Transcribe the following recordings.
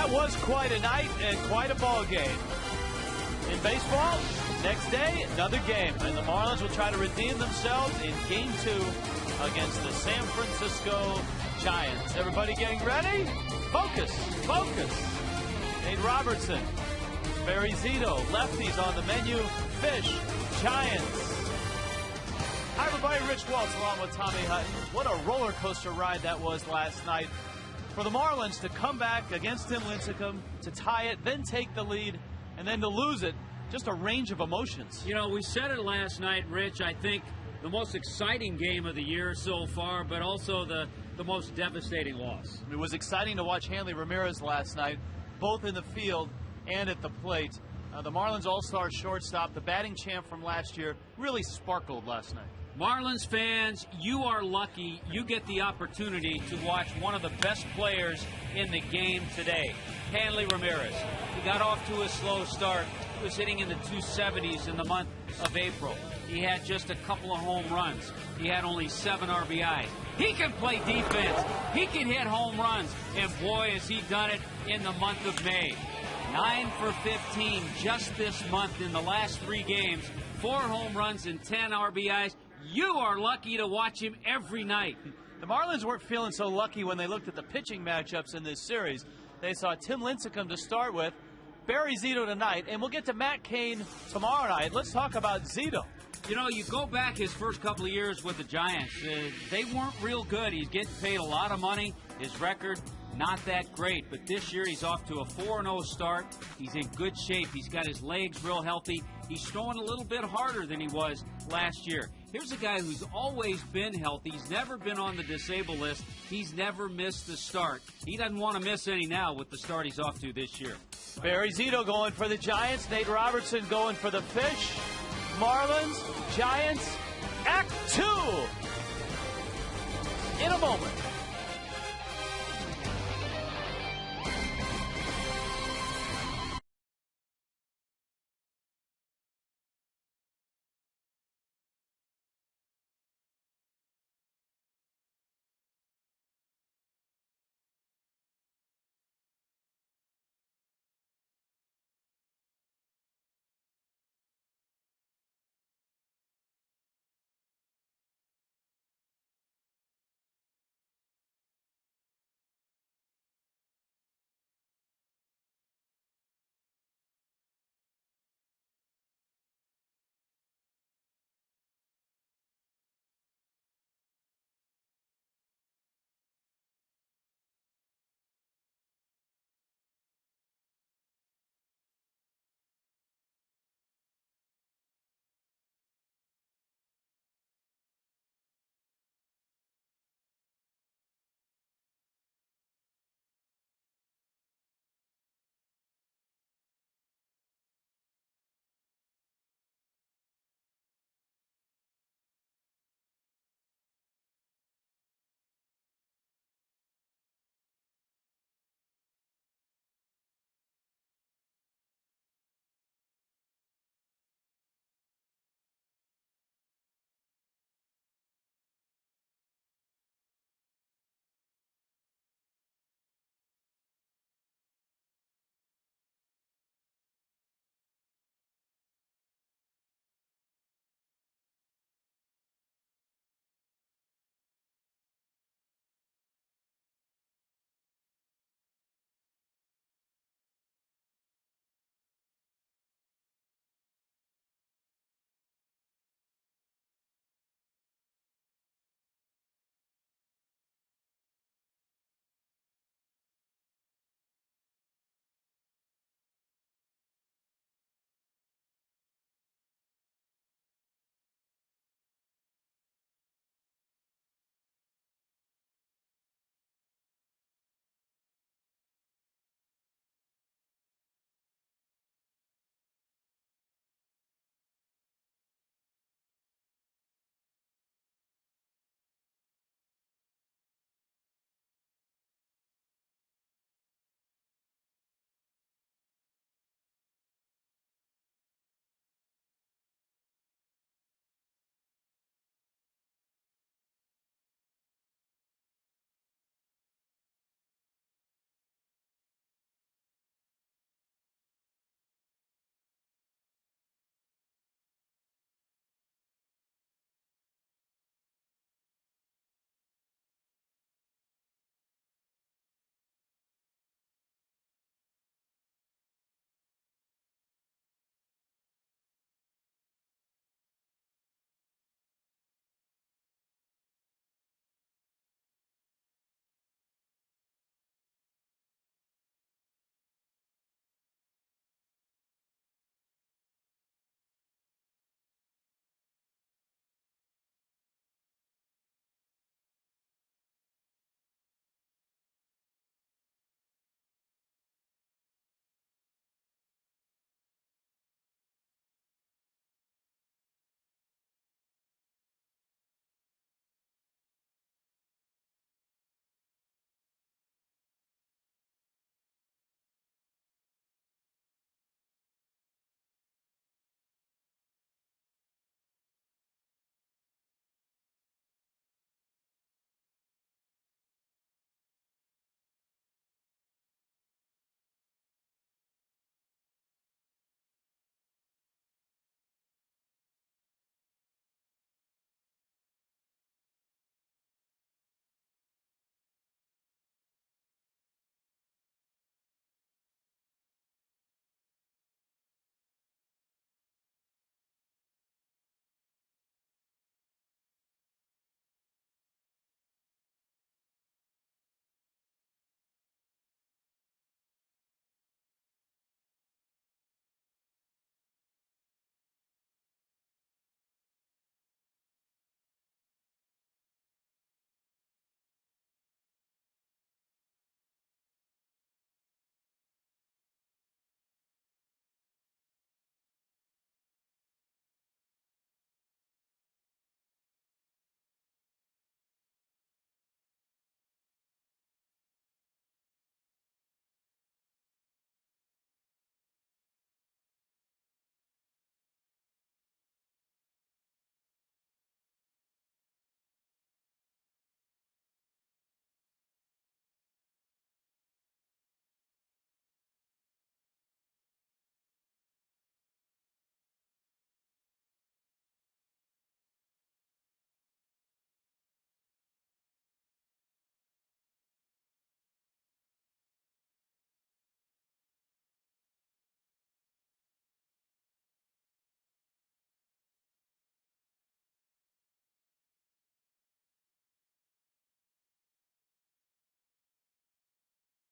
That was quite a night and quite a ball game. In baseball, next day, another game. And the Marlins will try to redeem themselves in Game 2 against the San Francisco Giants. Everybody getting ready? Focus, focus. Nate Robertson, Barry Zito, lefties on the menu. Fish, Giants. Hi, everybody. Rich Waltz along with Tommy Hutton. What a roller coaster ride that was last night. For the Marlins to come back against Tim Lincecum, to tie it, then take the lead, and then to lose it. Just a range of emotions. You know, we said it last night, Rich. I think the most exciting game of the year so far, but also the most devastating loss. It was exciting to watch Hanley Ramirez last night, both in the field and at the plate. The Marlins all-star shortstop, the batting champ from last year, really sparkled last night. Marlins fans, you are lucky you get the opportunity to watch one of the best players in the game today, Hanley Ramirez. He got off to a slow start. He was hitting in the 270s in the month of April. He had just a couple of home runs. He had only 7 RBIs. He can play defense. He can hit home runs. And boy, has he done it in the month of May. 9 for 15 just this month in the last 3 games. 4 home runs and 10 RBIs. You are lucky to watch him every night. The Marlins weren't feeling so lucky when they looked at the pitching matchups in this series. They saw Tim Lincecum to start with, Barry Zito tonight, and we'll get to Matt Cain tomorrow night. Let's talk about Zito. You know, you go back his first couple of years with the Giants, they weren't real good. He's getting paid a lot of money. His record, not that great. But this year, he's off to a 4-0 start. He's in good shape. He's got his legs real healthy. He's throwing a little bit harder than he was last year. Here's a guy who's always been healthy. He's never been on the disabled list. He's never missed the start. He doesn't want to miss any now with the start he's off to this year. Barry Zito going for the Giants. Nate Robertson going for the Fish. Marlins, Giants, Act 2 in a moment.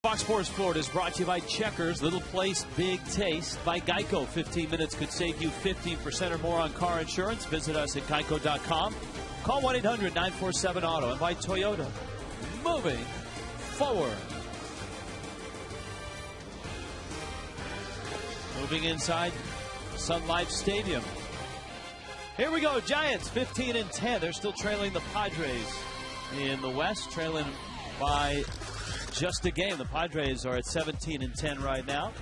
Fox Sports Florida is brought to you by Checkers, Little Place, Big Taste. By Geico, 15 minutes could save you 15% or more on car insurance. Visit us at geico.com. Call 1-800-947-AUTO. And by Toyota, moving forward. Moving inside Sun Life Stadium. Here we go, Giants 15-10. They're still trailing the Padres in the West, trailing by just a game. The Padres are at 17-10 right now.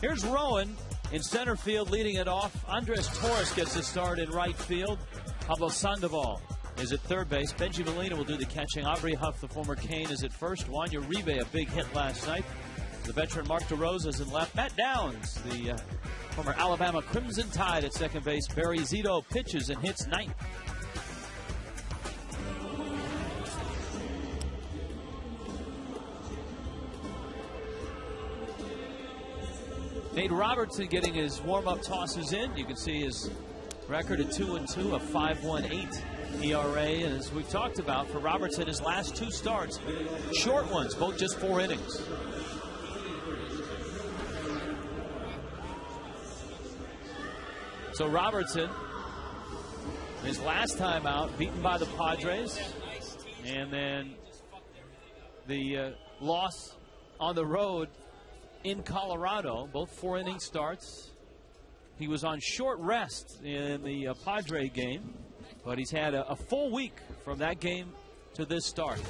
Here's Rowan in center field leading it off. Andres Torres gets the start in right field. Pablo Sandoval is at third base. Benji Molina will do the catching. Aubrey Huff, the former Cane, is at first. Juan Uribe, a big hit last night. The veteran Mark DeRosa is in left. Matt Downs, the former Alabama Crimson Tide, at second base. Barry Zito pitches and hits ninth. Nate Robertson getting his warm-up tosses in. You can see his record at 2-2, a 5.18 ERA. And as we've talked about, for Robertson, his last two starts, short ones, both just 4 innings. So Robertson, his last time out, beaten by the Padres. And then the loss on the road in Colorado, both 4-inning starts. He was on short rest in the Padre game, but he's had a full week from that game to this start.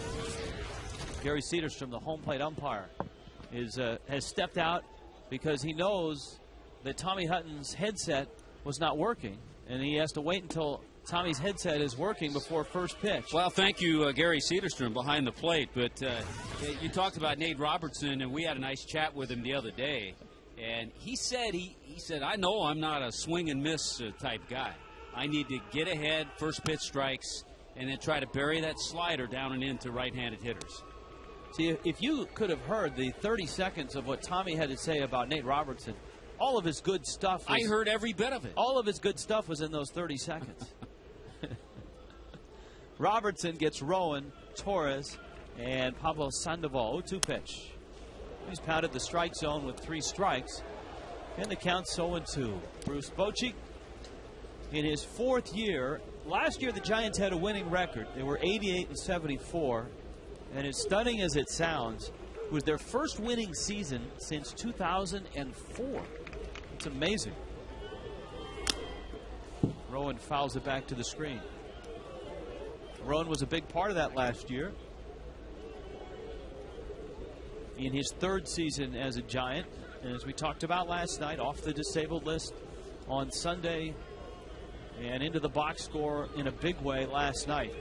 Gary Cedarstrom, the home plate umpire, has stepped out because he knows that Tommy Hutton's headset was not working, and he has to wait until Tommy's headset is working before first pitch. Well, thank you, Gary Cedarstrom, behind the plate. But you talked about Nate Robertson, and we had a nice chat with him the other day. And he said, I know I'm not a swing and miss type guy. I need to get ahead, first pitch strikes, and then try to bury that slider down and into right-handed hitters. See, if you could have heard the 30 seconds of what Tommy had to say about Nate Robertson, all of his good stuff I heard every bit of it. All of his good stuff was in those 30 seconds. Robertson gets Rowan, Torres, and Pablo Sandoval. 0-2 pitch. He's pounded the strike zone with 3 strikes. And the count's 0-2. Bruce Bochy in his 4th year. Last year the Giants had a winning record. They were 88-74. And as stunning as it sounds, it was their first winning season since 2004. It's amazing. Rowan fouls it back to the screen. Rowan was a big part of that last year. In his 3rd season as a Giant, and as we talked about last night, off the disabled list on Sunday and into the box score in a big way last night.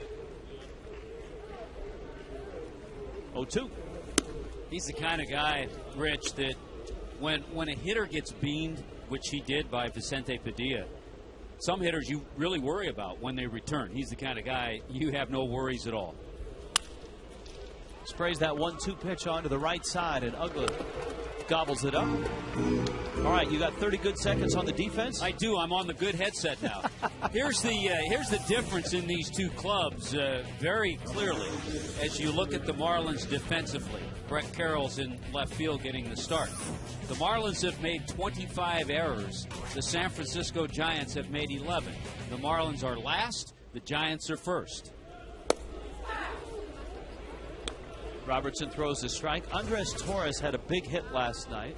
0-2. He's the kind of guy, Rich, that when a hitter gets beamed, which he did by Vicente Padilla, some hitters you really worry about when they return. He's the kind of guy you have no worries at all. Sprays that 1-2 pitch onto the right side, and Uggla gobbles it up. All right, you got 30 good seconds on the defense? I do. I'm on the good headset now. Here's the difference in these two clubs very clearly as you look at the Marlins defensively. Brett Carroll's in left field getting the start. The Marlins have made 25 errors. The San Francisco Giants have made 11. The Marlins are last. The Giants are first. Robertson throws a strike. Andres Torres had a big hit last night,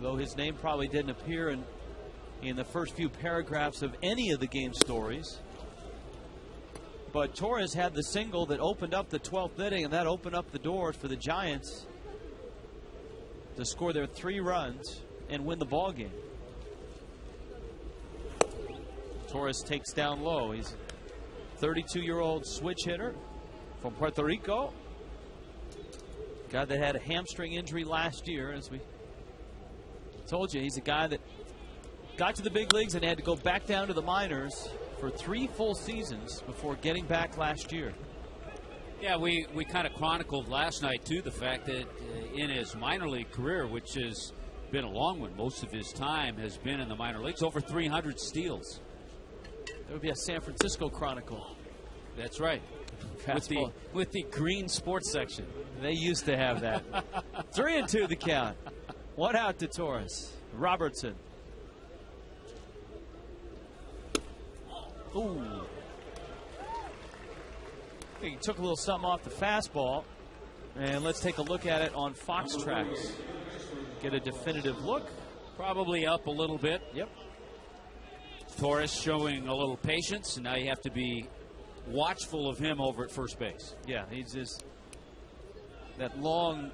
though his name probably didn't appear in the first few paragraphs of any of the game stories. But Torres had the single that opened up the 12th inning, and that opened up the doors for the Giants to score their 3 runs and win the ball game. Torres takes down low. He's a 32-year-old switch hitter from Puerto Rico. Guy that had a hamstring injury last year. As we told you, he's a guy that got to the big leagues and had to go back down to the minors for 3 full seasons before getting back last year. Yeah, we kind of chronicled last night, too, the fact that in his minor league career, which has been a long one, most of his time has been in the minor leagues, over 300 steals. There would be a San Francisco Chronicle. That's right. with the green sports section. They used to have that. 3-2 the count. One out to Torres. Robertson. Ooh. He took a little something off the fastball. And let's take a look at it on Fox Tracks. Get a definitive look. Probably up a little bit. Yep. Torres showing a little patience, and now you have to be watchful of him over at first base. Yeah, he's just that long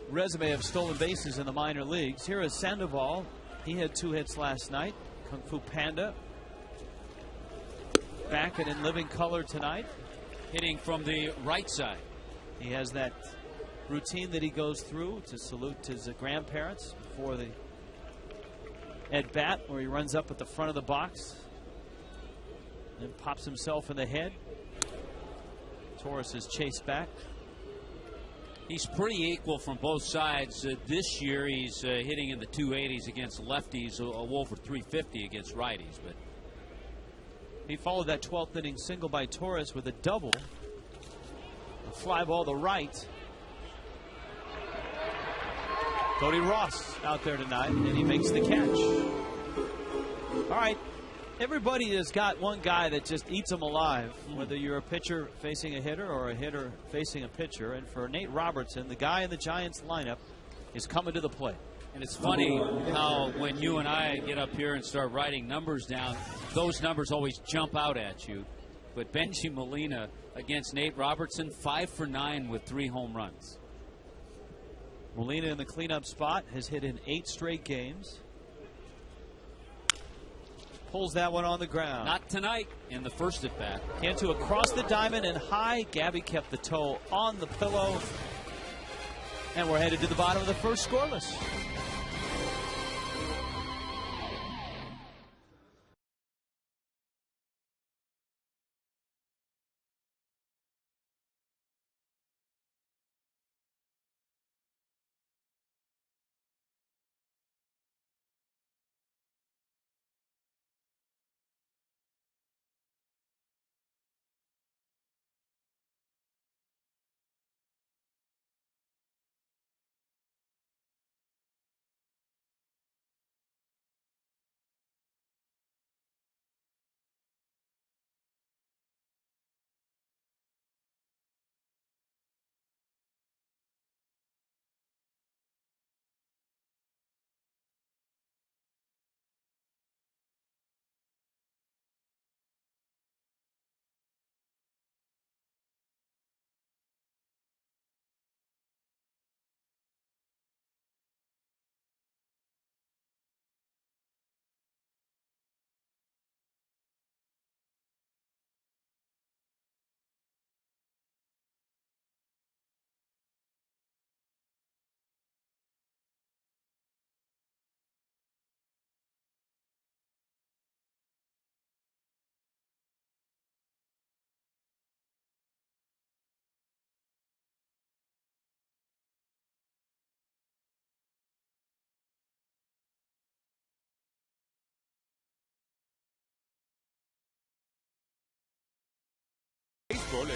resume of stolen bases in the minor leagues. Here is Sandoval. He had 2 hits last night. Kung Fu Panda back and in living color tonight. Hitting from the right side. He has that routine that he goes through to salute his grandparents before the at bat, where he runs up at the front of the box and pops himself in the head. Torres is chased back. He's pretty equal from both sides. This year he's hitting in the 280s against lefties, over 350 against righties. But he followed that 12th inning single by Torres with a double. A fly ball to right. Cody Ross out there tonight, and he makes the catch. All right. Everybody has got one guy that just eats them alive, whether you're a pitcher facing a hitter or a hitter facing a pitcher. And for Nate Robertson, the guy in the Giants lineup is coming to the plate. And it's funny how when you and I get up here and start writing numbers down, those numbers always jump out at you. But Benji Molina against Nate Robertson, 5 for 9 with 3 home runs. Molina in the cleanup spot has hit in 8 straight games. Pulls that one on the ground. Not tonight in the first at bat. Cantu across the diamond and high. Gabby kept the toe on the pillow. And we're headed to the bottom of the first, scoreless.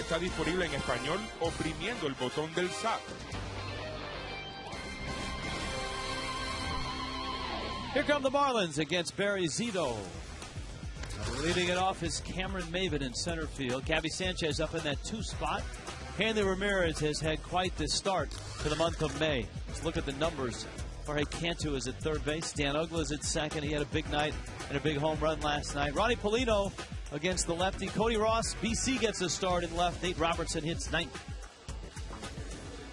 Está disponible en español oprimiendo el botón del SAP. Here come the Marlins against Barry Zito. Leading it off is Cameron Maven in center field. Gabby Sanchez up in that 2 spot. Hanley Ramirez has had quite the start to the month of May. Let's look at the numbers. Jorge Cantu is at third base. Dan Uggla is at second. He had a big night and a big home run last night. Ronnie Polino against the lefty. Cody Ross, BC gets a start in left. Nate Robertson hits ninth.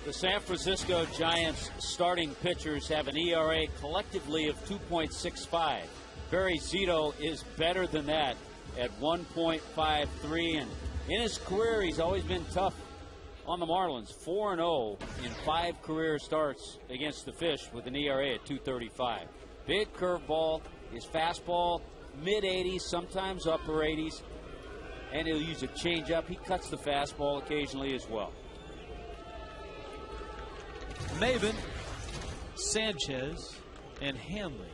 The San Francisco Giants starting pitchers have an ERA collectively of 2.65. Barry Zito is better than that at 1.53. And in his career, he's always been tough on the Marlins. 4-0 in 5 career starts against the Fish with an ERA at 2.35. Big curveball, his fastball, mid-80s, sometimes upper 80s, and he'll use a changeup. He cuts the fastball occasionally as well. Maven, Sanchez, and Hanley.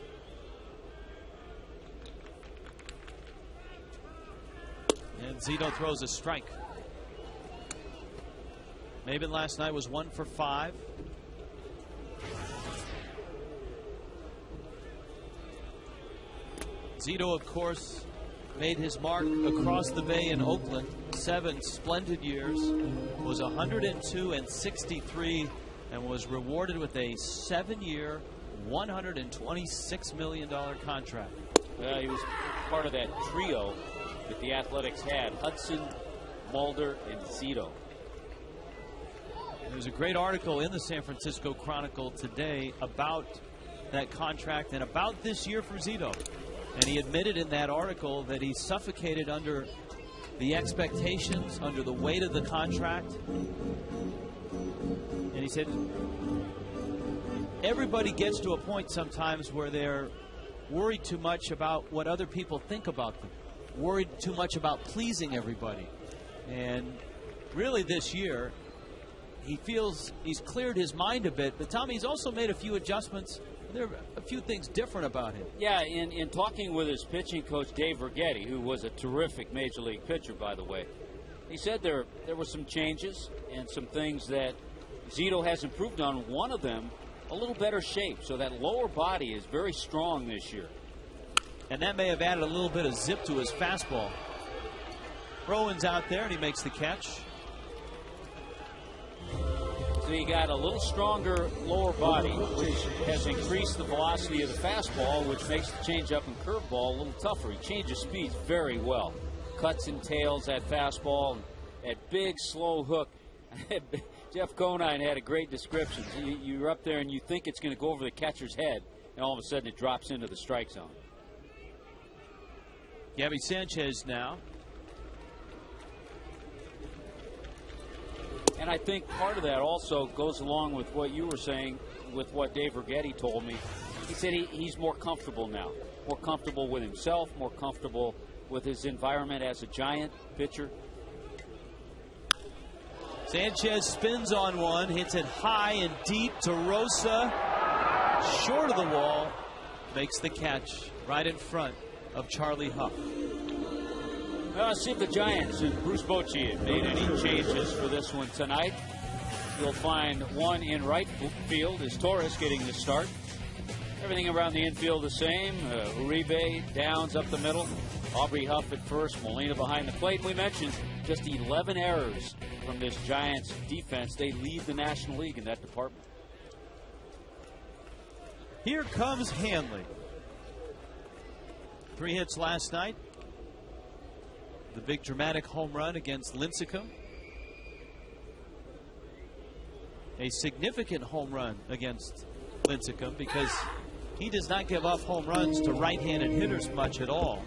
And Zito throws a strike. Maben last night was 1 for 5. Zito, of course, made his mark across the bay in Oakland. 7 splendid years, was 102 and 63, and was rewarded with a 7-year, $126 million contract. He was part of that trio that the Athletics had: Hudson, Mulder, and Zito. There's a great article in the San Francisco Chronicle today about that contract and about this year for Zito. And he admitted in that article that he suffocated under the expectations, under the weight of the contract. And he said everybody gets to a point sometimes where they're worried too much about what other people think about them, worried too much about pleasing everybody. And really this year, he feels he's cleared his mind a bit. But Tommy, he's also made a few adjustments. There are a few things different about him. Yeah, in talking with his pitching coach, Dave Vergetti, who was a terrific Major League pitcher, by the way, he said there were some changes and some things that Zito has improved on. One of them, a little better shape, so that lower body is very strong this year. And that may have added a little bit of zip to his fastball. Rowan's out there, and he makes the catch. So you got a little stronger lower body, which has increased the velocity of the fastball, which makes the changeup and curveball a little tougher. He changes speeds very well. Cuts and tails that fastball, and that big slow hook. Jeff Conine had a great description. You're up there and you think it's going to go over the catcher's head, and all of a sudden it drops into the strike zone. Gabby Sanchez now. And I think part of that also goes along with what you were saying, with what Dave Vergetti told me. He said he's more comfortable now, more comfortable with himself, more comfortable with his environment as a Giant pitcher. Sanchez spins on one, hits it high and deep to Rosa, short of the wall, makes the catch right in front of Charlie Huff. Let's see if the Giants and Bruce Bochy have made any changes for this one tonight. You'll find one in right field is Torres getting the start. Everything around the infield the same. Uribe, Downs up the middle. Aubrey Huff at first, Molina behind the plate. We mentioned just 11 errors from this Giants defense. They lead the National League in that department. Here comes Hanley. 3 hits last night. The big dramatic home run against Lincecum. A significant home run against Lincecum because he does not give up home runs to right-handed hitters much at all.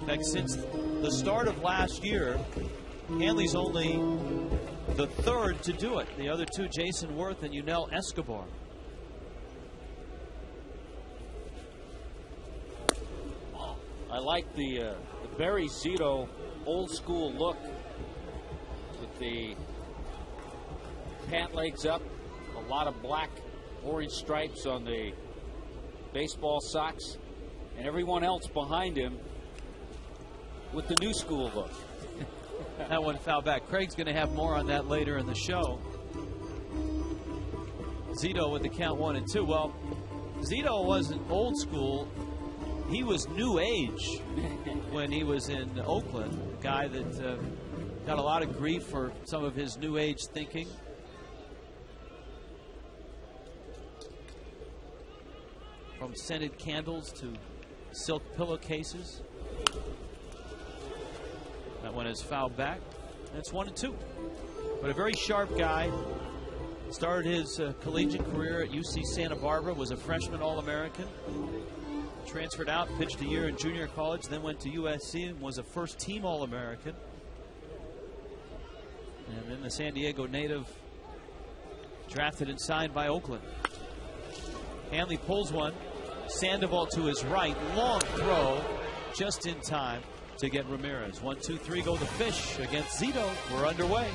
In fact, since the start of last year, Hanley's only the third to do it. The other two, Jason Worth and Yunel Escobar. I like the Barry Zito old school look with the pant legs up, a lot of black orange stripes on the baseball socks, and everyone else behind him with the new school look. That one foul back. Craig's going to have more on that later in the show. Zito with the count 1-2. Well, Zito wasn't old school. He was new age when he was in Oakland. A guy that got a lot of grief for some of his new age thinking. From scented candles to silk pillowcases. That one is fouled back. That's 1-2. But a very sharp guy. Started his collegiate career at UC Santa Barbara. Was a freshman All-American. Transferred out, pitched a year in junior college, then went to USC and was a first-team All-American. And then the San Diego native, drafted and signed by Oakland. Hanley pulls one. Sandoval to his right. Long throw, just in time to get Ramirez. 1-2-3 go the Fish against Zito. We're underway.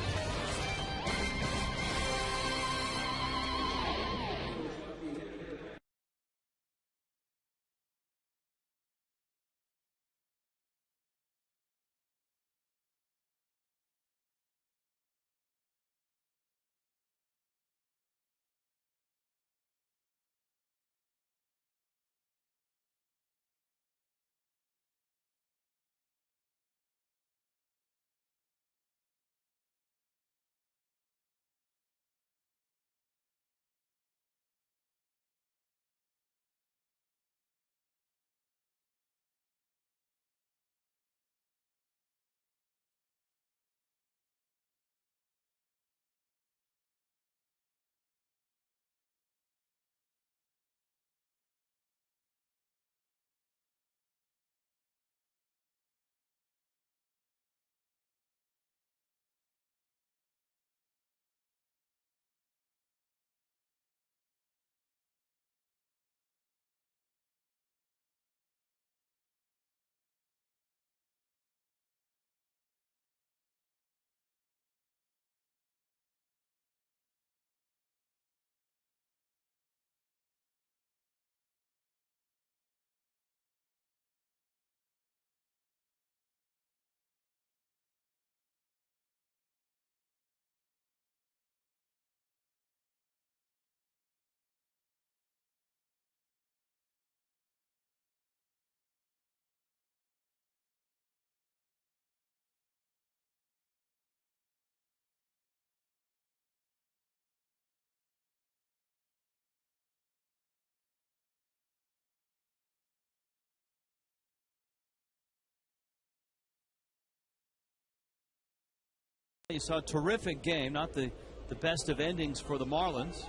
You saw a terrific game, not the best of endings for the Marlins.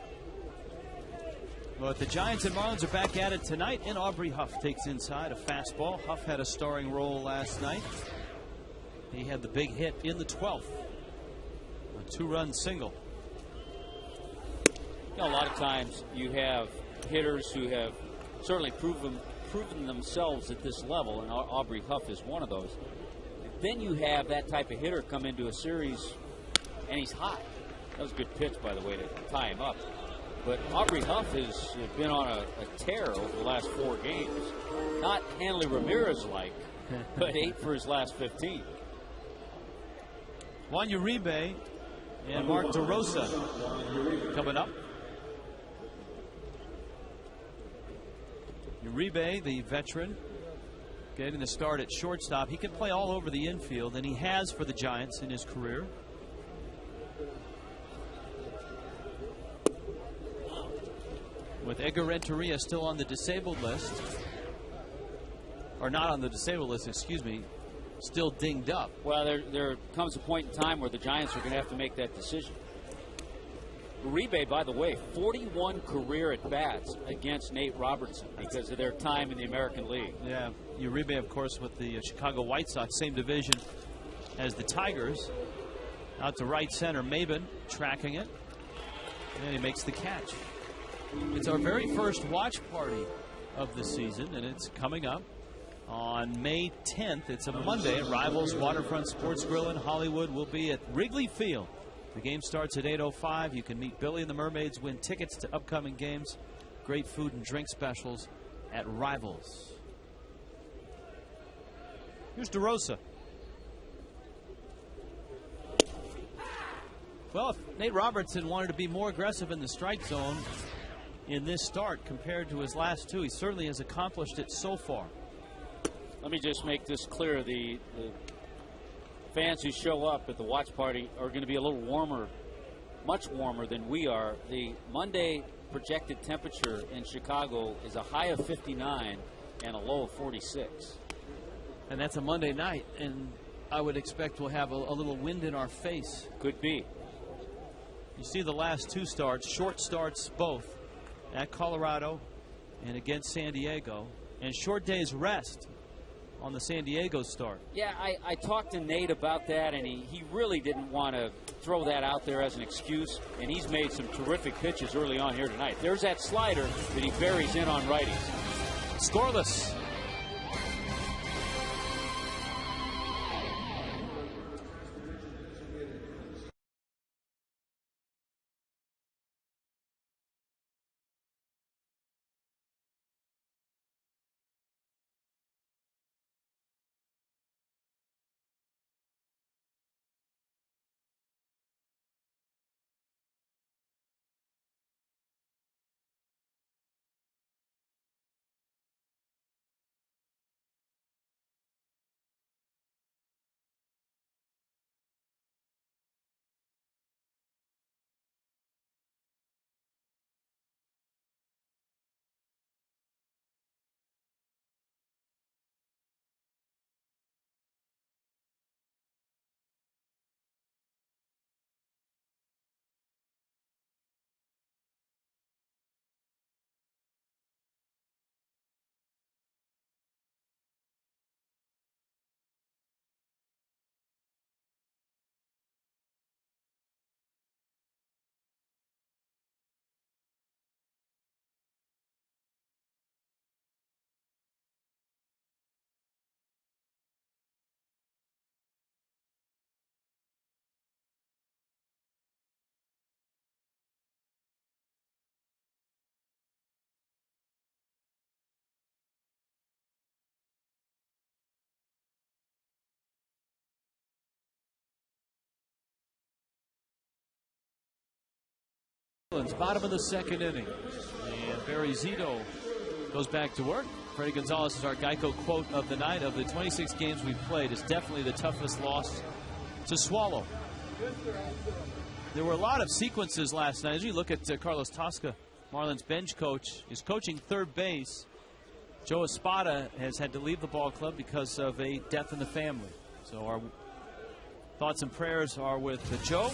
But the Giants and Marlins are back at it tonight, and Aubrey Huff takes inside a fastball. Huff had a starring role last night. He had the big hit in the 12th, a 2-run single. You know, a lot of times you have hitters who have certainly proven themselves at this level, and Aubrey Huff is one of those. Then you have that type of hitter come into a series, and he's hot. That was a good pitch, by the way, to tie him up. But Aubrey Huff has been on a tear over the last 4 games. Not Hanley Ramirez-like, but 8 for his last 15. Juan Uribe and Mark DeRosa coming up. Uribe, the veteran, getting the start at shortstop. He can play all over the infield, and he has for the Giants in his career. With Edgar Renteria still on the disabled list, or not on the disabled list, excuse me, still dinged up. Well, there comes a point in time where the Giants are going to have to make that decision. Uribe, by the way, 41 career at-bats against Nate Robertson because of their time in the American League. Yeah, Uribe, of course, with the Chicago White Sox, same division as the Tigers. Out to right center, Maben tracking it, and he makes the catch. It's our very first watch party of the season, and it's coming up on May 10th. It's a Monday at Rivals Waterfront Sports Grill in Hollywood. We'll be at Wrigley Field. The game starts at 8:05. You can meet Billy and the Mermaids, win tickets to upcoming games, great food and drink specials at Rivals. Here's DeRosa. Well, if Nate Robertson wanted to be more aggressive in the strike zone in this start compared to his last 2, he certainly has accomplished it so far. Let me just make this clear. The fans who show up at the watch party are going to be a little warmer, much warmer than we are. The Monday projected temperature in Chicago is a high of 59 and a low of 46. And that's a Monday night, and I would expect we'll have a little wind in our face. Could be. You see the last 2 starts, short starts both, at Colorado and against San Diego, and short days rest on the San Diego start. Yeah, I talked to Nate about that, and he really didn't want to throw that out there as an excuse, and he's made some terrific pitches early on here tonight. There's that slider that he buries in on righties. Scoreless. Bottom of the 2nd inning, and Barry Zito goes back to work. Freddie Gonzalez is our Geico quote of the night. Of the 26 games we've played, it's definitely the toughest loss to swallow. There were a lot of sequences last night. As you look at Carlos Tosca, Marlins bench coach, is coaching third base. Joe Espada has had to leave the ball club because of a death in the family. So our Thoughts and prayers are with Joe.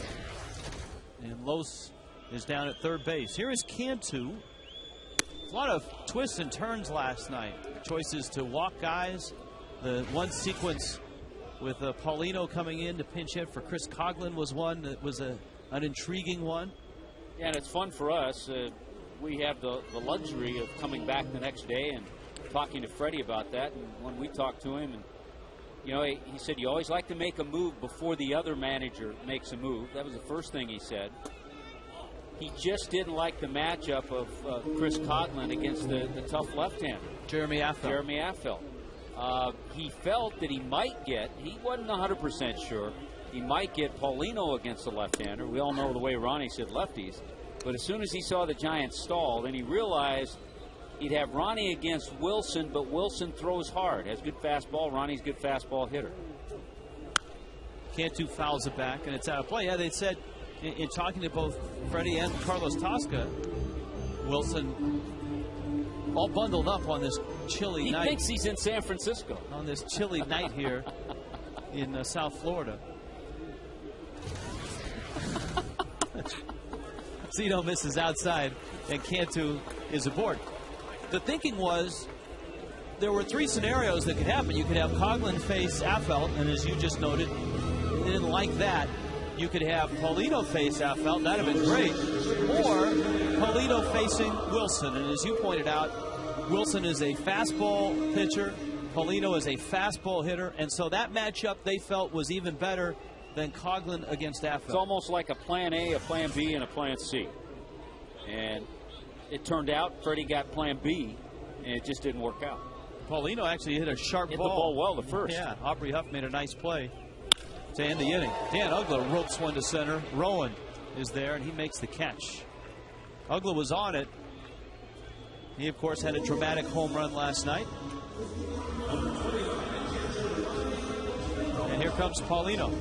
And Los is down at third base. Here is Cantu. A lot of twists and turns last night. Choices to walk guys. The one sequence with Paulino coming in to pinch hit for Chris Coghlan was one that was an intriguing one. Yeah, and it's fun for us. We have the luxury of coming back the next day and talking to Freddie about that. And when we talked to him, and you know, he said you always like to make a move before the other manager makes a move. That was the first thing he said. He just didn't like the matchup of Chris Coghlan against the tough left-hander, Jeremy Affeldt. He felt that he might get, he wasn't 100% sure, he might get Paulino against the left-hander. We all know the way Ronnie said lefties. But as soon as he saw the Giants stall, then he realized he'd have Ronnie against Wilson, but Wilson throws hard, has good fastball. Ronnie's good fastball hitter. Cantu fouls it back, and it's out of play. Yeah, they said in talking to both Freddie and Carlos Tosca, Wilson all bundled up on this chilly night. He thinks he's in San Francisco. On this chilly night here in South Florida. Zito misses outside, and Cantu is aboard. The thinking was there were three scenarios that could happen. You could have Coghlan face Affeldt, and as you just noted, they didn't like that. You could have Paulino face Affeldt. That would have been great. Or Paulino facing Wilson. And as you pointed out, Wilson is a fastball pitcher. Paulino is a fastball hitter. And so that matchup they felt was even better than Coghlan against Affeldt. It's almost like a plan A, a plan B, and a plan C. And it turned out Freddie got plan B, and it just didn't work out. Paulino actually hit a sharp ball. Hit the ball well the first. Yeah, Aubrey Huff made a nice play to end the inning. Dan Uggla ropes one to center. Rowan is there, and he makes the catch. Uggla was on it. He, of course, had a dramatic home run last night. And here comes Paulino.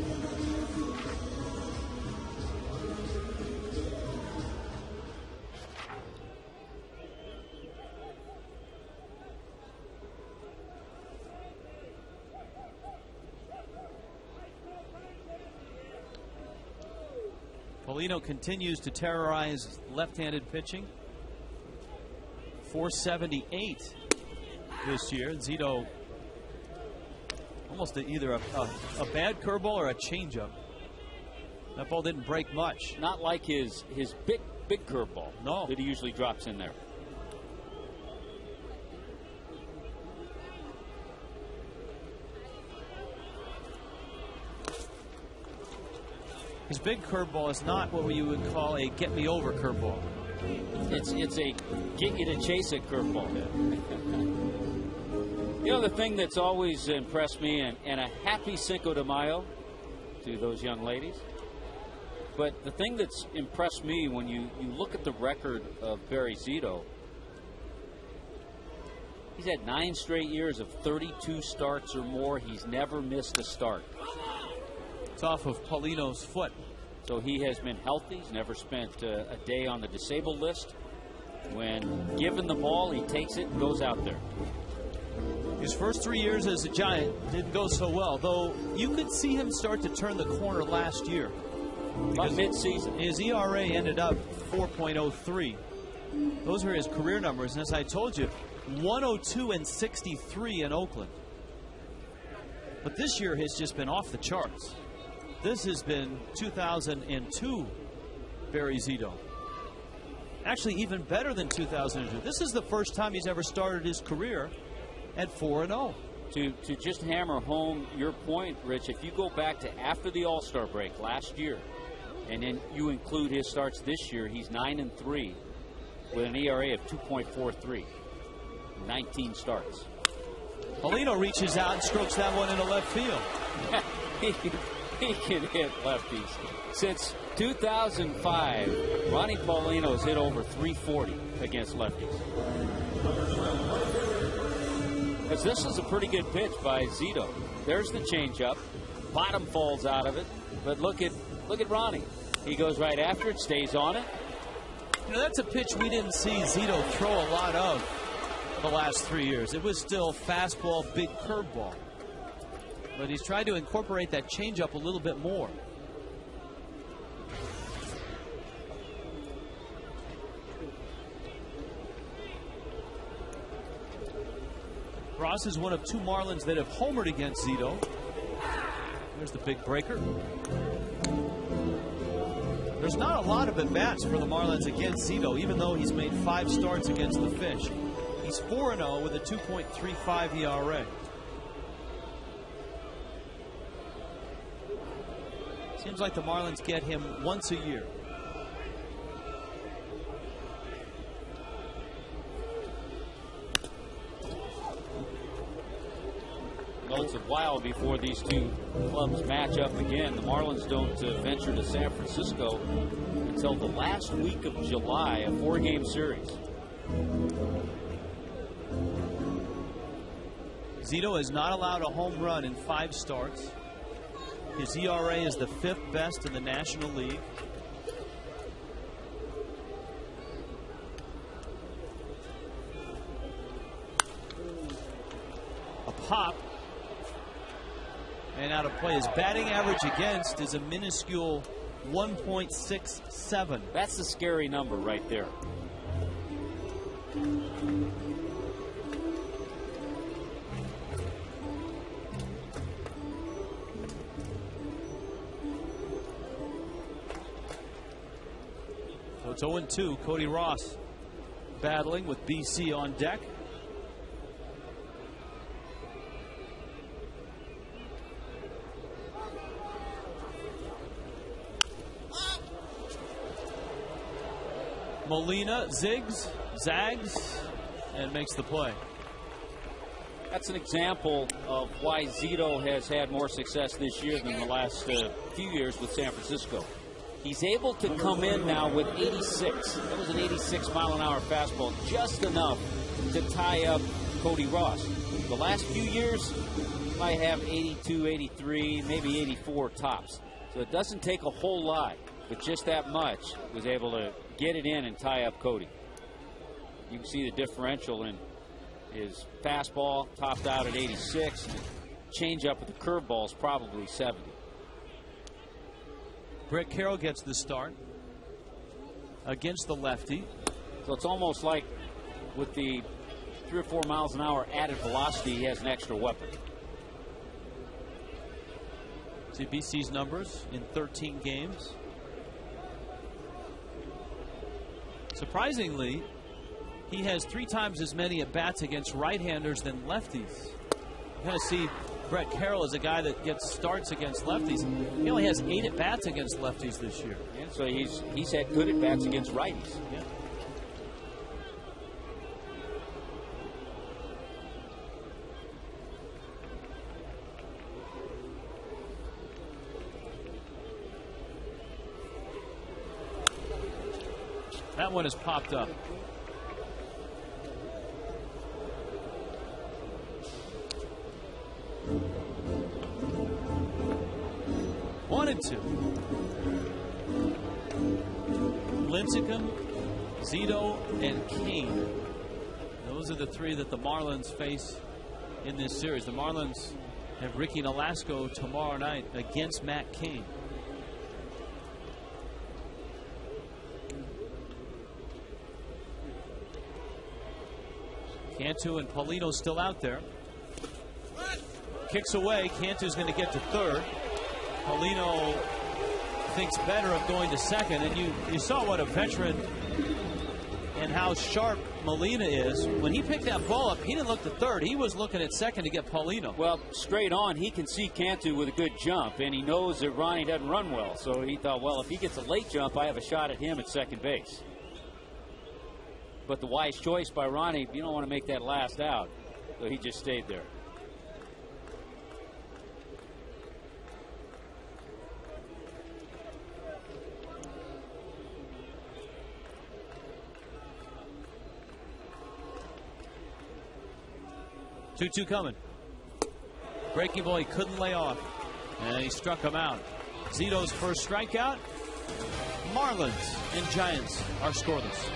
Paulino continues to terrorize left-handed pitching. 478 this year. Zito almost either a bad curveball or a changeup. That ball didn't break much. Not like his big curveball. No. That he usually drops in there. His big curveball is not what you would call a get-me-over curveball. It's a get-you-to-chase it curveball. You know, the thing that's always impressed me, and a happy Cinco de Mayo to those young ladies, but the thing that's impressed me when you look at the record of Barry Zito, he's had 9 straight years of 32 starts or more. He's never missed a start. It's off of Paulino's foot. So he has been healthy. He's never spent a day on the disabled list. When given the ball, he takes it and goes out there. His first 3 years as a Giant didn't go so well, though you could see him start to turn the corner last year. About mid-season. His ERA ended up 4.03. Those are his career numbers. And as I told you, 102 and 63 in Oakland. But this year has just been off the charts. This has been 2002 Barry Zito. Actually, even better than 2002. This is the first time he's ever started his career at 4-0. To just hammer home your point, Rich, if you go back to after the All-Star break last year, and then you include his starts this year, he's 9-3 with an ERA of 2.43. 19 starts. Paulino reaches out and strokes that one into left field. He can hit lefties. Since 2005, Ronnie Paulino's hit over 340 against lefties. Because this is a pretty good pitch by Zito. There's the changeup. Bottom falls out of it. But look at Ronnie. He goes right after it, stays on it. You know, that's a pitch we didn't see Zito throw a lot of the last 3 years. It was still fastball, big curveball. but he's tried to incorporate that changeup a little bit more. Ross is one of 2 Marlins that have homered against Zito. There's the big breaker. There's not a lot of at-bats for the Marlins against Zito, even though he's made 5 starts against the Fish. He's 4-0 with a 2.35 ERA. Seems like the Marlins get him once a year. It's a while before these two clubs match up again. The Marlins don't venture to San Francisco until the last week of July, a 4-game series. Zito is not allowed a home run in 5 starts. His ERA is the 5th best in the National League. A pop. And out of play. His batting average against is a minuscule 1.67. That's the scary number right there. So it's 0-2. Cody Ross battling with BC on deck. Molina zags, and makes the play. That's an example of why Zito has had more success this year than the last few years with San Francisco. He's able to come in now with 86. That was an 86-mile-an-hour fastball, just enough to tie up Cody Ross. The last few years, he might have 82, 83, maybe 84 tops. So it doesn't take a whole lot, but just that much was able to get it in and tie up Cody. You can see the differential in his fastball, topped out at 86. Changeup with the curveball is probably 70. Brett Carroll gets the start against the lefty. So it's almost like with the 3 or 4 miles an hour added velocity, he has an extra weapon. See BC's numbers in 13 games. Surprisingly, he has 3 times as many at-bats against right-handers than lefties. You kind of see Brett Carroll as a guy that gets starts against lefties. He only has 8 at-bats against lefties this year. Yeah, so he's had good at-bats against righties. Yeah. That one has popped up. One and 2. Lincecum, Zito, and Kane. Those are the 3 that the Marlins face in this series. The Marlins have Ricky Nolasco tomorrow night against Matt Kane. Cantu and Paulino still out there. Kicks away. Cantu's going to get to third. Paulino thinks better of going to second. And you saw what a veteran and how sharp Molina is. When he picked that ball up, he didn't look to third. He was looking at second to get Paulino. Well, straight on, he can see Cantu with a good jump, and he knows that Ronnie doesn't run well. So he thought, well, if he gets a late jump, I have a shot at him at second base. But the wise choice by Ronnie, you don't want to make that last out. So he just stayed there. Two coming. Breaking ball he couldn't lay off. And he struck him out. Zito's first strikeout. Marlins and Giants are scoreless.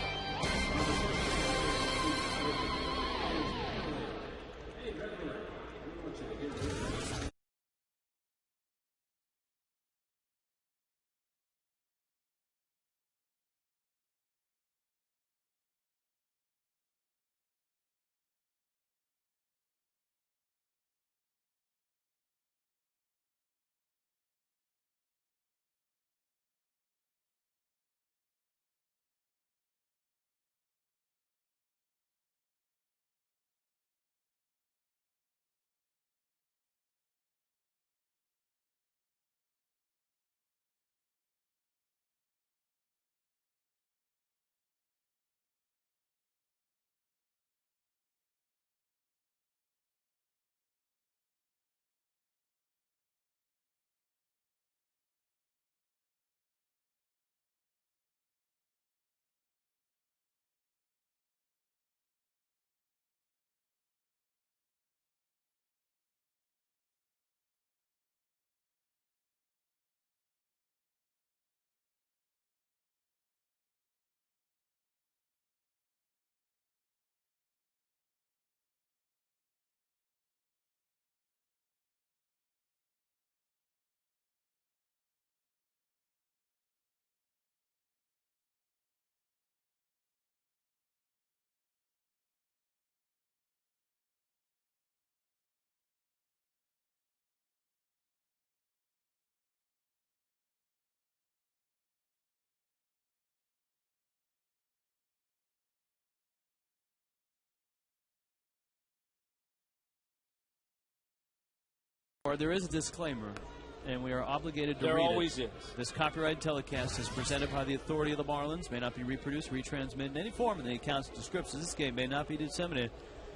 There is a disclaimer, and we are obligated to read it. There always is. This copyrighted telecast is presented by the authority of the Marlins, may not be reproduced, retransmitted in any form, and the accounts and descriptions of this game may not be disseminated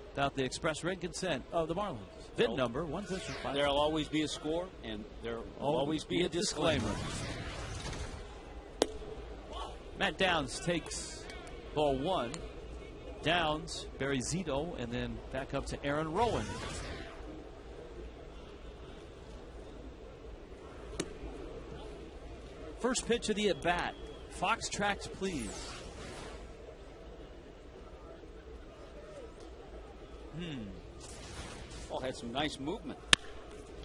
without the express written consent of the Marlins. VIN number 155. There'll always be a score, and there'll always be a disclaimer. Matt Downs takes ball 1. Downs, Barry Zito, and then back up to Aaron Rowan. First pitch of the at-bat. Fox tracks, please. Oh, had some nice movement.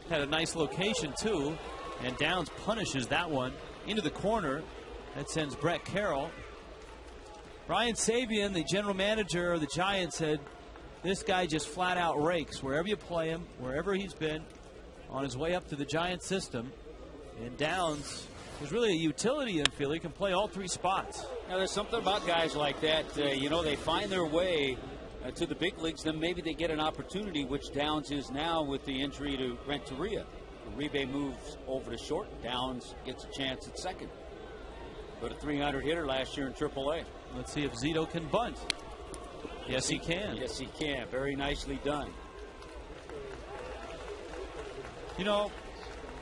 Had a nice location, too. And Downs punishes that one into the corner. That sends Brett Carroll. Brian Sabian, the general manager of the Giants, said this guy just flat out rakes wherever you play him, wherever he's been, on his way up to the Giants system. And Downs is really a utility infielder. He can play all 3 spots. Now, there's something about guys like that. They find their way to the big leagues, then maybe they get an opportunity, which Downs is now with the injury to Renteria. Uribe moves over to short. Downs gets a chance at second. But a 300 hitter last year in AAA. Let's see if Zito can bunt. Yes, he can. Yes, he can. Very nicely done. You know,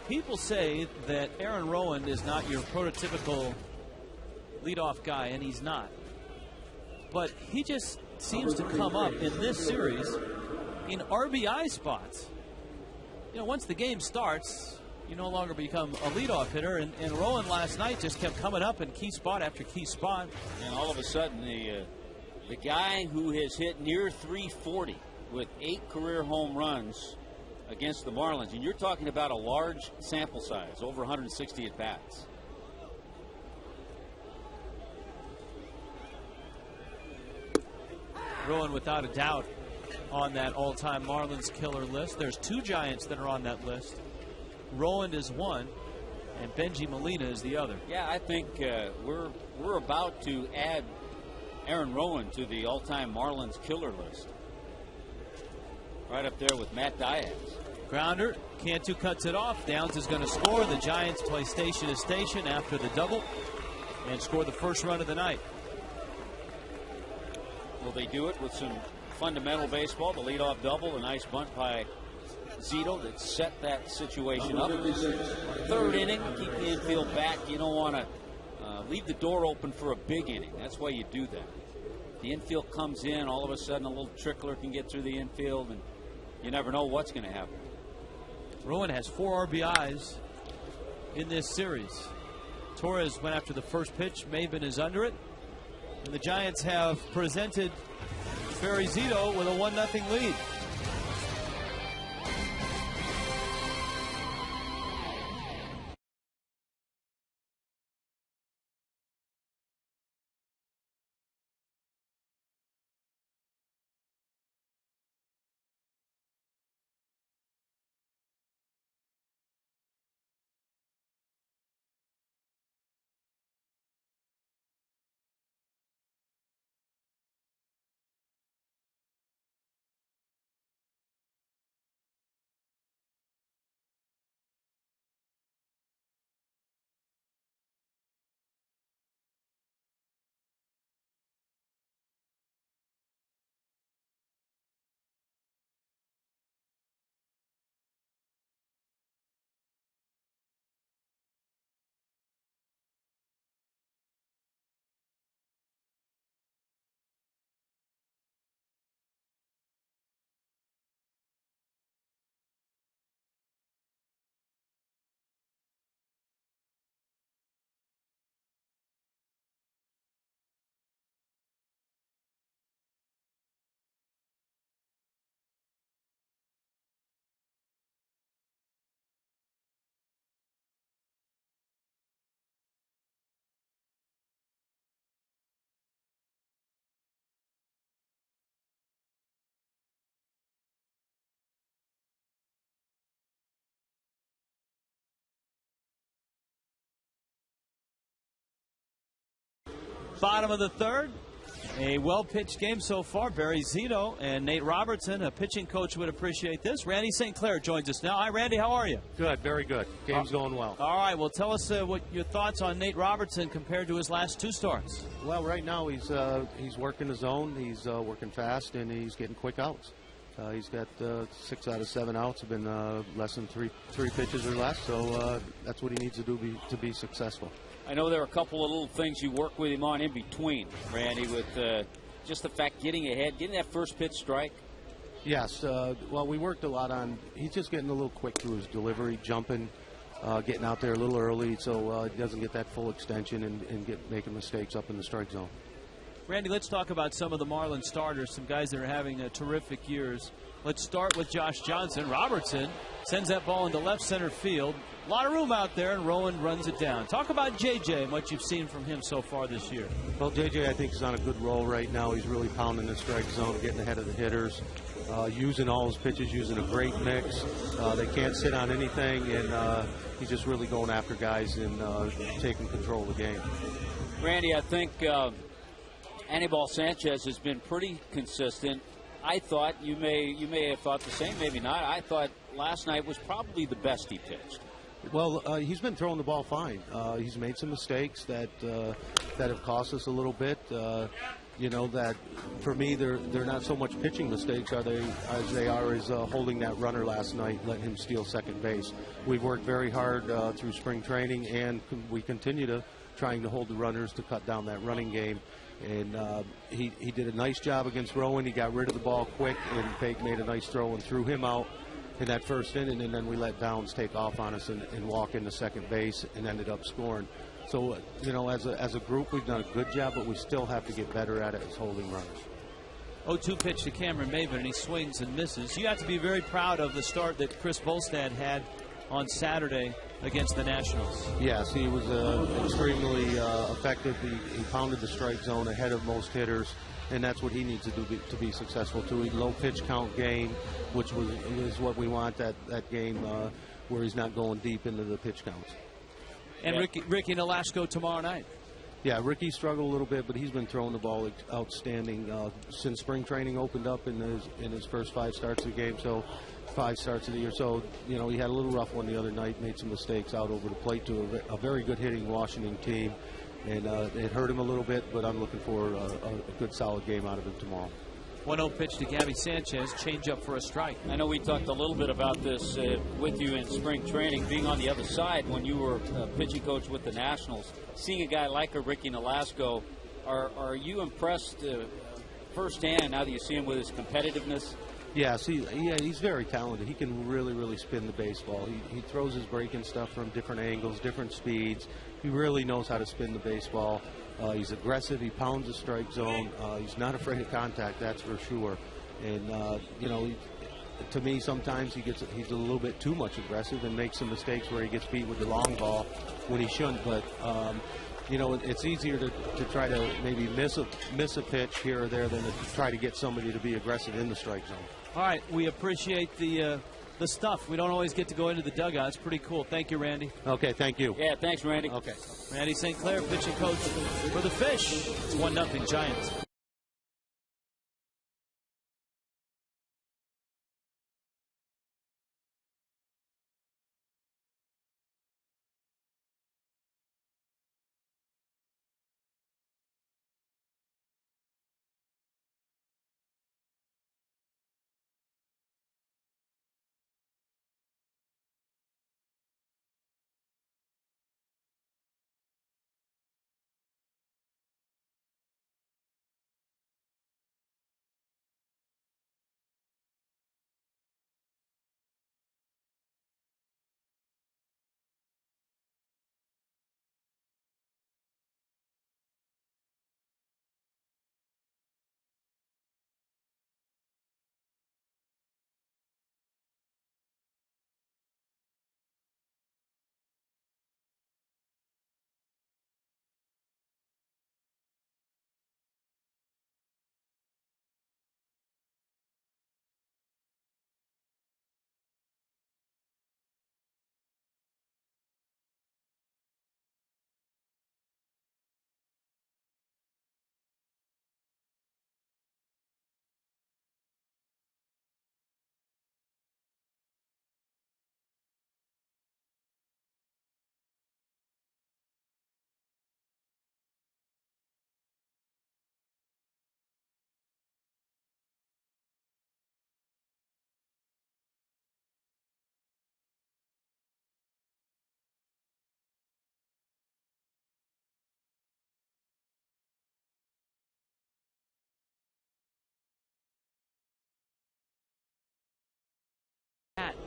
people say that Aaron Rowan is not your prototypical leadoff guy, and he's not. But he just seems to come up in this series in RBI spots. You know, once the game starts, you no longer become a leadoff hitter, and Rowan last night just kept coming up in key spot after key spot. And all of a sudden, the guy who has hit near 340 with 8 career home runs against the Marlins, and you're talking about a large sample size, over 160 at-bats. Rowan, without a doubt, on that all-time Marlins killer list. There's 2 Giants that are on that list. Rowan is one, and Benji Molina is the other. Yeah, I think we're about to add Aaron Rowan to the all-time Marlins killer list. Right up there with Matt Diaz. Grounder, Cantu cuts it off. Downs is going to score. The Giants play station to station after the double and score the first run of the night. Will they do it with some fundamental baseball? The leadoff double, a nice bunt by Zito that set that situation up. 3rd inning, keep the infield back. You don't want to leave the door open for a big inning. That's why you do that. The infield comes in, all of a sudden a little trickler can get through the infield, and you never know what's going to happen. Rowan has 4 RBIs in this series. Torres went after the first pitch. Maven is under it. And the Giants have presented Barry Zito with a 1-0 lead. Bottom of the 3rd. A well-pitched game so far. Barry Zito and Nate Robertson, a pitching coach, would appreciate this. Randy St. Clair joins us now. Hi, Randy. How are you? Good. Very good. Game's going well. All right. Well, tell us what your thoughts on Nate Robertson compared to his last 2 starts. Well, right now he's working his zone. He's working fast, and he's getting quick outs. He's got 6 out of 7 outs have been less than three pitches or less. So that's what he needs to do to be successful. I know there are a couple of little things you work with him on in between, Randy, with just the fact getting ahead, getting that first pitch strike. Yes. Well, we worked a lot on. He's just getting a little quick through his delivery, jumping, getting out there a little early, so he doesn't get that full extension and making mistakes up in the strike zone. Randy, let's talk about some of the Marlins starters, some guys that are having terrific years. Let's start with Josh Johnson. Robertson sends that ball into left center field. A lot of room out there, and Rowan runs it down. Talk about J.J. and what you've seen from him so far this year. Well, J.J., I think, is on a good roll right now. He's really pounding the strike zone, getting ahead of the hitters, using all his pitches, using a great mix. They can't sit on anything, and he's just really going after guys and taking control of the game. Randy, I think Anibal Sanchez has been pretty consistent. I thought you may have thought the same, maybe not. I thought last night was probably the best he pitched. Well, he's been throwing the ball fine. He's made some mistakes that have cost us a little bit. You know, that for me, they're not so much pitching mistakes as they are holding that runner last night, letting him steal second base. We've worked very hard through spring training, and we continue to trying to hold the runners to cut down that running game. And he did a nice job against Rowan. He got rid of the ball quick, and Fake made a nice throw and threw him out in that first inning, and then we let Downs take off on us and walk into second base and ended up scoring. So, you know, as a group, we've done a good job, but we still have to get better at it as holding runners. 0-2 pitch to Cameron Maven, and he swings and misses. You have to be very proud of the start that Chris Volstad had on Saturday against the Nationals. Yes, he was extremely effective. He pounded the strike zone ahead of most hitters, and that's what he needs to do to be successful too. Low pitch count game, which is what we want, that game where he's not going deep into the pitch counts. And Ricky Nolasco tomorrow night. Yeah, Ricky struggled a little bit, but he's been throwing the ball outstanding since spring training opened up in his first 5 starts of the game. So 5 starts of the year. So, you know, he had a little rough one the other night, made some mistakes out over the plate to a very good hitting Washington team. And it hurt him a little bit, but I'm looking for a good solid game out of him tomorrow. 1-0 pitch to Gabby Sanchez, change up for a strike. I know we talked a little bit about this with you in spring training, being on the other side when you were pitching coach with the Nationals. Seeing a guy like a Ricky Nolasco, are you impressed firsthand now that you see him with his competitiveness? Yes, he's very talented. He can really spin the baseball. He throws his breaking stuff from different angles, different speeds. He really knows how to spin the baseball. He's aggressive. He pounds the strike zone. He's not afraid of contact, that's for sure. And, you know, to me, sometimes he's a little bit too much aggressive and makes some mistakes where he gets beat with the long ball when he shouldn't. But, you know, it's easier to try to maybe miss a pitch here or there than to try to get somebody to be aggressive in the strike zone. All right, we appreciate the stuff. We don't always get to go into the dugout. It's pretty cool. Thank you, Randy. Okay, thank you. Yeah, thanks, Randy. Okay. Randy St. Clair, pitching coach for the Fish. It's 1-0 Giants.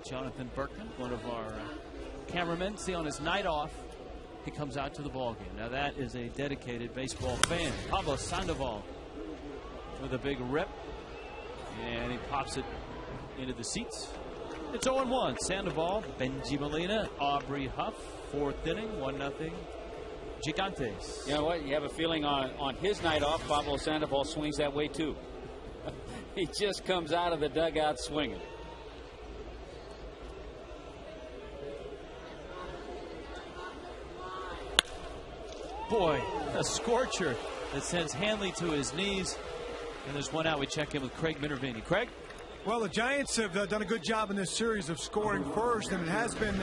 Jonathan Berkman, one of our cameramen, see on his night off, he comes out to the ball game. Now that is a dedicated baseball fan. Pablo Sandoval with a big rip, and he pops it into the seats. It's 0-1. Sandoval, Benji Molina, Aubrey Huff, 4th inning, 1-0. Gigantes. You know what? You have a feeling on his night off, Pablo Sandoval swings that way too. He just comes out of the dugout swinging. Boy, a scorcher that sends Hanley to his knees. And there's one out. We check in with Craig Minervini. Craig? Well, the Giants have done a good job in this series of scoring first, and it has been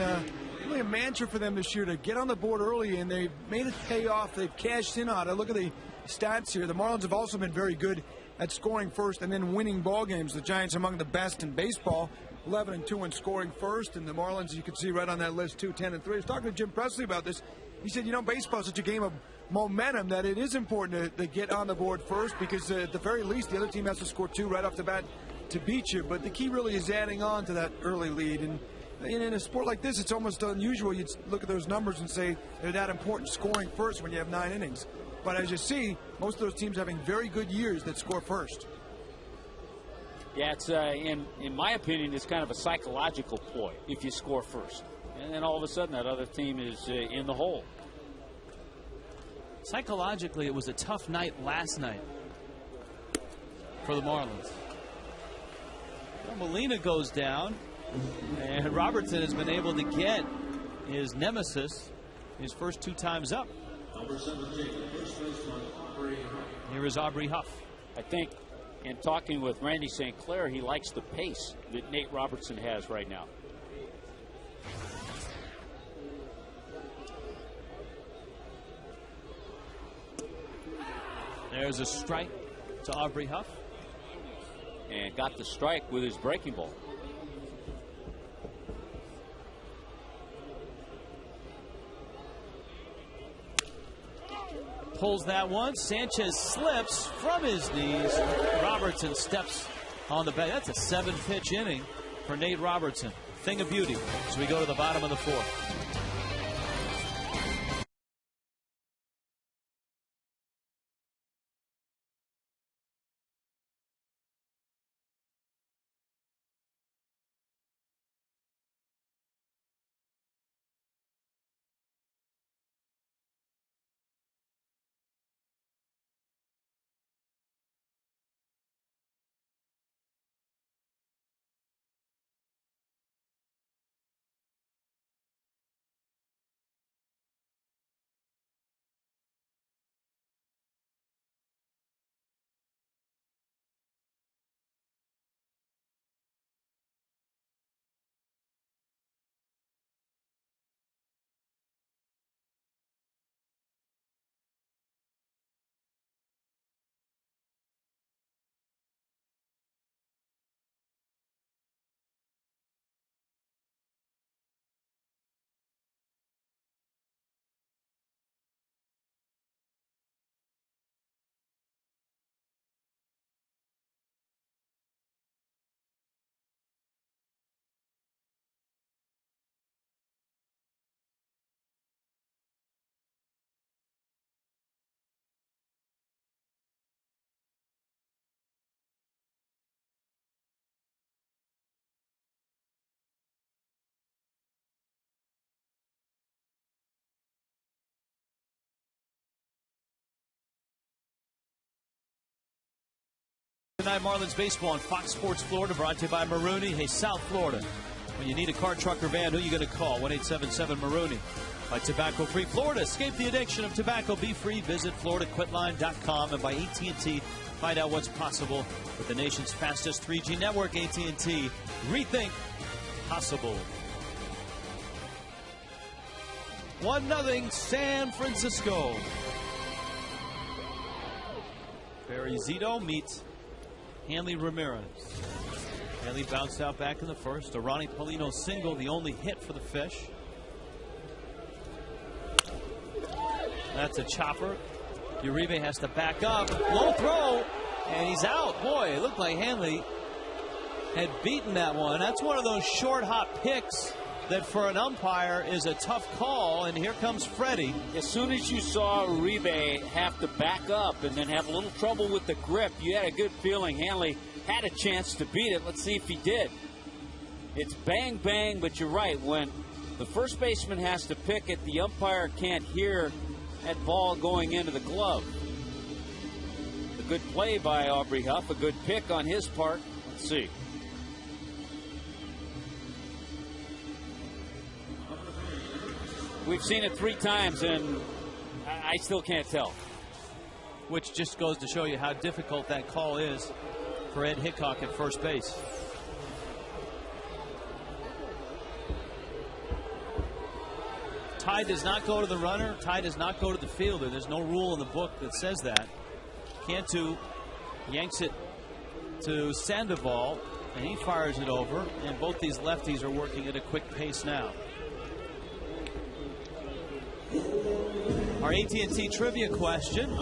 really a mantra for them this year to get on the board early, and they've made it pay off. They've cashed in on it. Look at the stats here. The Marlins have also been very good at scoring first and then winning ball games. The Giants among the best in baseball, 11-2 in scoring first, and the Marlins, you can see right on that list, 2-10-3. I was talking to Jim Presley about this. He said, you know, baseball is such a game of momentum that it is important to get on the board first, because at the very least the other team has to score 2 right off the bat to beat you. But the key really is adding on to that early lead. And in a sport like this, it's almost unusual. You'd look at those numbers and say they're that important, scoring first when you have 9 innings. But as you see, most of those teams having very good years that score first. Yeah, it's in my opinion, it's kind of a psychological ploy if you score first. And then all of a sudden that other team is in the hole. Psychologically, it was a tough night last night for the Marlins. Well, Molina goes down, and Robertson has been able to get his nemesis his first 2 times up. Here is Aubrey Huff. I think in talking with Randy St. Clair, he likes the pace that Nate Robertson has right now. There's a strike to Aubrey Huff. And got the strike with his breaking ball. Pulls that one. Sanchez slips from his knees. Robertson steps on the bat. That's a 7-pitch inning for Nate Robertson. Thing of beauty. So we go to the bottom of the 4th. Tonight, Marlins baseball on Fox Sports Florida, brought to you by Marooney. Hey, South Florida, when you need a car, truck, or van, who are you going to call? 1-877-MAROONEY. By Tobacco Free Florida. Escape the addiction of tobacco. Be free. Visit FloridaQuitline.com. And by AT&T, find out what's possible with the nation's fastest 3G network. AT&T. Rethink possible. 1-0 San Francisco. Barry Zito meets Hanley Ramirez. Hanley bounced out back in the first. A Ronnie Paulino single, the only hit for the Fish. That's a chopper. Uribe has to back up. Low throw, and he's out. Boy, it looked like Hanley had beaten that one. That's one of those short hop picks that for an umpire is a tough call, and here comes Freddie. As soon as you saw Uribe have to back up and then have a little trouble with the grip, you had a good feeling Hanley had a chance to beat it. Let's see if he did. It's bang, bang, but you're right. When the first baseman has to pick it, the umpire can't hear that ball going into the glove. A good play by Aubrey Huff, a good pick on his part. Let's see. We've seen it 3 times, and I still can't tell. Which just goes to show you how difficult that call is for Ed Hickok at first base. Tie does not go to the runner. Tie does not go to the fielder. There's no rule in the book that says that. Cantu yanks it to Sandoval, and he fires it over. And both these lefties are working at a quick pace now. Our AT&T trivia question.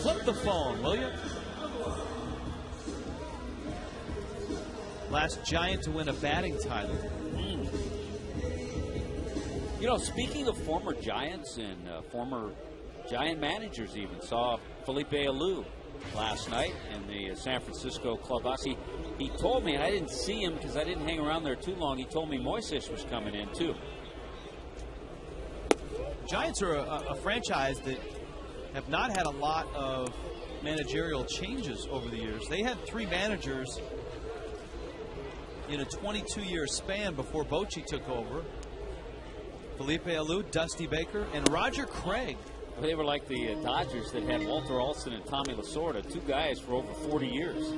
Flip the phone, will you? Last Giant to win a batting title. You know, speaking of former Giants and former Giant managers even, saw Felipe Alou last night in the San Francisco clubhouse. He told me, and I didn't see him because I didn't hang around there too long, he told me Moises was coming in too. Giants are a franchise that have not had a lot of managerial changes over the years. They had 3 managers in a 22-year span before Bochy took over. Felipe Alou, Dusty Baker, and Roger Craig. They were like the Dodgers that had Walter Alston and Tommy Lasorda, 2 guys for over 40 years.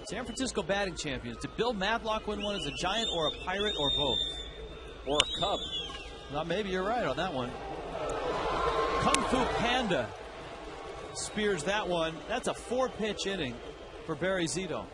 San Francisco batting champions. Did Bill Matlock win one as a Giant or a Pirate or both? Or a Cub. Well, maybe you're right on that one. Kung Fu Panda spears that one. That's a 4-pitch inning for Barry Zito.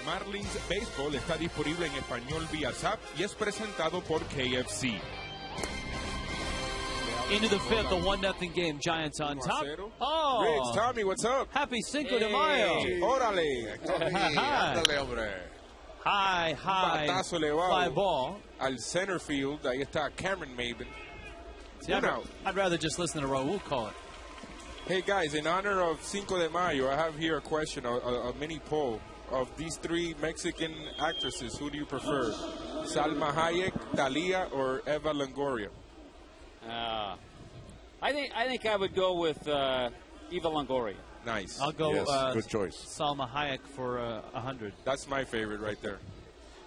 Marlins Baseball está disponible en español vía Zap y es presentado por KFC. Into the 5th, a 1-0 game. Giants on top. Oh, Riggs, Tommy, what's up? Happy Cinco de Mayo. Órale. Ándale, hombre. High Batazo elevado fly ball. al center field. Ahí está Cameron Maben. See, I'd rather just listen to Raul call it. Hey, guys, in honor of Cinco de Mayo, I have here a question, a mini poll. Of these 3 Mexican actresses, who do you prefer? Salma Hayek, Thalia, or Eva Longoria? I think I would go with Eva Longoria. Nice. I'll go good choice. Salma Hayek for 100. That's my favorite right there.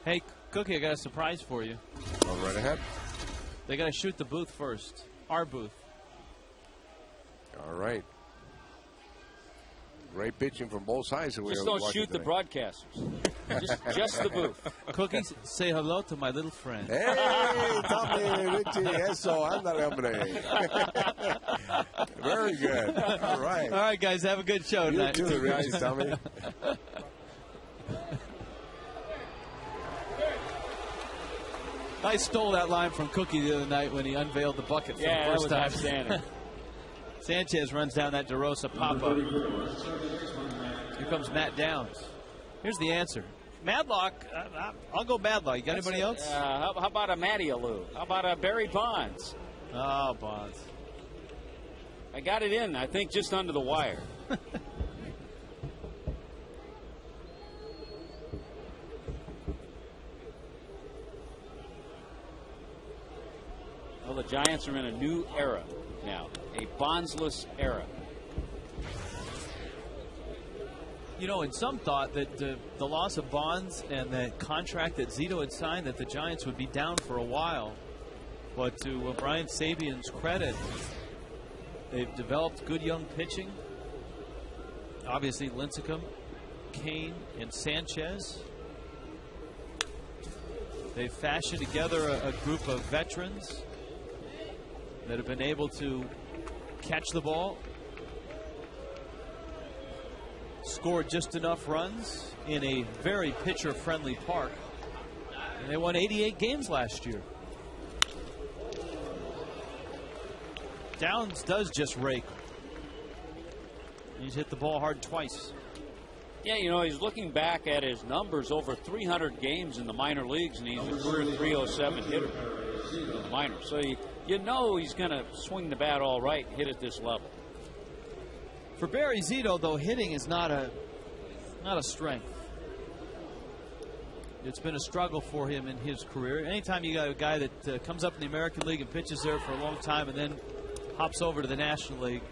Hey, Cookie, I got a surprise for you. Go right ahead. They got to shoot the booth first. Our booth. All right. Great pitching from both sides. Just don't shoot the broadcasters. just the booth. Cookies, say hello to my little friend. Hey, Tommy, Richie, eso, ándale, hombre. Very good. All right. All right, guys, have a good show You tonight. too, Richie, Tommy. I stole that line from Cookie the other night when he unveiled the bucket for the first time. Outstanding. Sanchez runs down that DeRosa pop-up. Here comes Matt Downs. Here's the answer. Madlock, I'll go Madlock. You got anybody else? How about a Matty Alou? How about a Barry Bonds? Oh, Bonds. I got it in, I think, just under the wire. Well, the Giants are in a new era now, a Bondsless era. You know, and some thought that the loss of Bonds and the contract that Zito had signed, that the Giants would be down for a while. But to Brian Sabian's credit, they've developed good young pitching. Obviously, Lincecum, Kane, and Sanchez. They've fashioned together a group of veterans that have been able to catch the ball, score just enough runs in a very pitcher-friendly park, and they won 88 games last year. Downs does just rake. He's hit the ball hard twice. Yeah, you know, he's looking back at his numbers over 300 games in the minor leagues, and he's a career 307 hitter in the minors. So you know he's going to swing the bat all right and hit at this level. For Barry Zito, though, hitting is not a strength. It's been a struggle for him in his career. Anytime you got a guy that comes up in the American League and pitches there for a long time and then hops over to the National League,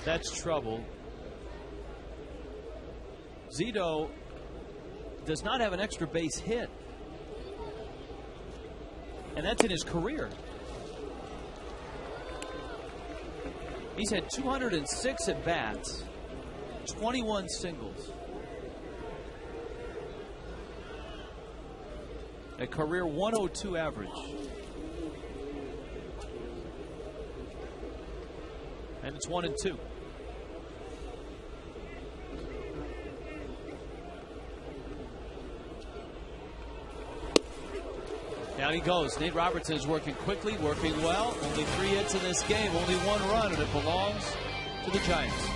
that's trouble. Zito does not have an extra base hit, and that's in his career. He's had 206 at-bats, 21 singles. A career 102 average. And it's 1-2. Down he goes. Nate Robertson is working quickly, working well. Only 3 hits in this game, only 1 run, and it belongs to the Giants.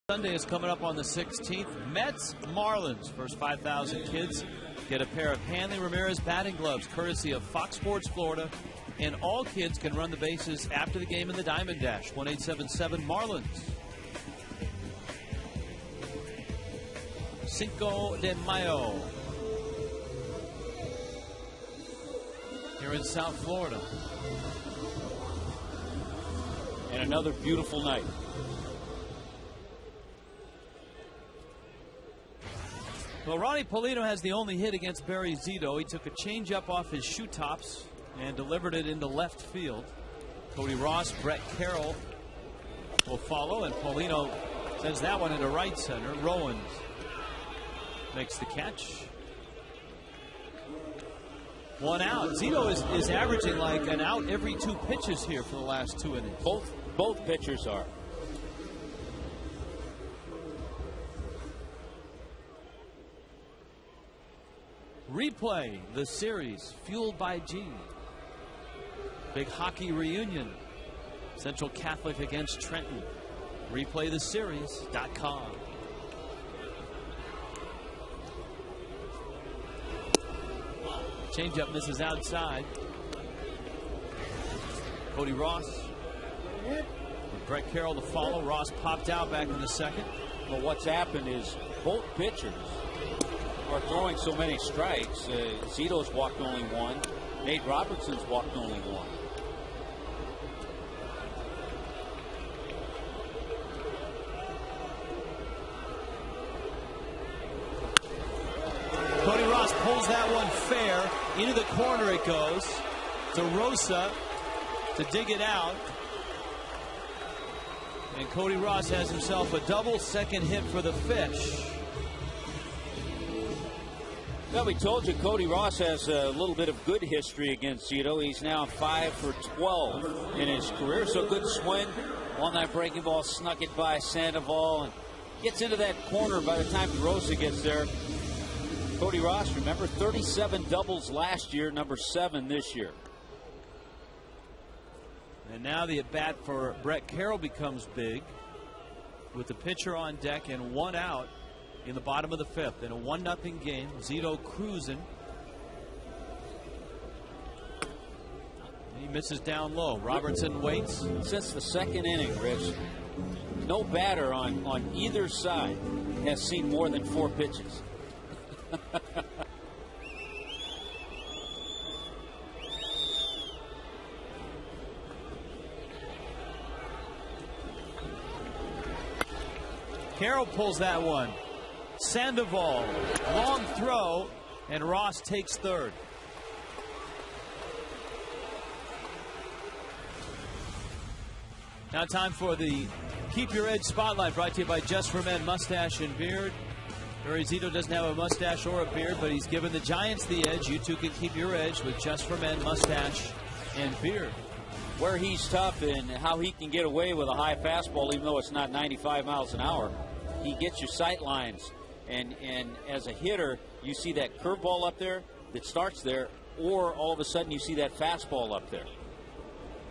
Sunday is coming up on the 16th. Mets, Marlins. First 5,000 kids get a pair of Hanley Ramirez batting gloves, courtesy of Fox Sports Florida. And all kids can run the bases after the game in the Diamond Dash. 1-877-MARLINS. Cinco de Mayo here in South Florida. And another beautiful night. Well, Ronnie Polino has the only hit against Barry Zito. He took a changeup off his shoe tops and delivered it into left field. Cody Ross, Brett Carroll will follow, and Polino sends that one into right center. Rowans makes the catch. 1 out. Zito is averaging like an out every 2 pitches here for the last 2 innings. Both pitchers are. Replay the series fueled by G. Big hockey reunion. Central Catholic against Trenton. Replaytheseries.com. Changeup misses outside. Cody Ross. With Brett Carroll to follow. Ross popped out back in the second. Well, what's happened is both pitchers are throwing so many strikes. Zito's walked only 1. Nate Robertson's walked only 1. Cody Ross pulls that one fair. Into the corner it goes. To Rosa to dig it out. And Cody Ross has himself a double, second hit for the Fish. Well, we told you Cody Ross has a little bit of good history against Zito. He's now 5 for 12 in his career. So good swing on that breaking ball, snuck it by Sandoval and gets into that corner by the time Rosa gets there. Cody Ross, remember, 37 doubles last year, number 7 this year. And now the at bat for Brett Carroll becomes big with the pitcher on deck and 1 out in the bottom of the 5th in a 1-0 game. Zito cruising. He misses down low. Robertson waits. Since the second inning, Rich, no batter on either side has seen more than 4 pitches. Carroll pulls that one. Sandoval, long throw, and Ross takes third. Now time for the Keep Your Edge Spotlight, brought to you by Just for Men Mustache and Beard. Barry Zito doesn't have a mustache or a beard, but he's given the Giants the edge. You too can keep your edge with Just for Men Mustache and Beard. Where he's tough and how he can get away with a high fastball, even though it's not 95 miles an hour. He gets your sight lines. And as a hitter, you see that curveball up there that starts there, or all of a sudden you see that fastball up there.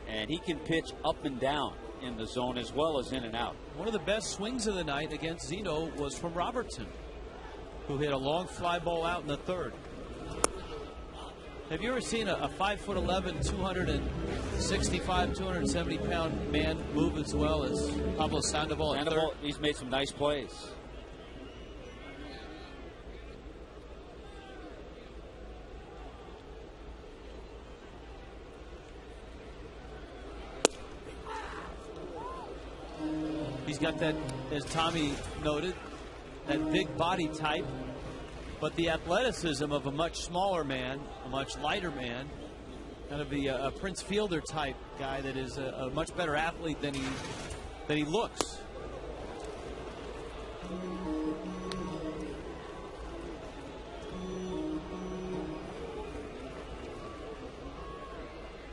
And he can pitch up and down in the zone as well as in and out. One of the best swings of the night against Zito was from Robertson, who hit a long fly ball out in the 3rd. Have you ever seen a 5'11", 265, 270-pound man move as well as Pablo Sandoval at third? He's made some nice plays. He's got that, as Tommy noted, that big body type, but the athleticism of a much smaller man, a much lighter man, kind of a Prince Fielder type guy that is a much better athlete than he looks.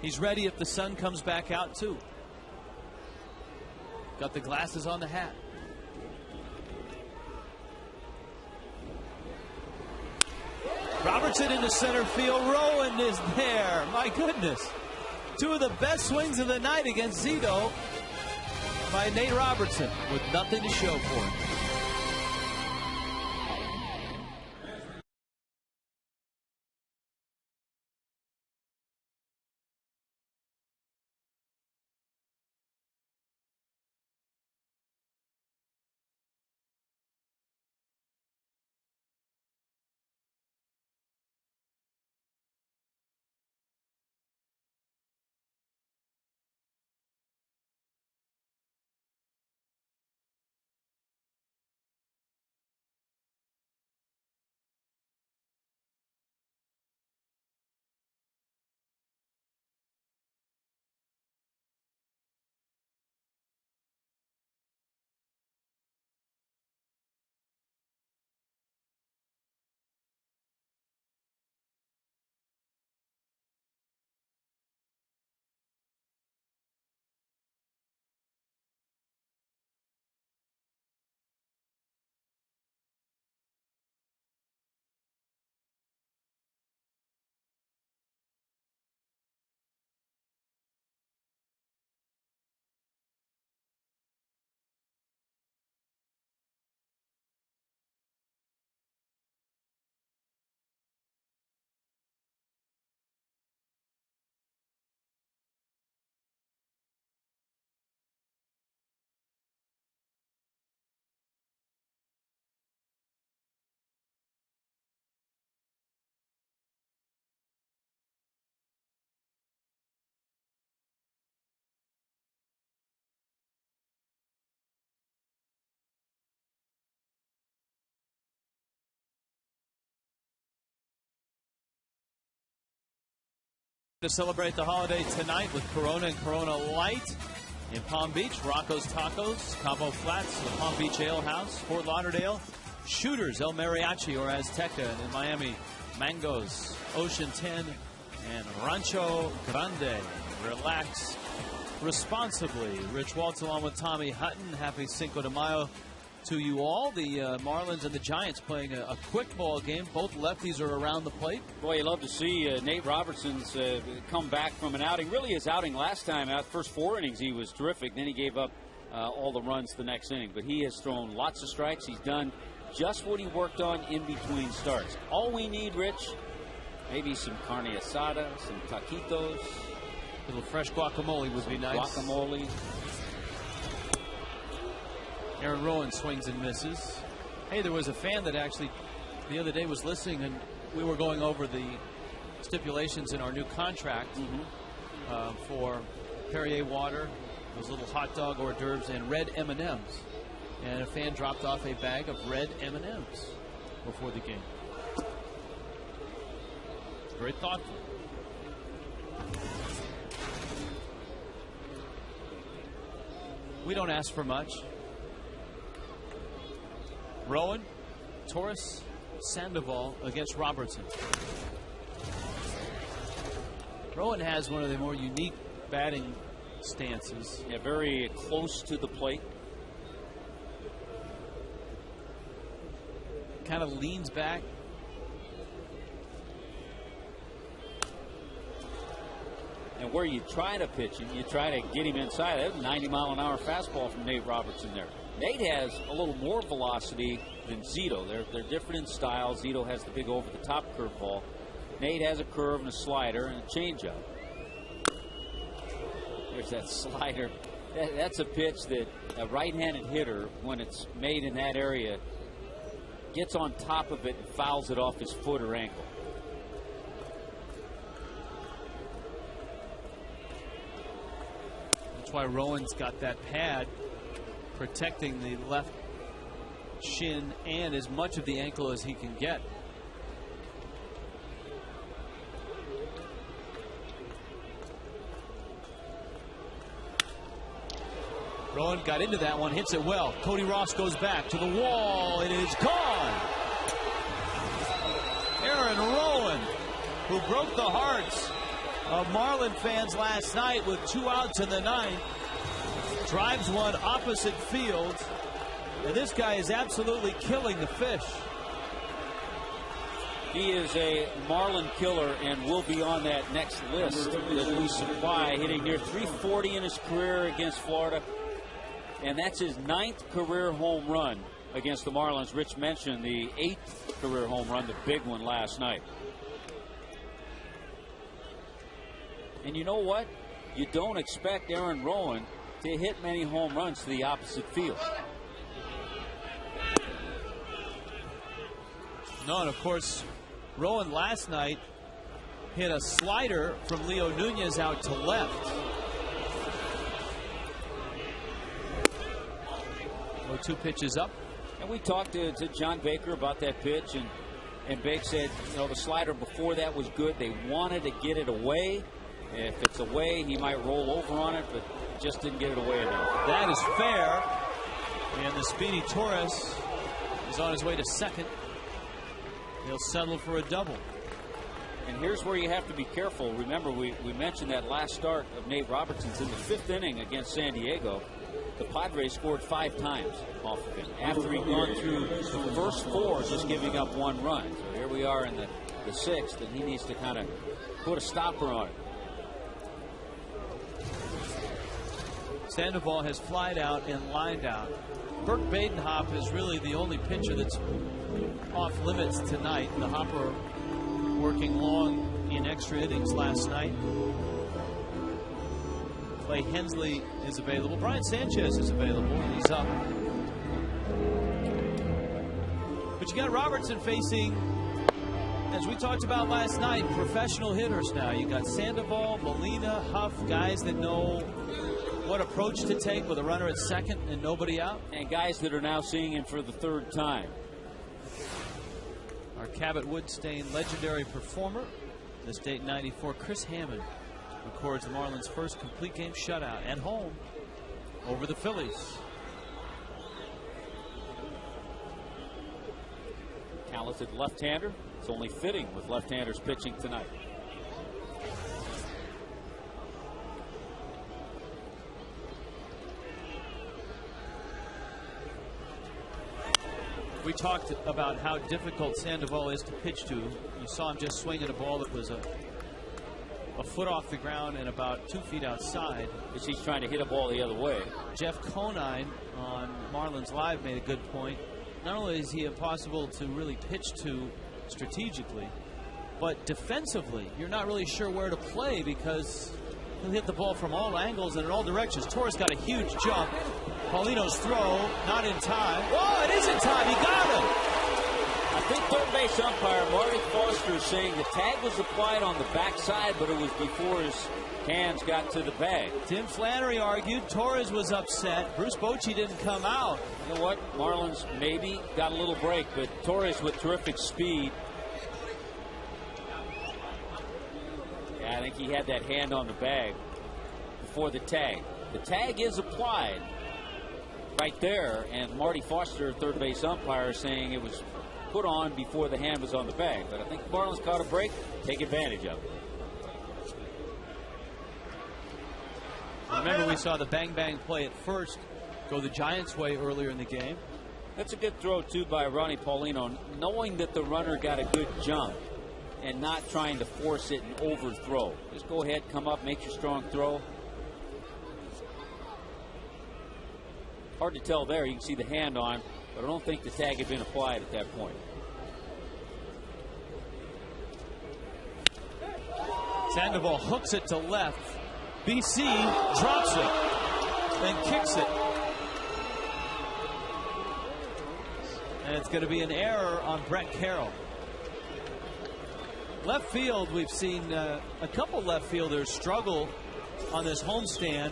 He's ready if the sun comes back out too. Got the glasses on the hat. Robertson into center field. Rowan is there. My goodness. 2 of the best swings of the night against Zito by Nate Robertson with nothing to show for it. To celebrate the holiday tonight with Corona and Corona Light in Palm Beach, Rocco's Tacos, Cabo Flats, the Palm Beach Ale House, Fort Lauderdale, Shooters, El Mariachi or Azteca, and in Miami, Mangoes, Ocean 10, and Rancho Grande. Relax responsibly. Rich Waltz along with Tommy Hutton. Happy Cinco de Mayo to you all. The Marlins and the Giants playing a quick ball game. Both lefties are around the plate. Boy, you love to see Nate Robertson's come back from an outing. Really, his outing last time out, first 4 innings, he was terrific. Then he gave up all the runs the next inning. But he has thrown lots of strikes. He's done just what he worked on in between starts. All we need, Rich, maybe some carne asada, some taquitos. A little fresh guacamole would be nice. Guacamole. Aaron Rowan swings and misses. Hey, there was a fan that actually the other day was listening, and we were going over the stipulations in our new contract for Perrier water, those little hot dog hors d'oeuvres, and red M&Ms. And a fan dropped off a bag of red M&Ms before the game. Very thoughtful. We don't ask for much. Rowan, Torres, Sandoval against Robertson. Rowan has one of the more unique batting stances. Yeah, very close to the plate. Kind of leans back. And where you try to pitch him, you try to get him inside. That was a 90-mile-an-hour fastball from Nate Robertson there. Nate has a little more velocity than Zito. They're different in style. Zito has the big over-the-top curveball. Nate has a curve and a slider and a changeup. There's that slider. That's a pitch that a right-handed hitter, when it's made in that area, gets on top of it and fouls it off his foot or ankle. That's why Rowan's got that pad protecting the left shin and as much of the ankle as he can get. Rowan got into that one, hits it well. Cody Ross goes back to the wall. It is gone. Aaron Rowan, who broke the hearts of Marlin fans last night with 2 outs in the 9th, drives one opposite field, and this guy is absolutely killing the fish. He is a Marlin killer and will be on that next list that we supply, hitting near 340 in his career against Florida. And that's his 9th career home run against the Marlins. Rich mentioned the 8th career home run, the big one last night. And you know what? You don't expect Aaron Rowan to hit many home runs to the opposite field. No, and of course, Rowan last night hit a slider from Leo Nunez out to left. 0-2 pitches up. And we talked to John Baker about that pitch, and Baker said, you know, the slider before that was good. They wanted to get it away. If it's away, he might roll over on it, but just didn't get it away enough. That is fair. And the speedy Torres is on his way to second. He'll settle for a double. And here's where you have to be careful. Remember, we mentioned that last start of Nate Robertson's in the 5th inning against San Diego. The Padres scored 5 times off of him after he'd gone through the first 4, just giving up 1 run. So here we are in the 6th, and he needs to kind of put a stopper on it. Sandoval has flied out and lined out. Burke Badenhop is really the only pitcher that's off limits tonight. The Hopper working long in extra innings last night. Clay Hensley is available. Brian Sanchez is available. He's up. But you got Robertson facing, as we talked about last night, professional hitters now. You got Sandoval, Molina, Huff, guys that know what approach to take with a runner at second and nobody out. And guys that are now seeing him for the 3rd time. Our Cabot Woodstein legendary performer This date in '94, Chris Hammond records the Marlins' first complete game shutout at home over the Phillies. Talented left-hander. It's only fitting with left-handers pitching tonight. We talked about how difficult Sandoval is to pitch to. You saw him just swinging a ball that was a foot off the ground and about 2 feet outside. Because he's trying to hit a ball the other way. Jeff Conine on Marlins Live made a good point. Not only is he impossible to really pitch to strategically, but defensively, you're not really sure where to play because he'll hit the ball from all angles and in all directions. Torres got a huge jump. Paulino's throw, not in time. Oh, it is in time. He got him. I think third base umpire Marty Foster is saying the tag was applied on the backside, but it was before his hands got to the bag. Tim Flannery argued Torres was upset. Bruce Bochy didn't come out. You know what? Marlins maybe got a little break, but Torres with terrific speed. Yeah, I think he had that hand on the bag before the tag. The tag is applied right there, and Marty Foster, third base umpire, saying it was put on before the hand was on the bag. But I think the Marlins caught a break. Take advantage of it. Remember, we saw the bang-bang play at first go the Giants' way earlier in the game. That's a good throw, too, by Ronnie Paulino, knowing that the runner got a good jump and not trying to force it and overthrow. Just go ahead, come up, make your strong throw. Hard to tell there. You can see the hand on, but I don't think the tag had been applied at that point. Sandoval hooks it to left. BC drops it and kicks it. And it's going to be an error on Brett Carroll. Left field, we've seen a couple left fielders struggle on this homestand.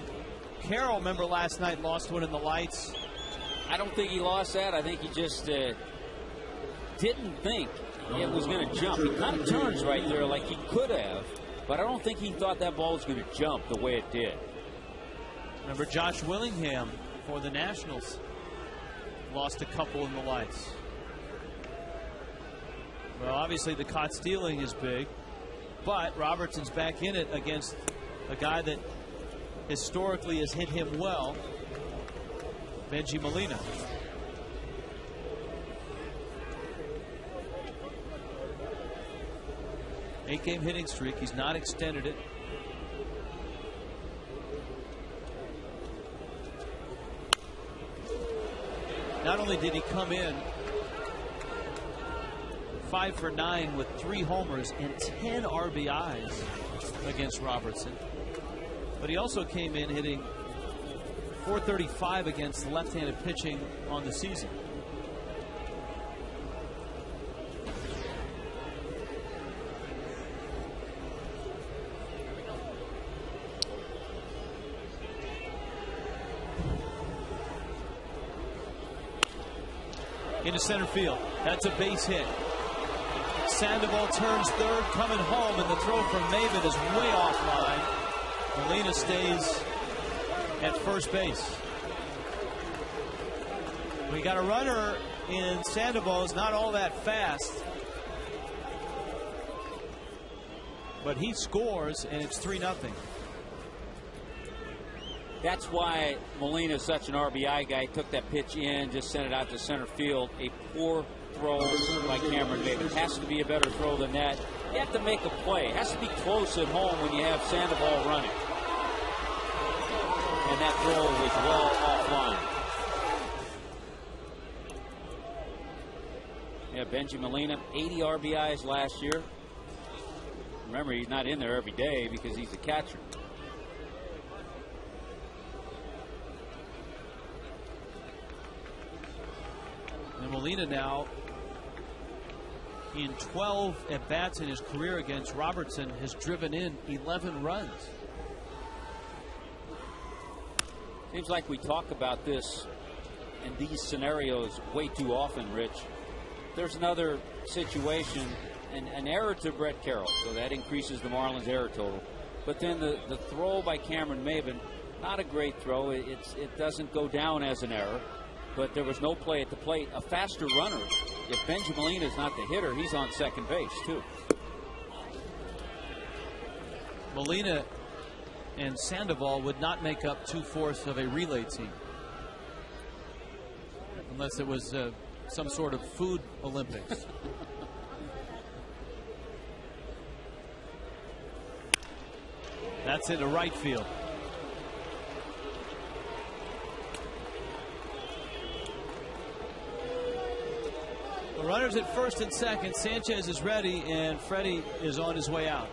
Carroll, remember last night, lost one in the lights. I don't think he lost that. I think he just didn't think it was going to jump. He kind of turns right there like he could have, but I don't think he thought that ball was going to jump the way it did. Remember Josh Willingham for the Nationals lost a couple in the lights. Well, obviously the caught stealing is big, but Robertson's back in it against a guy that historically has hit him well, Benji Molina. Eight-game hitting streak. He's not extended it. Not only did he come in 5 for 9 with 3 homers and 10 RBIs against Robertson, but he also came in hitting .435 against left-handed pitching on the season. Into center field. That's a base hit. Sandoval turns third, coming home, and the throw from Maven is way offline. Molina stays at first base. We got a runner in Sandoval, is not all that fast, but he scores, and it's 3-0. That's why Molina is such an RBI guy. He took that pitch in, just sent it out to center field. A poor throw by Cameron Maven. It has to be a better throw than that. You have to make a play. It has to be close at home when you have Sandoval running. And that throw was well offline. Yeah, Benji Molina, 80 RBIs last year. Remember, he's not in there every day because he's a catcher. And Molina now, in 12 at-bats in his career against Robertson, has driven in 11 runs. Seems like we talk about this in these scenarios way too often, Rich. There's another situation an error to Brett Carroll, so that increases the Marlins' error total. But then the throw by Cameron Maben, not a great throw. It doesn't go down as an error, but there was no play at the plate. A faster runner. If Benji Molina is not the hitter, he's on second base too. Molina and Sandoval would not make up 2/4 of a relay team unless it was some sort of food Olympics. That's into right field. The runners at first and second. Sanchez is ready, and Freddie is on his way out.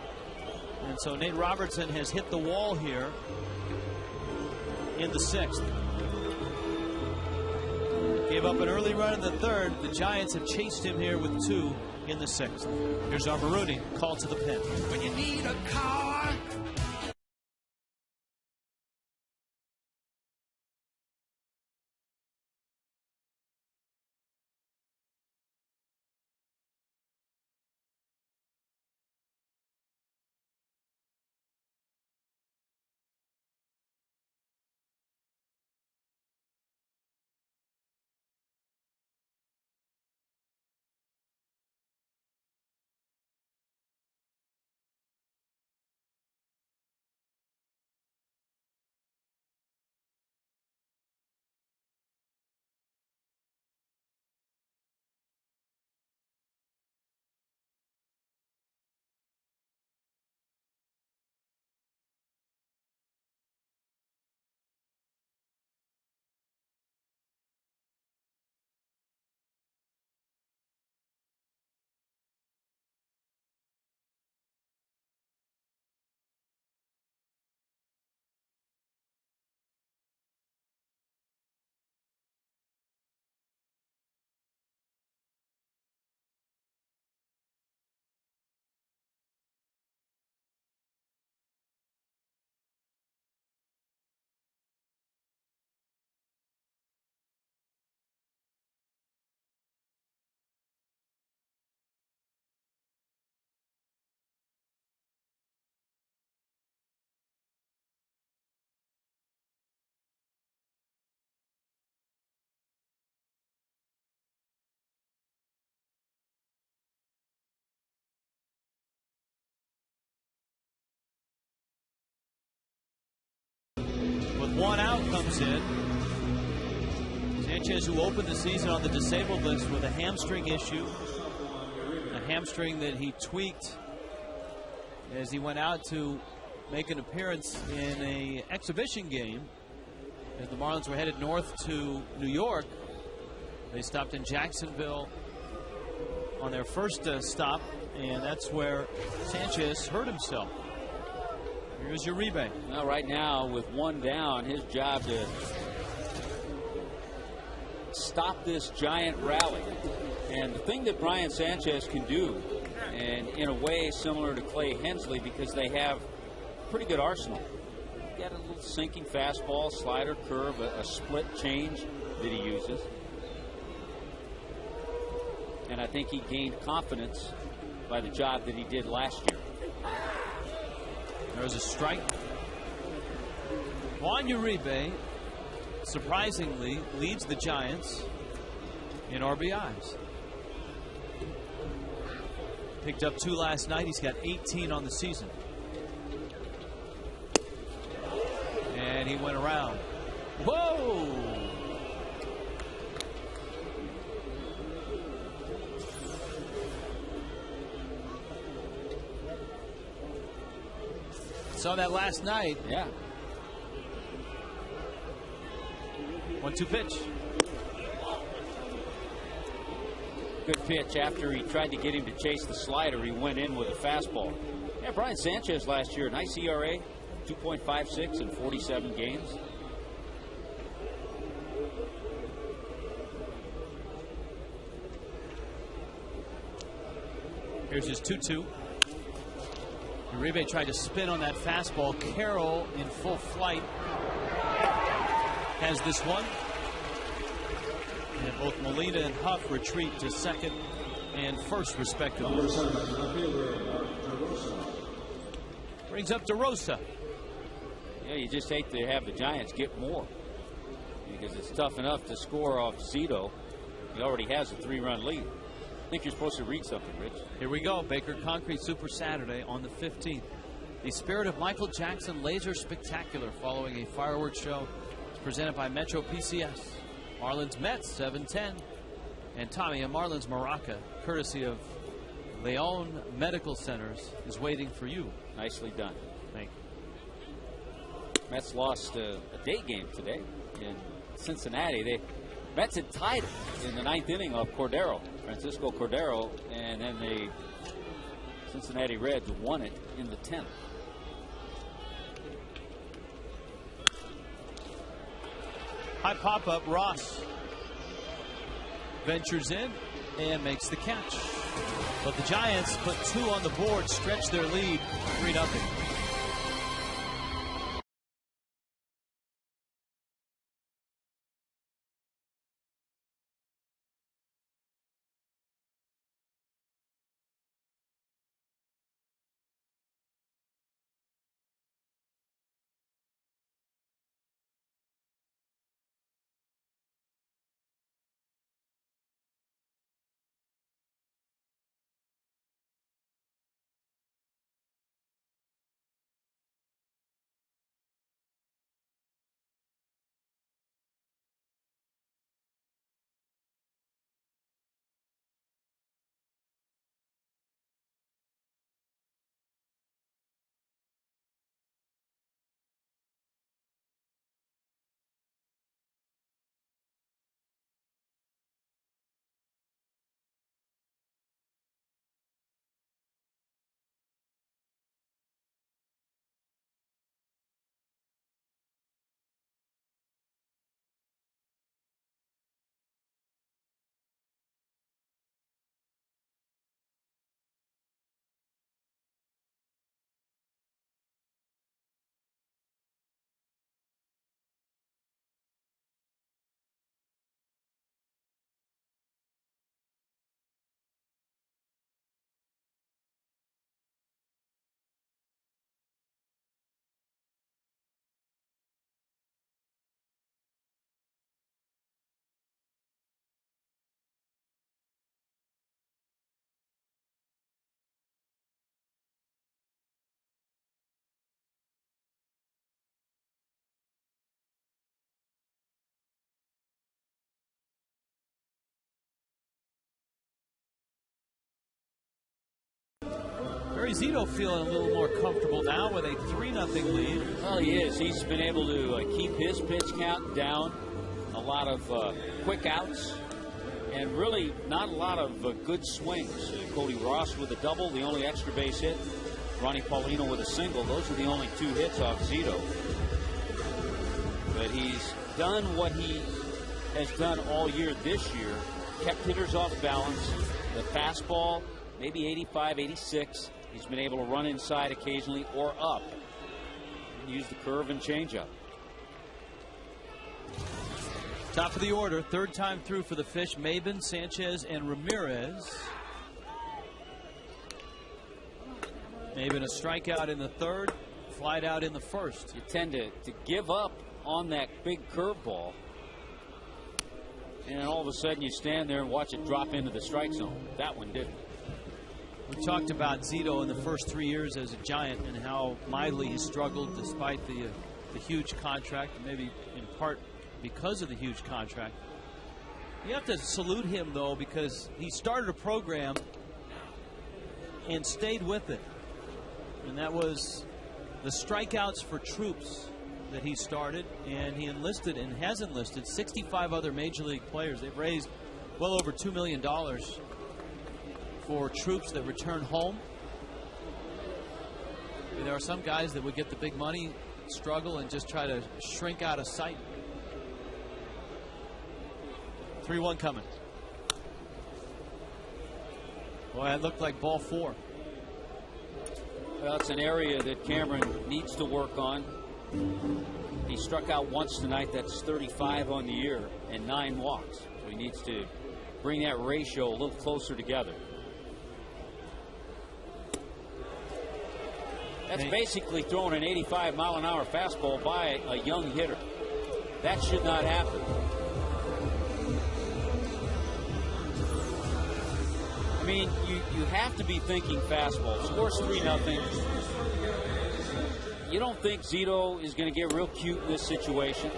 And so Nate Robertson has hit the wall here in the 6th. Gave up an early run in the 3rd. The Giants have chased him here with 2 in the 6th. Here's Arboruni, called to the pen. When you need a car. One out comes in. Sanchez, who opened the season on the disabled list with a hamstring issue, a hamstring that he tweaked as he went out to make an appearance in an exhibition game as the Marlins were headed north to New York. They stopped in Jacksonville on their first stop, and that's where Sanchez hurt himself. Here's Uribe. Now, right now, with 1 down, his job to stop this giant rally. And the thing that Brian Sanchez can do, and in a way similar to Clay Hensley, because they have a pretty good arsenal. He's got a little sinking fastball, slider, curve, a split change that he uses. And I think he gained confidence by the job that he did last year. There's a strike. Juan Uribe, surprisingly, leads the Giants in RBIs. Picked up 2 last night. He's got 18 on the season. And he went around. Whoa! Saw that last night. Yeah. 1-2 pitch. Good pitch. After he tried to get him to chase the slider, he went in with a fastball. Yeah, Brian Sanchez last year, nice ERA, 2.56 in 47 games. Here's his 2-2. Uribe tried to spin on that fastball. Carroll in full flight has this one. And both Molina and Huff retreat to second and first, respectively. Brings up DeRosa. Yeah, you just hate to have the Giants get more, because it's tough enough to score off Zito. He already has a 3-run lead. I think you're supposed to read something, Rich. Here we go. Baker Concrete Super Saturday on the 15th. The Spirit of Michael Jackson Laser Spectacular following a fireworks show. It's presented by Metro PCS. Marlins Mets 7:10. And Tommy and Marlins Maraca, courtesy of Leon Medical Centers, is waiting for you. Nicely done. Thank you. Mets lost a day game today in Cincinnati. Mets had tied it in the 9th inning of Francisco Cordero, and then the Cincinnati Reds won it in the 10th. High pop-up, Ross ventures in and makes the catch. But the Giants put 2 on the board, stretch their lead 3-0. Barry Zito feeling a little more comfortable now with a 3-0 lead. Well, he is. He's been able to keep his pitch count down. A lot of quick outs, and really not a lot of good swings. Cody Ross with a double, the only extra base hit. Ronnie Paulino with a single. Those are the only 2 hits off Zito. But he's done what he has done all year this year. Kept hitters off balance. The fastball, maybe 85, 86. He's been able to run inside occasionally or up. Use the curve and changeup. Top of the order, 3rd time through for the Fish, Maben, Sanchez, and Ramirez. Maben a strikeout in the 3rd, flied out in the 1st. You tend to give up on that big curveball, and all of a sudden you stand there and watch it drop into the strike zone. That one didn't. We talked about Zito in the first 3 years as a Giant and how mightily he struggled despite the huge contract, maybe in part because of the huge contract. You have to salute him, though, because he started a program and stayed with it. And that was the strikeouts for troops that he started, and he enlisted and has enlisted 65 other major league players. They've raised well over $2 million for troops that return home. There are some guys that would get the big money, struggle, and just try to shrink out of sight. 3-1 coming. Boy, that looked like ball 4. Well, it's an area that Cameron needs to work on. He struck out once tonight. That's 35 on the year and 9 walks. So he needs to bring that ratio a little closer together. That's basically throwing an 85-mile-an-hour fastball by a young hitter. That should not happen. I mean, you have to be thinking fastball. Scores 3-0. You don't think Zito is going to get real cute in this situation.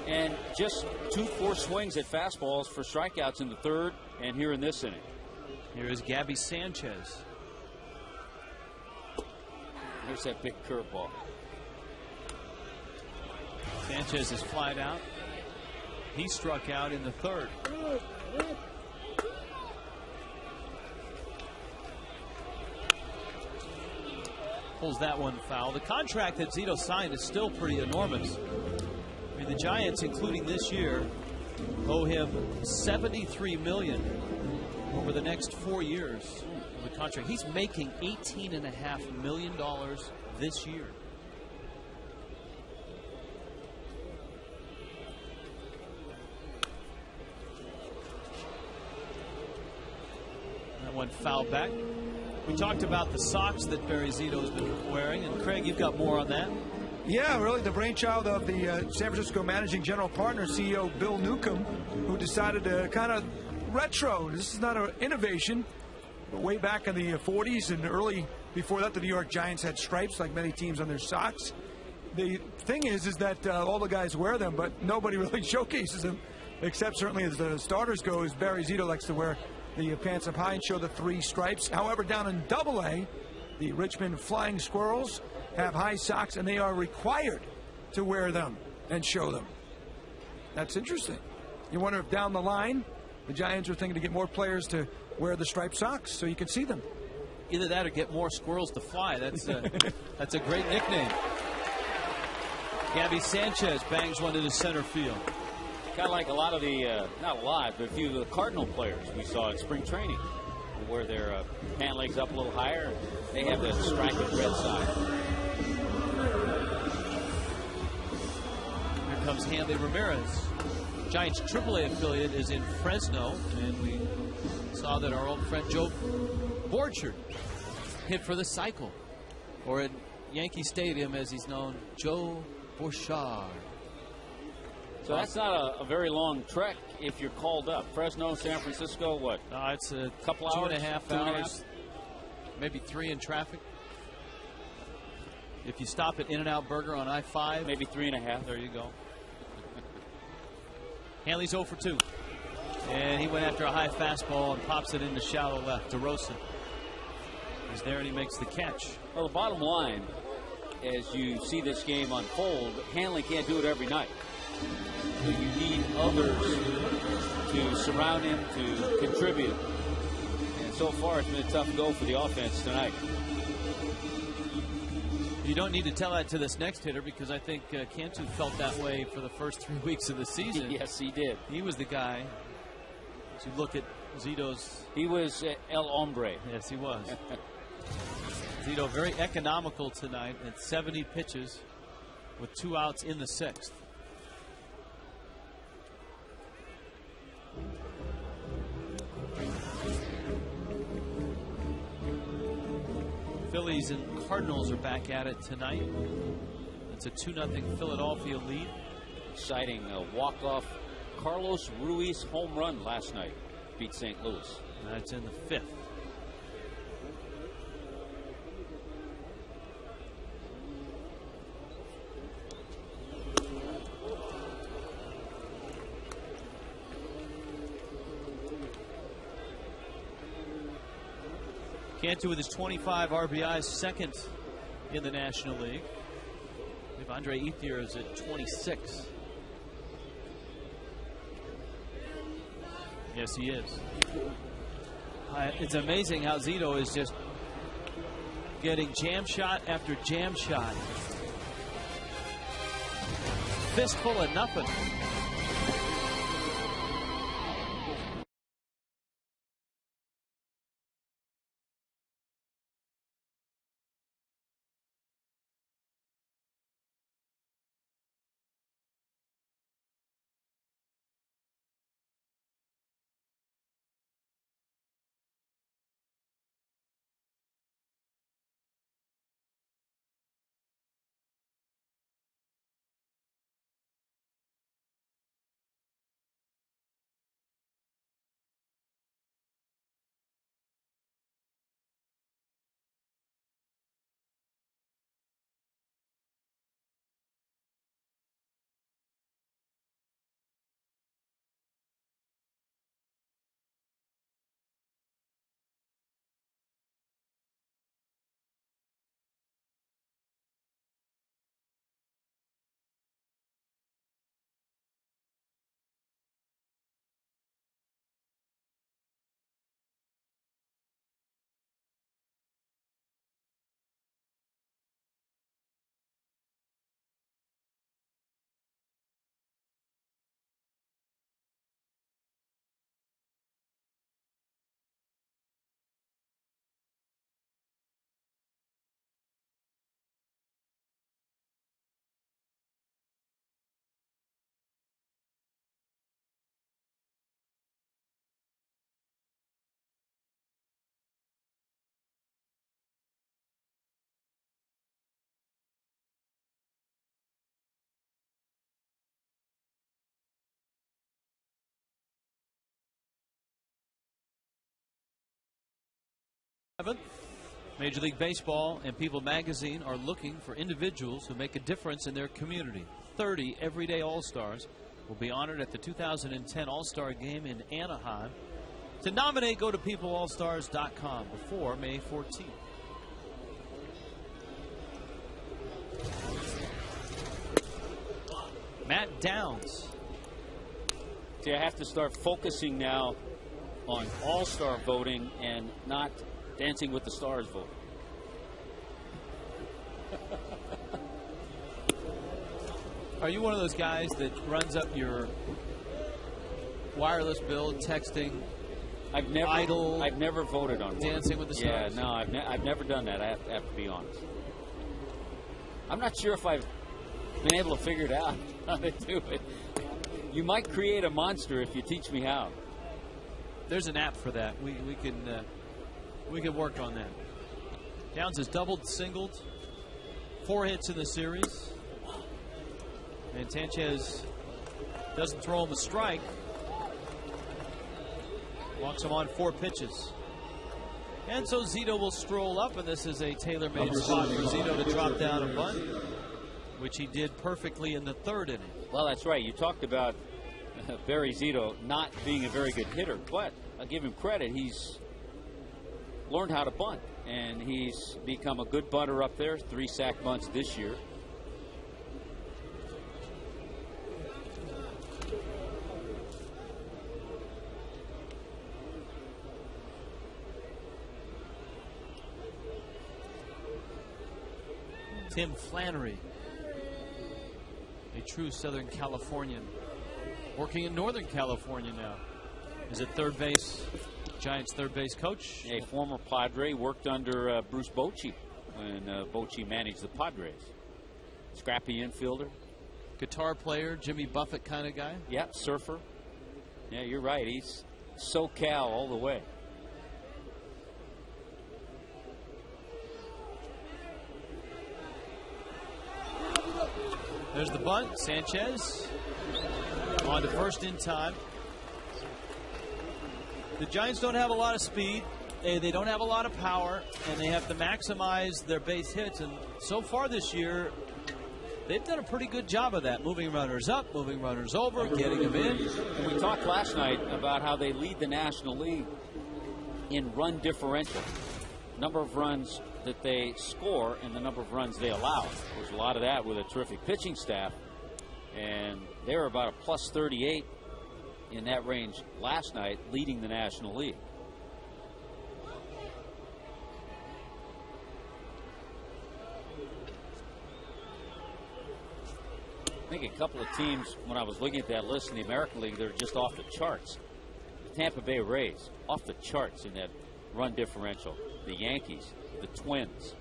And just 2 forced swings at fastballs for strikeouts in the third and here in this inning. Here is Gabby Sanchez. There's that big curveball. Sanchez is flied out. He struck out in the third. Pulls that one foul. The contract that Zito signed is still pretty enormous. I mean, the Giants, including this year, owe him $73 million over the next 4 years of the contract. He's making $18.5 million this year. That one fouled back. We talked about the socks that Barry Zito's been wearing, and Craig, you've got more on that. Yeah, really the brainchild of the San Francisco managing general partner, CEO Bill Newcomb, who decided to kind of retro. This is not an innovation. But way back in the 40s and early before that, the New York Giants had stripes like many teams on their socks. The thing is that all the guys wear them, but nobody really showcases them, except certainly as the starters go, as Barry Zito likes to wear the pants up high and show the 3 stripes. However, down in Double-A, the Richmond Flying Squirrels have high socks, and they are required to wear them and show them. That's interesting. You wonder if down the line, the Giants are thinking to get more players to wear the striped socks so you can see them. Either that or get more squirrels to fly. That's a great nickname. Gabby Sanchez bangs one into center field. Kind of like a lot of the, not a lot, but a few of the Cardinal players we saw at spring training, where their pant legs up a little higher. They have the striped red side. Here comes Hanley Ramirez. Giants AAA affiliate is in Fresno, and we saw that our old friend Joe Borchard hit for the cycle, or at Yankee Stadium as he's known, Joe Borchard. So that's not a very long trek if you're called up. Fresno, San Francisco, what? It's a couple hours, hours, 2.5 hours, maybe 3 in traffic. If you stop at In-N-Out Burger on I-5, maybe 3.5. There you go. Hanley's 0 for 2. And he went after a high fastball and pops it into shallow left. DeRosa is there, and he makes the catch. Well, the bottom line, as you see this game unfold, Hanley can't do it every night. So you need others to surround him, to contribute. And so far, it's been a tough go for the offense tonight. You don't need to tell that to this next hitter, because I think Cantu felt that way for the first 3 weeks of the season. Yes, he did. He was the guy. As you look at Zito's... He was El Hombre. Yes, he was. Zito very economical tonight at 70 pitches with 2 outs in the 6th. Phillies and Cardinals are back at it tonight. It's a 2-0 Philadelphia lead. Exciting walk-off Carlos Ruiz home run last night. Beat St. Louis. That's in the 5th. Cantu with his 25 RBIs, second in the National League. We have Andre Ethier is at 26. Yes, he is. It's amazing how Zito is just getting jam shot after jam shot. Fistful of nothing. Major League Baseball and People Magazine are looking for individuals who make a difference in their community. 30 everyday All-Stars will be honored at the 2010 All-Star Game in Anaheim. To nominate, go to peopleallstars.com before May 14th. Matt Downs. See, I have to start focusing now on All-Star voting and not Dancing with the Stars voting. Are you one of those guys that runs up your wireless bill texting? I've never voted on Dancing with the Stars. Yeah, no, I've never done that. I have to be honest. I'm not sure if I've been able to figure it out how to do it. You might create a monster if you teach me how. There's an app for that. We can work on that. Downs has doubled, singled, 4 hits in the series. And Sanchez doesn't throw him a strike. Walks him on 4 pitches. And so Zito will stroll up, and this is a tailor-made spot for Zito to drop down a bunt, which he did perfectly in the 3rd inning. Well, that's right. You talked about Barry Zito not being a very good hitter, but I'll give him credit. He's learned how to bunt, and he's become a good bunter up there. 3 sack bunts this year. Tim Flannery, a true Southern Californian, working in Northern California now. Is at third base, Giants third base coach. A former Padre, worked under Bruce Bochy when Bochy managed the Padres. Scrappy infielder. Guitar player, Jimmy Buffett kind of guy. Yeah, surfer. Yeah, you're right. He's SoCal all the way. There's the bunt. Sanchez on to first in time. The Giants don't have a lot of speed. They don't have a lot of power, and they have to maximize their base hits. And so far this year, they've done a pretty good job of that. Moving runners up, moving runners over, getting them in. And we talked last night about how they lead the National League in run differential. Number of runs that they score and the number of runs they allow. There's a lot of that with a terrific pitching staff, and they were about a plus 38 in that range last night, leading the National League. I think a couple of teams, when I was looking at that list in the American League, they're just off the charts. The Tampa Bay Rays, off the charts in that run differential. The Yankees, the Twins.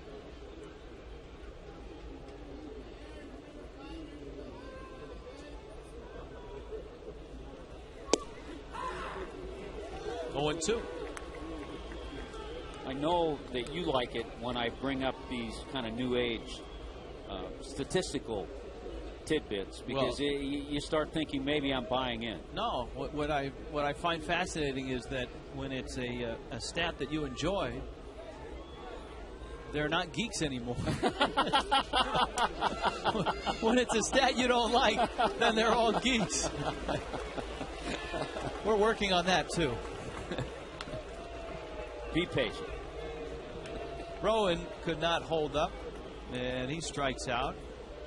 Oh, and 2. I know that you like it when I bring up these kind of new age statistical tidbits, because you start thinking maybe I'm buying in. No, what I find fascinating is that when it's a stat that you enjoy, they're not geeks anymore. When it's a stat you don't like, then they're all geeks. We're working on that too. Be patient. Rowan could not hold up, and he strikes out.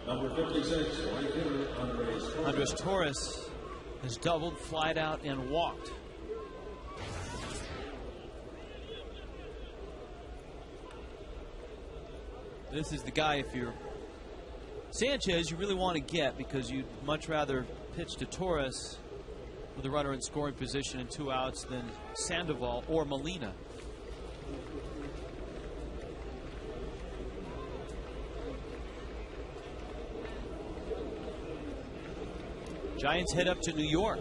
Number 56, right hitter, Andres Torres has doubled, flied out, and walked. This is the guy, if you're Sanchez, you really want to get, because you'd much rather pitch to Torres with a runner in scoring position and 2 outs than Sandoval or Molina. Giants head up to New York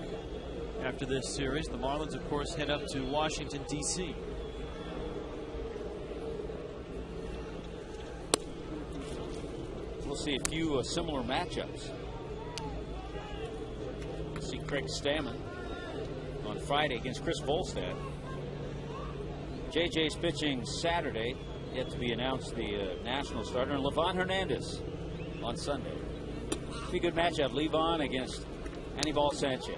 after this series. The Marlins, of course, head up to Washington, D.C. We'll see a few similar matchups. We'll see Craig Stammen on Friday against Chris Volstad. JJ's pitching Saturday, yet to be announced, the national starter, and Livan Hernandez on Sunday. Be a good matchup, Livan against Anibal Sanchez.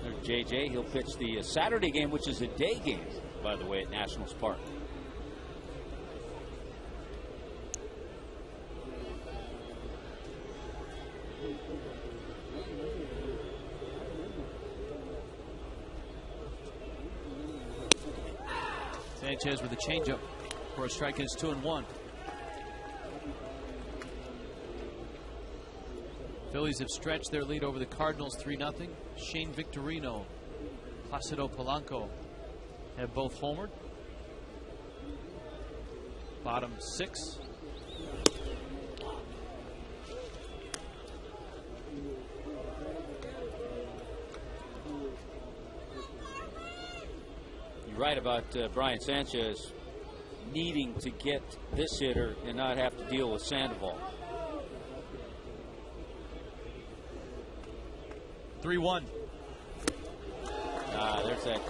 There's JJ. He'll pitch the Saturday game, which is a day game, by the way, at Nationals Park. Sanchez with a changeup for a strike. Is 2-1. Phillies have stretched their lead over the Cardinals 3-0. Shane Victorino, Placido Polanco have both homered. Bottom 6. Right about Brian Sanchez needing to get this hitter and not have to deal with Sandoval. 3-1. There's that.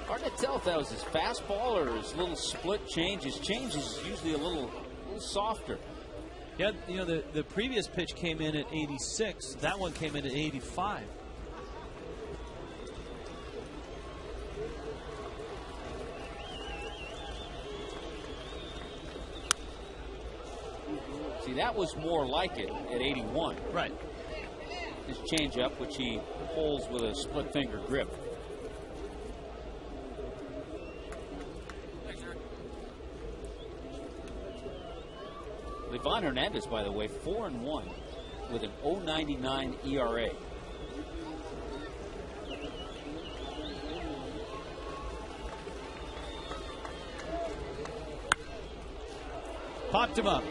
Hard to tell if that was his fastball or his little split change. His change is usually a little softer. Yeah, you know, the previous pitch came in at 86. That one came in at 85. See, that was more like it at 81. Right. His changeup, which he holds with a split finger grip. Livan Hernandez, by the way, 4-1 with an 0.99 ERA. Popped him up.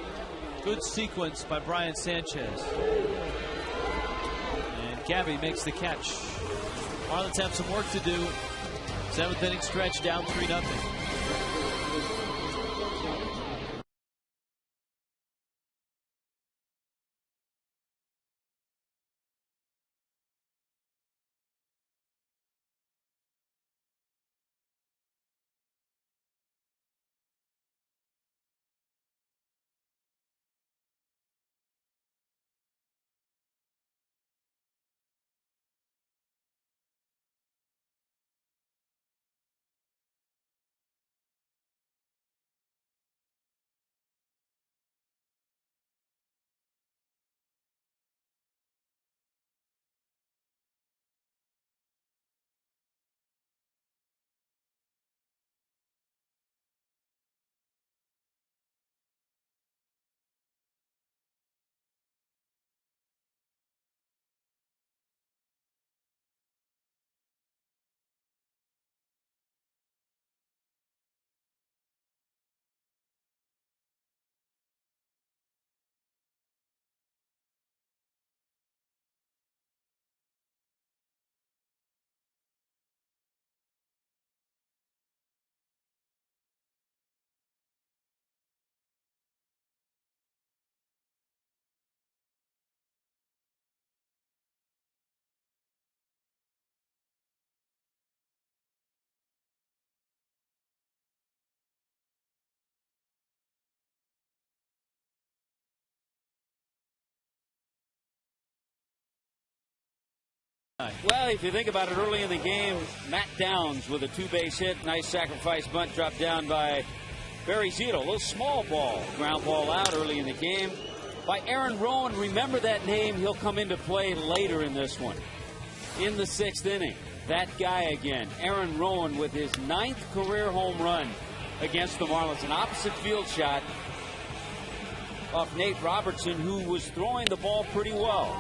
Good sequence by Brian Sanchez. And Gabby makes the catch. Marlins have some work to do. 7th inning stretch, down 3-0. Well, if you think about it, early in the game, Matt Downs with a 2-base hit. Nice sacrifice bunt dropped down by Barry Zito. A little small ball. Ground ball out early in the game by Aaron Rowan. Remember that name. He'll come into play later in this one. In the 6th inning. That guy again. Aaron Rowan with his 9th career home run against the Marlins. An opposite field shot off Nate Robertson, who was throwing the ball pretty well.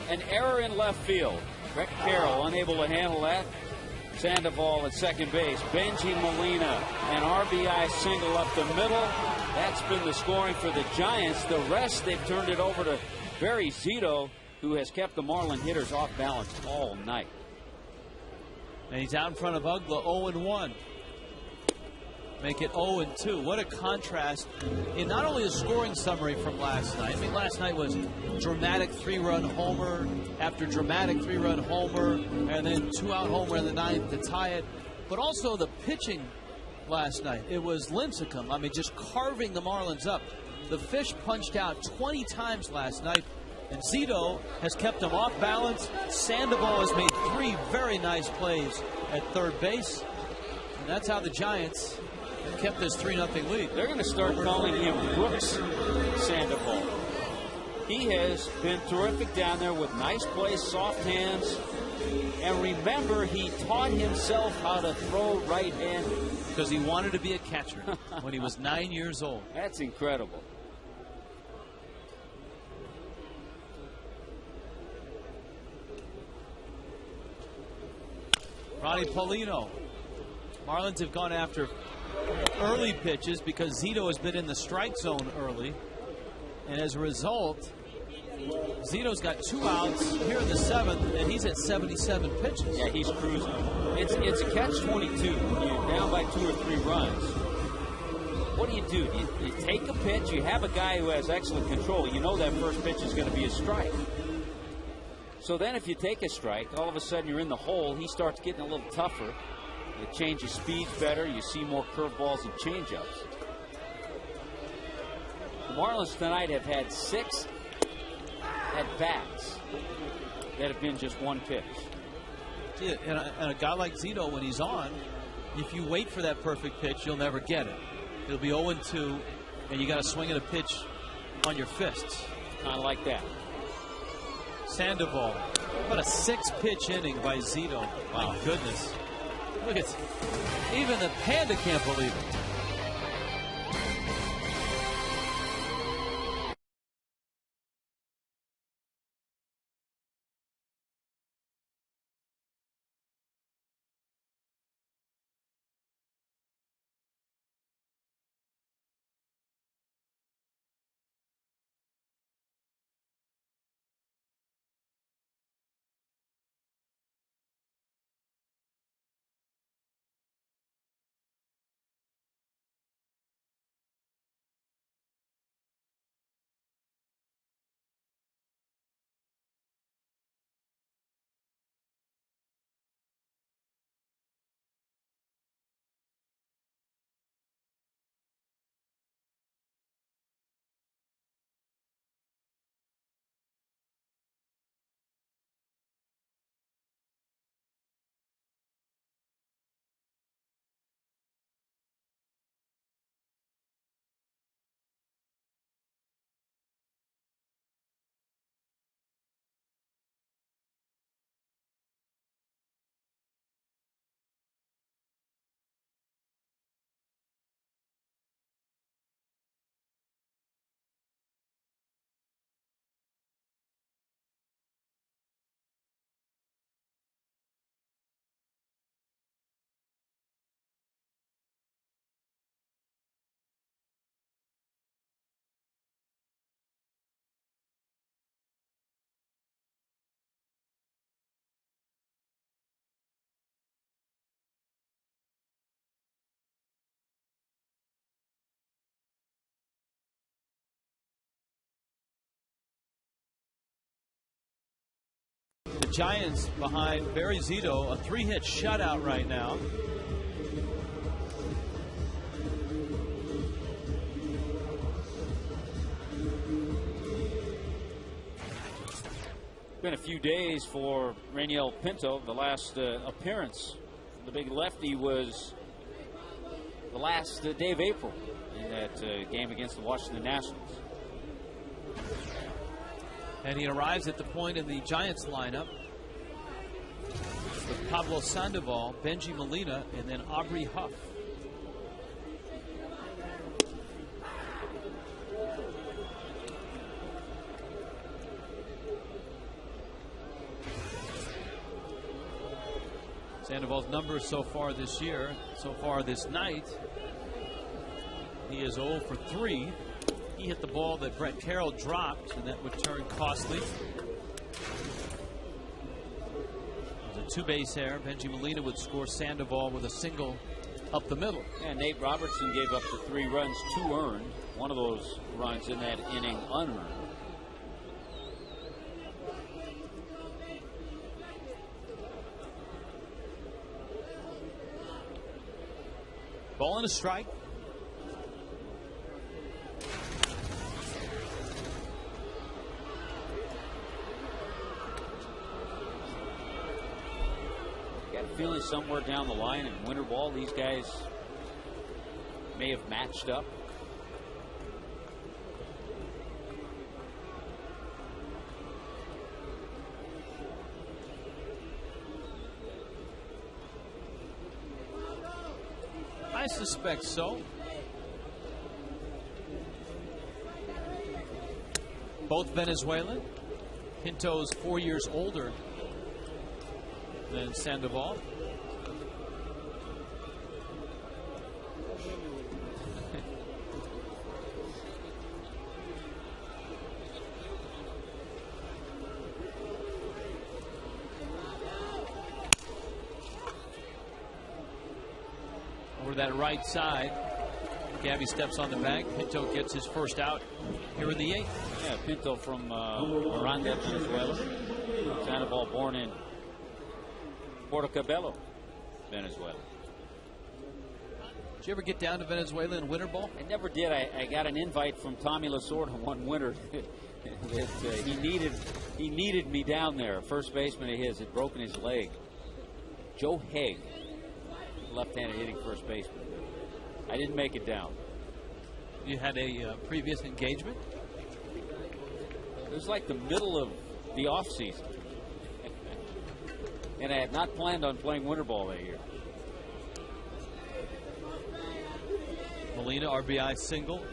An error in left field. Brett Carroll unable to handle that. Sandoval at second base. Benji Molina, an RBI single up the middle. That's been the scoring for the Giants. The rest, they've turned it over to Barry Zito, who has kept the Marlin hitters off balance all night. And he's out in front of Uggla, 0-1. make it 0-2. What a contrast in not only the scoring summary from last night. I mean, last night was dramatic 3-run homer after dramatic 3-run homer, and then 2-out homer in the 9th to tie it. But also the pitching last night. It was Lincecum. I mean, just carving the Marlins up. The Fish punched out 20 times last night, and Zito has kept them off balance. Sandoval has made 3 very nice plays at third base. And that's how the Giants have kept this 3-0 lead. They're going to start calling him Brooks Sandoval. He has been terrific down there with nice plays, soft hands. And remember, he taught himself how to throw right-handed. Because he wanted to be a catcher when he was 9 years old. That's incredible. Ronnie Paulino. Marlins have gone after early pitches because Zito has been in the strike zone early. And as a result, Zito's got 2 outs here in the 7th, and he's at 77 pitches. Yeah, he's cruising. It's a catch-22. You're down by 2 or 3 runs. What do? You take a pitch. You have a guy who has excellent control. You know that first pitch is going to be a strike. So then if you take a strike, all of a sudden you're in the hole. He starts getting a little tougher. You change your speeds better. You see more curveballs and changeups. The Marlins tonight have had 6 at-bats that have been just 1 pitch. Yeah, and a guy like Zito, when he's on, if you wait for that perfect pitch, you'll never get it. It'll be 0-2, and you got to swing at a pitch on your fists. Kind of like that. Sandoval. What a 6-pitch inning by Zito. My goodness. Look at, even the Panda can't believe it. The Giants behind Barry Zito, a 3-hit shutout right now. Been a few days for Rainiel Pinto. The last appearance, the big lefty, was the last day of April in that game against the Washington Nationals. And he arrives at the point in the Giants lineup with Pablo Sandoval, Benji Molina, and then Aubrey Huff. Sandoval's numbers so far this year, so far this night, he is 0 for 3. He hit the ball that Brett Carroll dropped, and that would turn costly. It was a 2-base error. Benji Molina would score Sandoval with a single up the middle. And Nate Robertson gave up the 3 runs, 2 earned. One of those runs in that inning unearned. Ball and a strike. Got a feeling somewhere down the line in winter ball, these guys may have matched up. I suspect so. Both Venezuelan. Pinto's 4 years older than Sandoval. Over that right side, Gabby steps on the bag. Pinto gets his first out here in the 8th. Yeah, Pinto from Miranda, Venezuela. Sandoval born in Puerto Cabello, Venezuela. Did you ever get down to Venezuela in winter ball? I never did. I got an invite from Tommy Lasorda one winter that he needed me down there. A first baseman of his had broken his leg. Joe Haig, left-handed hitting first baseman. I didn't make it down. You had a previous engagement? It was like the middle of the off season. And I had not planned on playing winter ball that year. Molina, RBI single.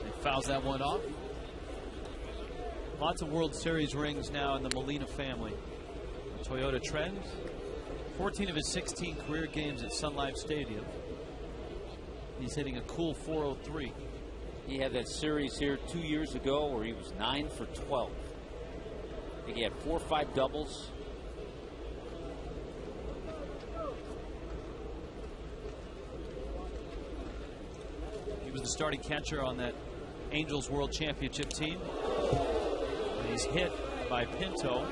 He fouls that one off. Lots of World Series rings now in the Molina family. Toyota trends. 14 of his 16 career games at Sun Life Stadium. He's hitting a cool .403. He had that series here 2 years ago where he was 9 for 12. I think he had 4 or 5 doubles. He was the starting catcher on that Angels World Championship team. And he's hit by Pinto.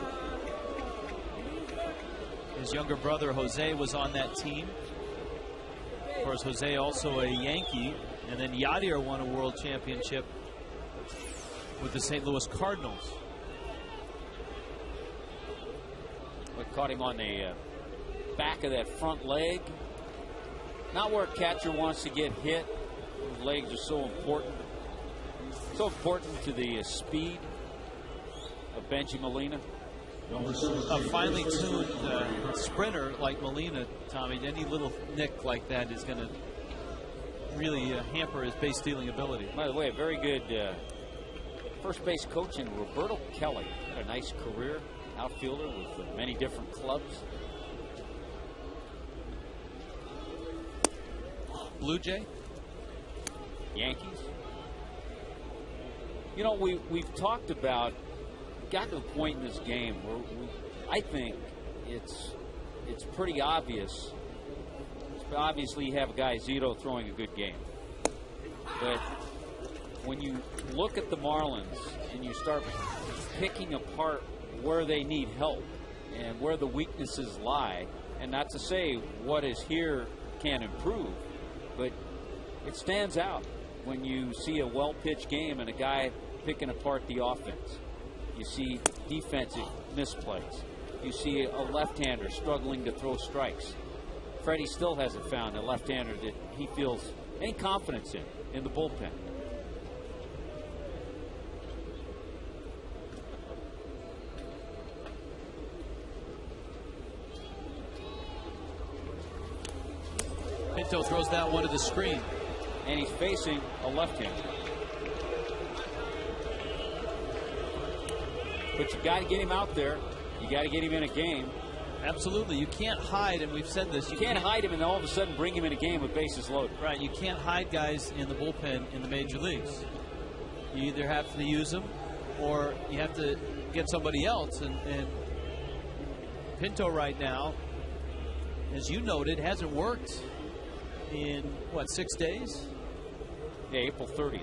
His younger brother Jose was on that team. Of course, Jose also a Yankee, and then Yadier won a world championship with the St. Louis Cardinals. But caught him on the back of that front leg. Not where a catcher wants to get hit. His legs are so important. So important to the speed of Benji Molina. A finely tuned sprinter like Molina, Tommy, any little nick like that is going to really hamper his base stealing ability. By the way, a very good first base coach in Roberto Kelly. Had a nice career, outfielder with many different clubs. Blue Jay? Yankees. You know, we've talked about, got to a point in this game where I think it's pretty obvious. Obviously, you have a guy, Zito, throwing a good game. But when you look at the Marlins and you start picking apart where they need help and where the weaknesses lie, and not to say what is here can improve, but it stands out when you see a well-pitched game and a guy picking apart the offense. You see defensive misplays. You see a left-hander struggling to throw strikes. Freddie still hasn't found a left-hander that he feels any confidence in the bullpen. Pinto throws that one to the screen. And he's facing a left-hander. But you got to get him out there. You got to get him in a game. Absolutely. You can't hide, and we've said this. You can't hide him and all of a sudden bring him in a game with bases loaded. Right. You can't hide guys in the bullpen in the major leagues. You either have to use them or you have to get somebody else. And Pinto right now, as you noted, hasn't worked in, what, 6 days? Yeah, April 30th.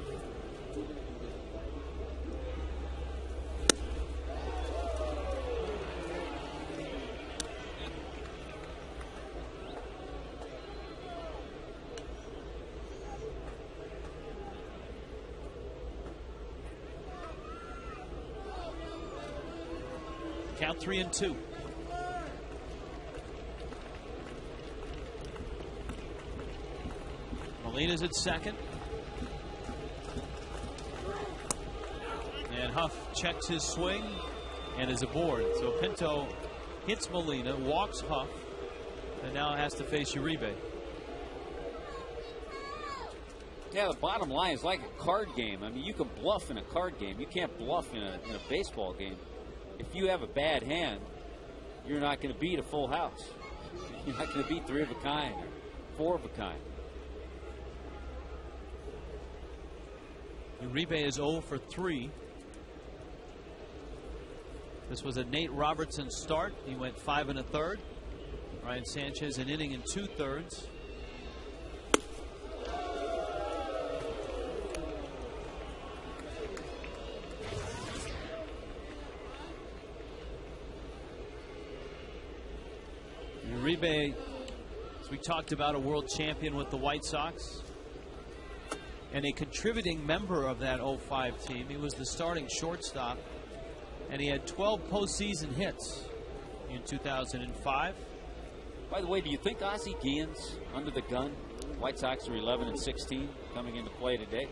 Count 3-2. Molina's at second. And Huff checks his swing and is aboard. So Pinto hits Molina, walks Huff, and now has to face Uribe. Yeah, the bottom line is like a card game. I mean, you can bluff in a card game. You can't bluff in a baseball game. If you have a bad hand, you're not going to beat a full house. You're not going to beat 3 of a kind or 4 of a kind. Uribe is 0 for 3. This was a Nate Robertson start. He went 5 1/3. Ryan Sanchez an inning and 2/3. Uribe, as we talked about, a world champion with the White Sox and a contributing member of that 05 team. He was the starting shortstop, and he had 12 postseason hits in 2005. By the way, do you think Ozzie Guillen's under the gun? White Sox are 11 and 16 coming into play today.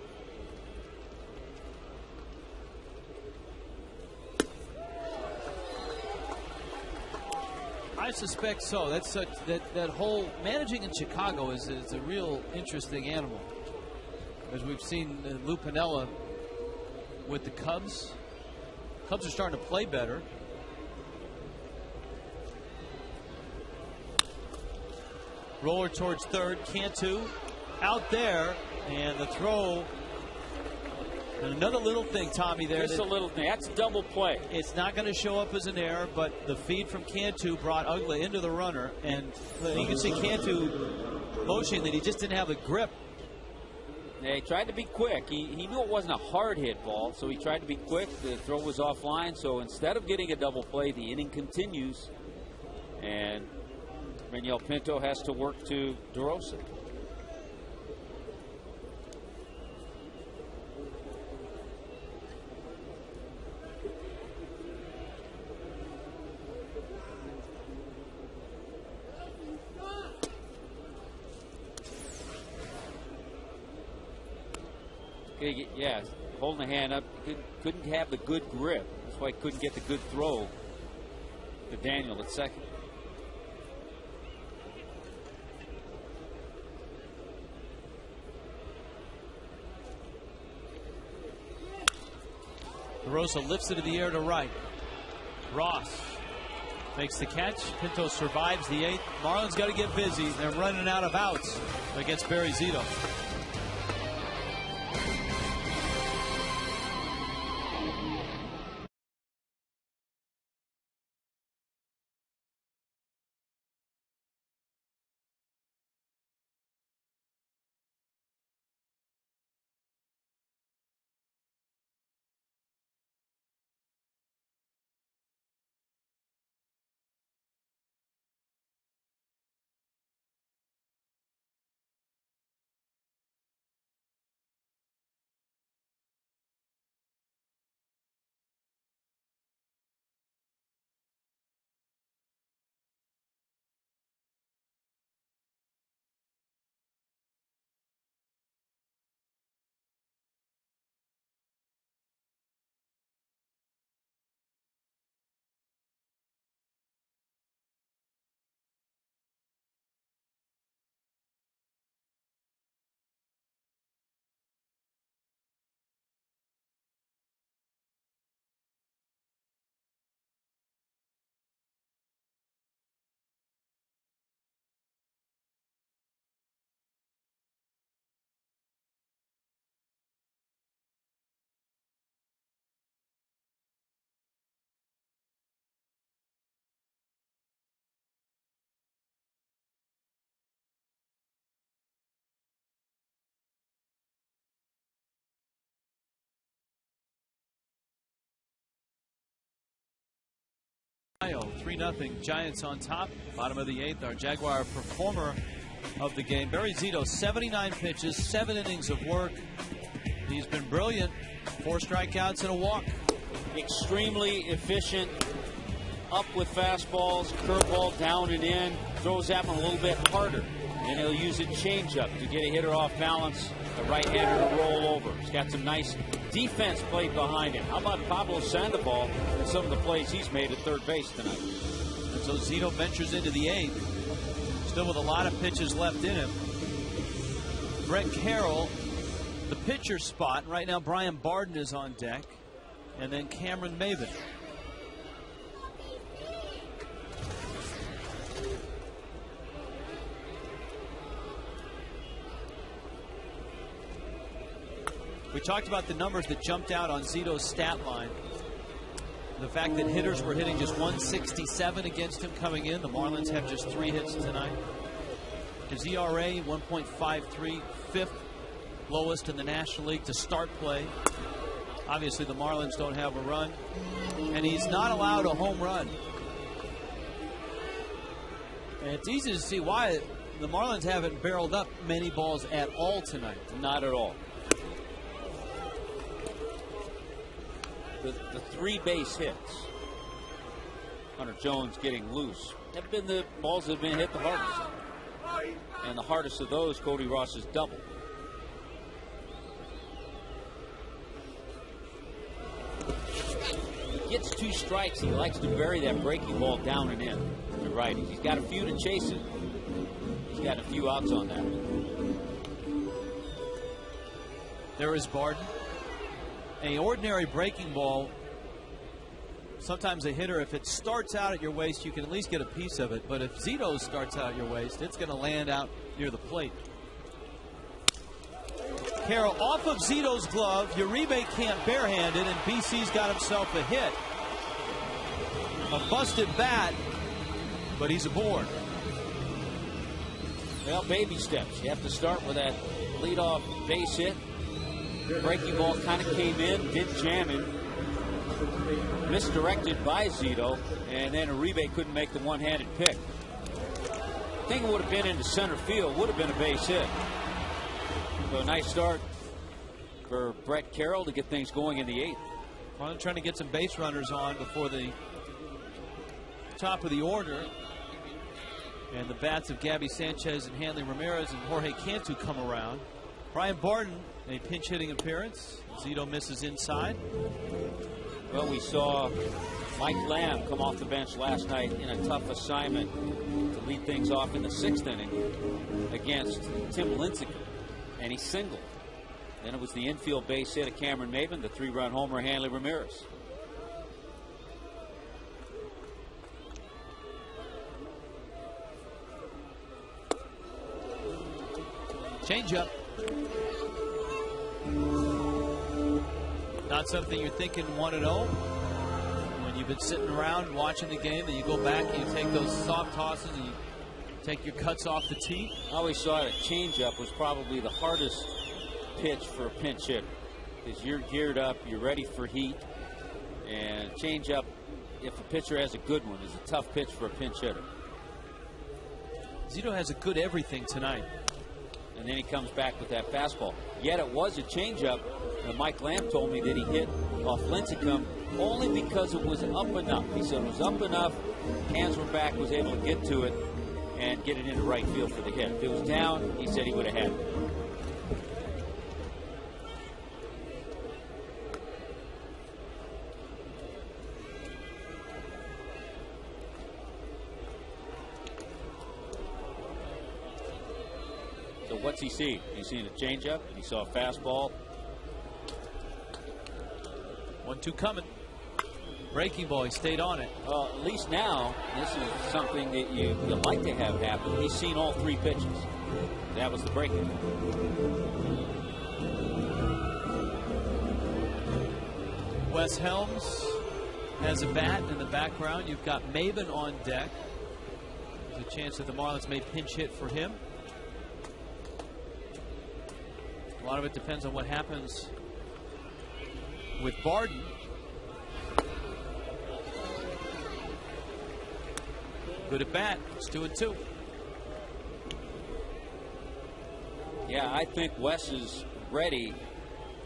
I suspect so. That's such that whole managing in Chicago is a real interesting animal. As we've seen Lou Piniella with the Cubs. Cubs are starting to play better. Roller towards third. Cantu out there, and the throw. And another little thing, Tommy, there. Just a little thing. That's double play. It's not going to show up as an error, but the feed from Cantu brought Ugla into the runner, and you can see Cantu motioning that he just didn't have the grip. Yeah, he tried to be quick. He knew it wasn't a hard hit ball, so he tried to be quick. The throw was offline, so instead of getting a double play, the inning continues, and Manuel Pinto has to work to DeRosa. Yeah, holding the hand up, couldn't have the good grip. That's why he couldn't get the good throw to Daniel at second. DeRosa lifts it in the air to right. Ross makes the catch. Pinto survives the 8th. Marlins got to get busy. They're running out of outs against Barry Zito. 3-0 Giants on top. Bottom of the 8th, our Jaguar performer of the game, Barry Zito, 79 pitches, 7 innings of work. He's been brilliant. 4 strikeouts and a walk. Extremely efficient. Up with fastballs, curveball down and in. Throws that one a little bit harder. And he'll use a changeup to get a hitter off balance. A right-hander to roll over. He's got some nice defense played behind him. How about Pablo Sandoval and some of the plays he's made at third base tonight? And so Zito ventures into the 8th, still with a lot of pitches left in him. Brett Carroll, the pitcher spot. Right now, Brian Barden is on deck, and then Cameron Maben. We talked about the numbers that jumped out on Zito's stat line. The fact that hitters were hitting just 167 against him coming in. The Marlins have just 3 hits tonight. His ERA, 1.53, 5th lowest in the National League to start play. Obviously, the Marlins don't have a run. And he's not allowed a home run. And it's easy to see why the Marlins haven't barreled up many balls at all tonight. Not at all. The 3 base hits, Hunter Jones getting loose, have been the balls that have been hit the hardest. And the hardest of those, Cody Ross's double. He gets 2 strikes. He likes to bury that breaking ball down and in to righties. He's got a few to chase it. He's got a few outs on that. There is Barden. An ordinary breaking ball, sometimes a hitter, if it starts out at your waist, you can at least get a piece of it. But if Zito starts out at your waist, it's going to land out near the plate. Carroll off of Zito's glove. Uribe can't barehand it, and BC's got himself a hit. A busted bat, but he's aboard. Well, baby steps. You have to start with that leadoff base hit. Breaking ball kind of came in, did jam him. Misdirected by Zito, and then Uribe couldn't make the one-handed pick. I think it would have been into center field, would have been a base hit. So a nice start for Brett Carroll to get things going in the 8th. Well, trying to get some base runners on before the top of the order. And the bats of Gabby Sanchez and Hanley Ramirez and Jorge Cantu come around. Brian Barden, a pinch hitting appearance. Zito misses inside. Well, we saw Mike Lamb come off the bench last night in a tough assignment to lead things off in the 6th inning against Tim Lincecum, and he singled. Then it was the infield base hit of Cameron Maben, the 3-run homer Hanley Ramirez. Changeup. Not something you're thinking 1-0. When you've been sitting around watching the game, and you go back and you take those soft tosses and you take your cuts off the tee. I always thought a changeup was probably the hardest pitch for a pinch hitter, because you're geared up, you're ready for heat, and changeup, if a pitcher has a good one, is a tough pitch for a pinch hitter. Zito has a good everything tonight. And then he comes back with that fastball. Yet it was a changeup. Mike Lamb told me that he hit off Lincecum only because it was up enough. He said it was up enough, hands were back, was able to get to it and get it into right field for the hit. If it was down, he said he would have had it. So what's he see? He's seen a changeup. He saw a fastball. 1-2 coming. Breaking ball. He stayed on it. Well, at least now, this is something that you'd like to have happen. He's seen all 3 pitches. That was the breaking ball. Wes Helms has a bat in the background. You've got Maben on deck. There's a chance that the Marlins may pinch hit for him. A lot of it depends on what happens with Barden. Good at bat. It's 2-2. Yeah, I think Wes is ready.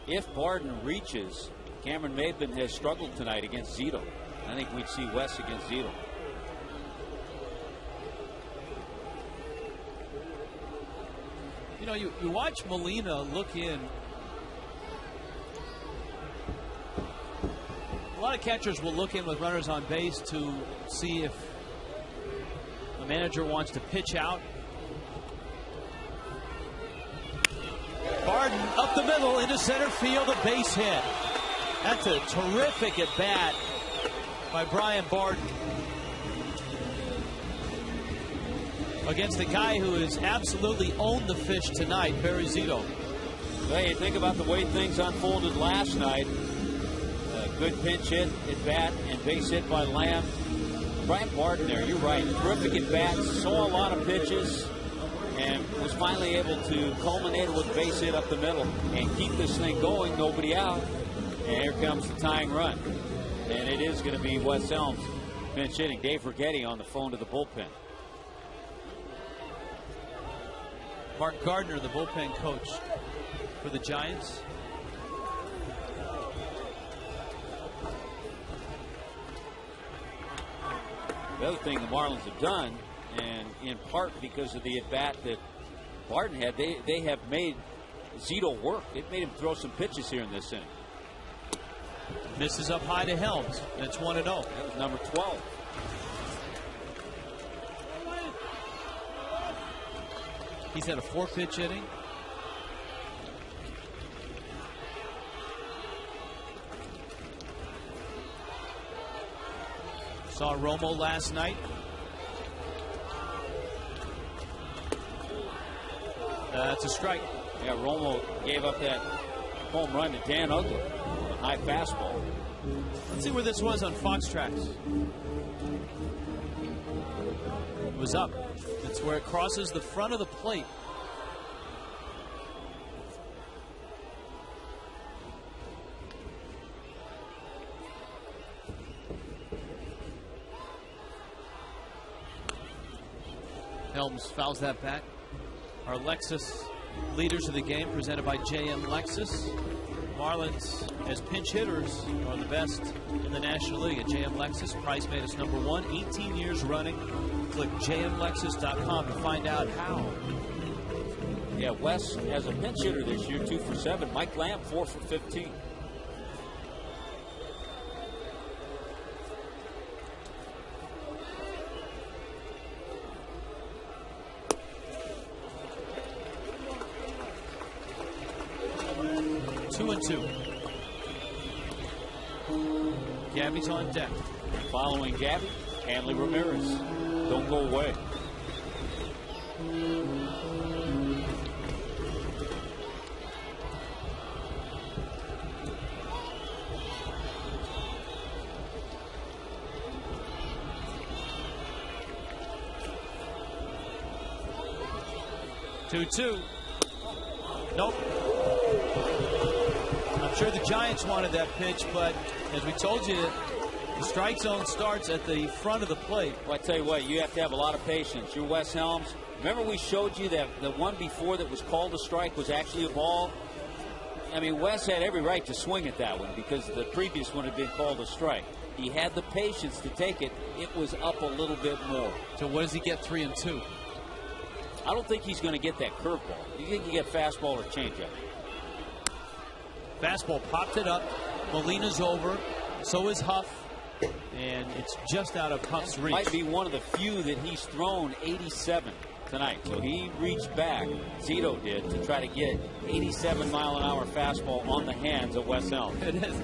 If Barden reaches, Cameron Maben has struggled tonight against Zito. I think we'd see Wes against Zito. You know, you watch Molina look in. A lot of catchers will look in with runners on base to see if the manager wants to pitch out. Barden up the middle into center field, a base hit. That's a terrific at bat by Brian Barden against the guy who has absolutely owned the fish tonight, Barry Zito. Well, you think about the way things unfolded last night. Good pinch hit at bat and base hit by Lamb. Brian Barden there, you're right. Terrific at bat, saw a lot of pitches, and was finally able to culminate with a base hit up the middle and keep this thing going, nobody out. And here comes the tying run. And it is going to be Wes Helms pinch hitting. Dave Rigetti on the phone to the bullpen. Mark Gardner, the bullpen coach for the Giants. The other thing the Marlins have done, and in part because of the at-bat that Barden had, they have made Zito work. They've made him throw some pitches here in this inning. Misses up high to Helms. That's 1-0. That was number 12. He's had a 4-pitch inning. Saw Romo last night. That's a strike. Yeah, Romo gave up that home run to Dan Uggla on a high fastball. Let's see where this was on Fox Tracks. It was up. It's where it crosses the front of the plate. Helms fouls that back. Our Lexus leaders of the game, presented by JM Lexus. Marlins, as pinch hitters, are the best in the National League at JM Lexus. Price made us #1, 18 years running. Click jmlexus.com to find out how. Yeah, Wes, as a pinch hitter this year, 2 for 7. Mike Lamb, 4 for 15. Gabby's on deck. Following Gabby, Hanley Ramirez. Don't go away. Two. Nope. I'm sure the Giants wanted that pitch, but as we told you, the strike zone starts at the front of the plate. Well, I tell you what, you have to have a lot of patience. You're Wes Helms. Remember we showed you that the one before that was called a strike was actually a ball? I mean, Wes had every right to swing at that one because the previous one had been called a strike. He had the patience to take it. It was up a little bit more. So what does he get, 3 and 2? I don't think he's going to get that curveball. You think he get fastball or changeup? Fastball popped it up. Molina's over. So is Huff. And it's just out of Huff's reach. Might be one of the few that he's thrown 87 tonight. So he reached back, Zito did, to try to get 87-mile-an-hour fastball on the hands of Wes Helms. It is.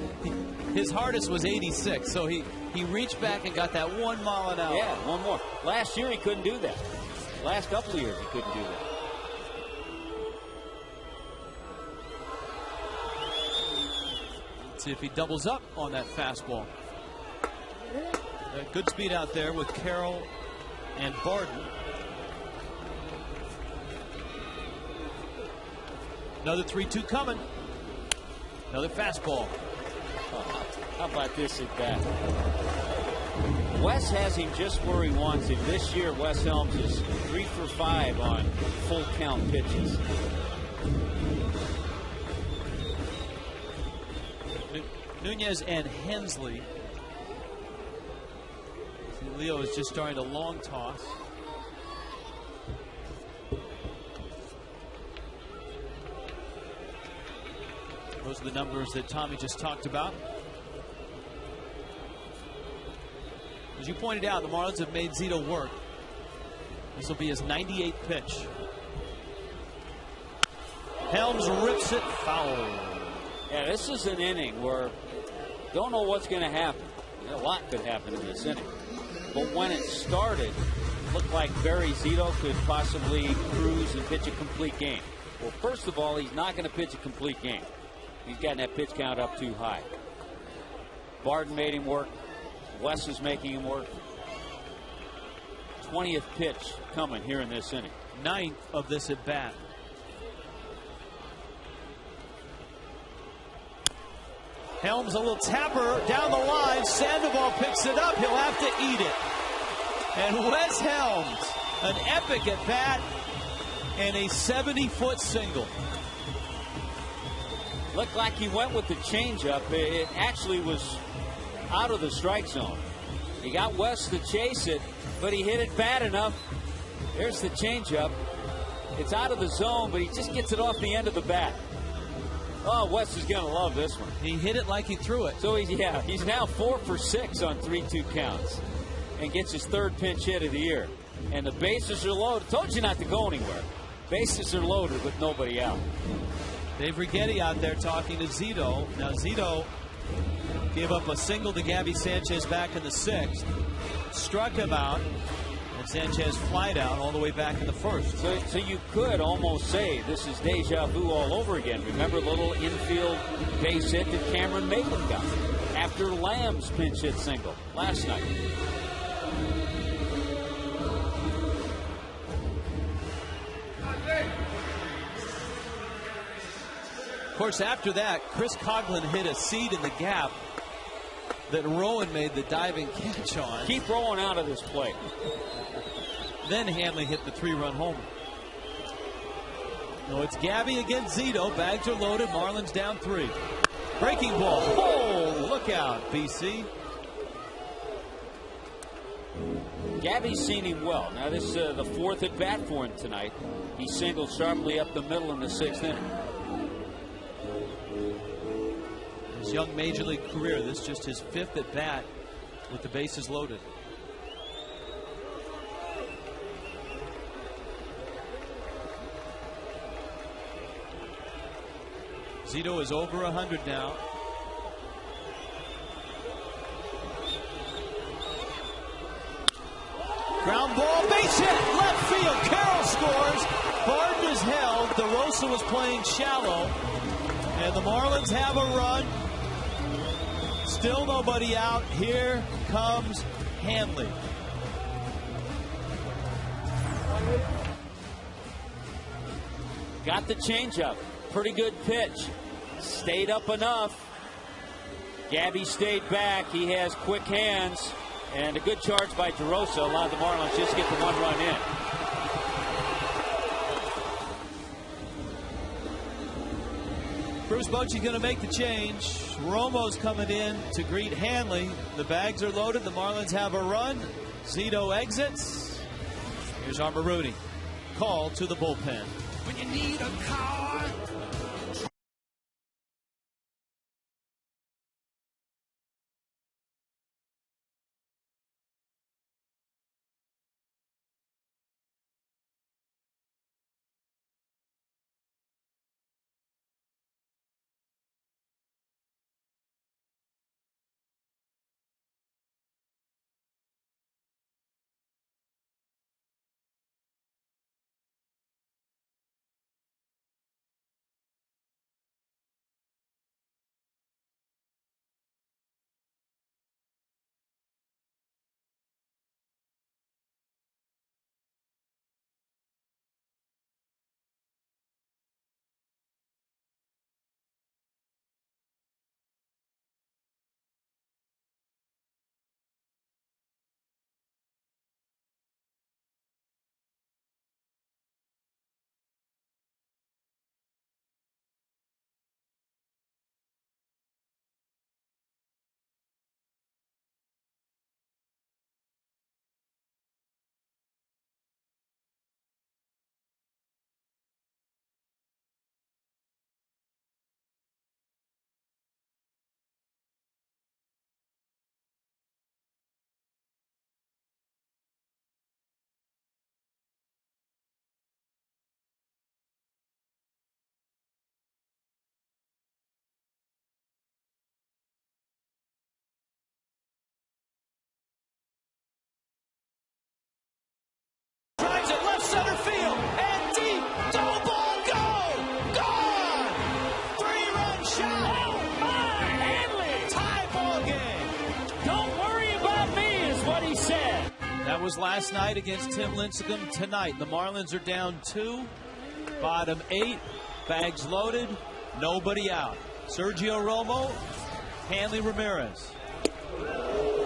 His hardest was 86, so he reached back and got that 1 mile an hour. Yeah, one more. Last year he couldn't do that. Last couple of years he couldn't do that. Let's see if he doubles up on that fastball. Good speed out there with Carroll and Barden. Another 3-2 coming. Another fastball. How about this at bat? Wes has him just where he wants him. This year, Wes Helms is 3 for 5 on full count pitches. Nunez and Hensley. See, Leo is just starting a long toss. Those are the numbers that Tommy just talked about. As you pointed out, the Marlins have made Zito work. This will be his 98th pitch. Helms rips it foul. Yeah, this is an inning where don't know what's going to happen. A lot could happen in this inning. But when it started, it looked like Barry Zito could possibly cruise and pitch a complete game. Well, first of all, he's not going to pitch a complete game. He's gotten that pitch count up too high. Barton made him work. Wes is making him work. 20th pitch coming here in this inning. 9th of this at bat. Helms a little tapper down the line. Sandoval picks it up. He'll have to eat it. And Wes Helms, an epic at bat and a 70-foot single. Looked like he went with the changeup. It actually was out of the strike zone. He got Wes to chase it, but he hit it bad enough. There's the changeup. It's out of the zone, but he just gets it off the end of the bat. Oh, Wes is going to love this one. He hit it like he threw it. So he's now 4 for 6 on 3-2 counts and gets his 3rd pinch hit of the year. And the bases are loaded. Told you not to go anywhere. Bases are loaded with nobody out. Dave Righetti out there talking to Zito. Now Zito gave up a single to Gabby Sanchez back in the 6th. Struck him out. And Sanchez flied out all the way back in the 1st. So you could almost say this is deja vu all over again. Remember the little infield base hit that Cameron Maitland got after Lamb's pinch hit single last night. Of course, after that, Chris Coughlin hit a seed in the gap that Rowan made the diving catch on. Keep Rowan out of this play. Then Hanley hit the 3-run homer. No, it's Gabby against Zito. Bags are loaded. Marlins down 3. Breaking ball. Oh, look out, BC. Gabby's seen him well. Now this is the 4th at bat for him tonight. He singled sharply up the middle in the 6th inning. His young major league career, this is just his 5th at bat with the bases loaded. Zito is over 100 now. Ground ball, base hit, left field. Carroll scores. Barton is held. DeRosa was playing shallow. And the Marlins have a run. Still nobody out. Here comes Hanley. Got the changeup. Pretty good pitch. Stayed up enough. Gabby stayed back. He has quick hands. And a good charge by DeRosa allowed the Marlins just get the 1 run in. Bruce Bochy's going to make the change. Romo's coming in to greet Hanley. The bags are loaded. The Marlins have a run. Zito exits. Here's Armaruti. Call to the bullpen. When you need a car. That was last night against Tim Lincecum. Tonight, the Marlins are down 2, bottom 8, bags loaded, nobody out. Sergio Romo, Hanley Ramirez.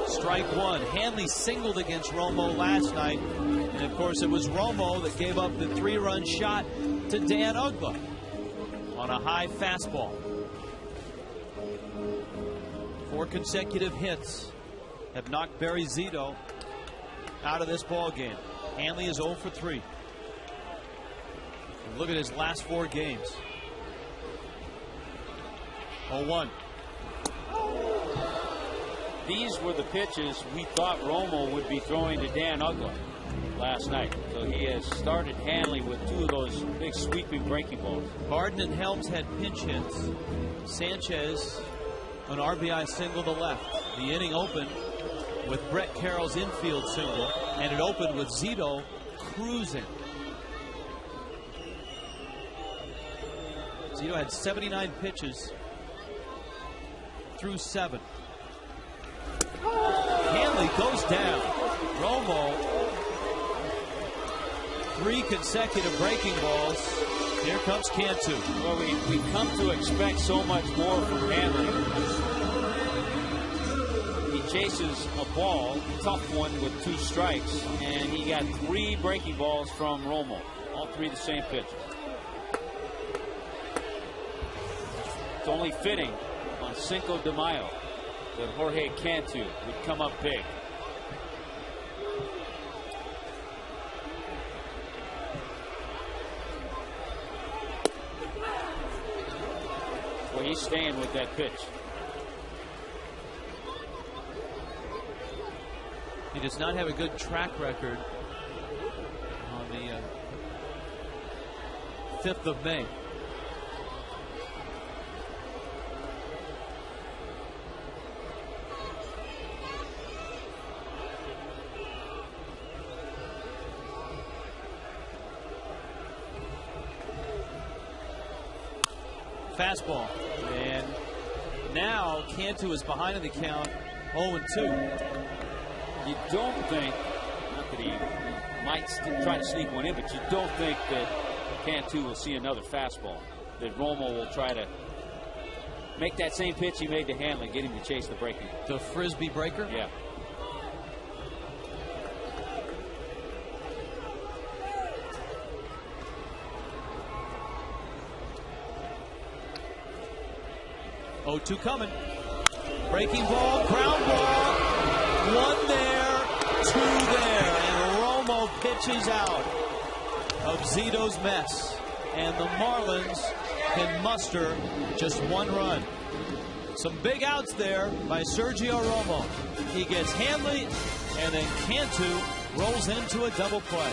Strike one. Hanley singled against Romo last night, and of course it was Romo that gave up the 3-run shot to Dan Uggla on a high fastball. 4 consecutive hits have knocked Barry Zito out of this ball game. Hanley is 0 for 3. And look at his last 4 games. 0-1. These were the pitches we thought Romo would be throwing to Dan Uggla last night. So he has started Hanley with 2 of those big sweeping breaking balls. Barden and Helms had pinch hits. Sanchez, an RBI single to left. The inning opened with Brett Carroll's infield single, and it opened with Zito cruising. Zito had 79 pitches through 7. Hanley goes down. Romo, 3 consecutive breaking balls. Here comes Cantu. Well, we come to expect so much more from Hanley. He chases a ball, tough one with 2 strikes, and he got 3 breaking balls from Romo. All 3 the same pitch. It's only fitting on Cinco de Mayo that Jorge Cantu would come up big. Well, he's staying with that pitch. He does not have a good track record on the 5th of May. Fastball, and now Cantu is behind in the count, 0-2. You don't think, not that he might try to sneak one in, but you don't think that Cantu will see another fastball, that Romo will try to make that same pitch he made to Hanley, get him to chase the breaking. The frisbee breaker? Yeah. Oh, 2 coming. Breaking ball, ground ball. 1 there, 2 there. And Romo pitches out of Zito's mess. And the Marlins can muster just 1 run. Some big outs there by Sergio Romo. He gets Hanley, and then Cantu rolls into a double play.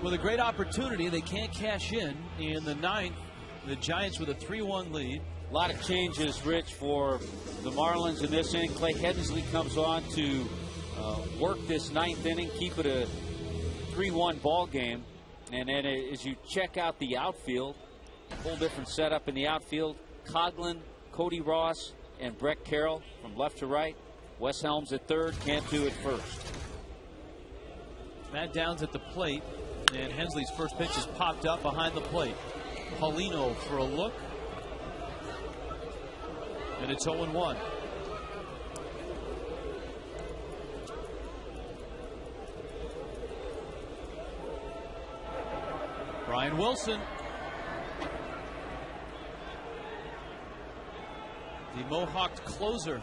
with a great opportunity. They can't cash in the ninth. The Giants with a 3-1 lead. A lot of changes, Rich, for the Marlins in this inning. Clay Hensley comes on to work this ninth inning, keep it a 3-1 ball game. And then as you check out the outfield, a whole different setup in the outfield. Coughlin, Cody Ross, and Brett Carroll from left to right. Wes Helms at third, Cantu at first. Matt Downs at the plate, and Hensley's first pitch is popped up behind the plate. Paulino for a look, and it's 0-1. Brian Wilson, the Mohawked closer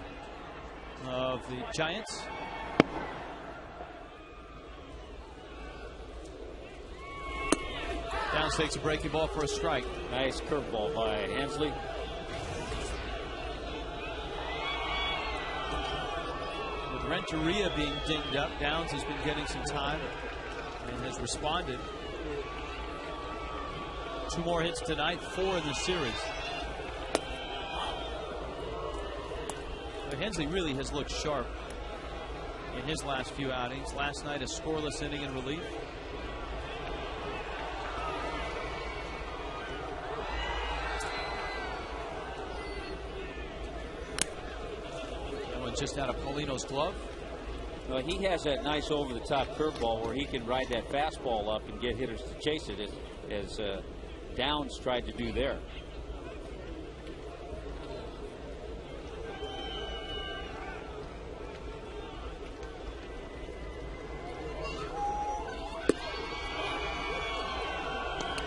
of the Giants. Downs takes a breaking ball for a strike. Nice curveball by Hensley. With Renteria being dinged up, Downs has been getting some time and has responded. 2 more hits tonight, 4 in the series. But Hensley really has looked sharp in his last few outings. Last night, a scoreless inning in relief. That one just out of Paulino's glove. Well, he has that nice over-the-top curveball where he can ride that fastball up and get hitters to chase it, as Downs tried to do there.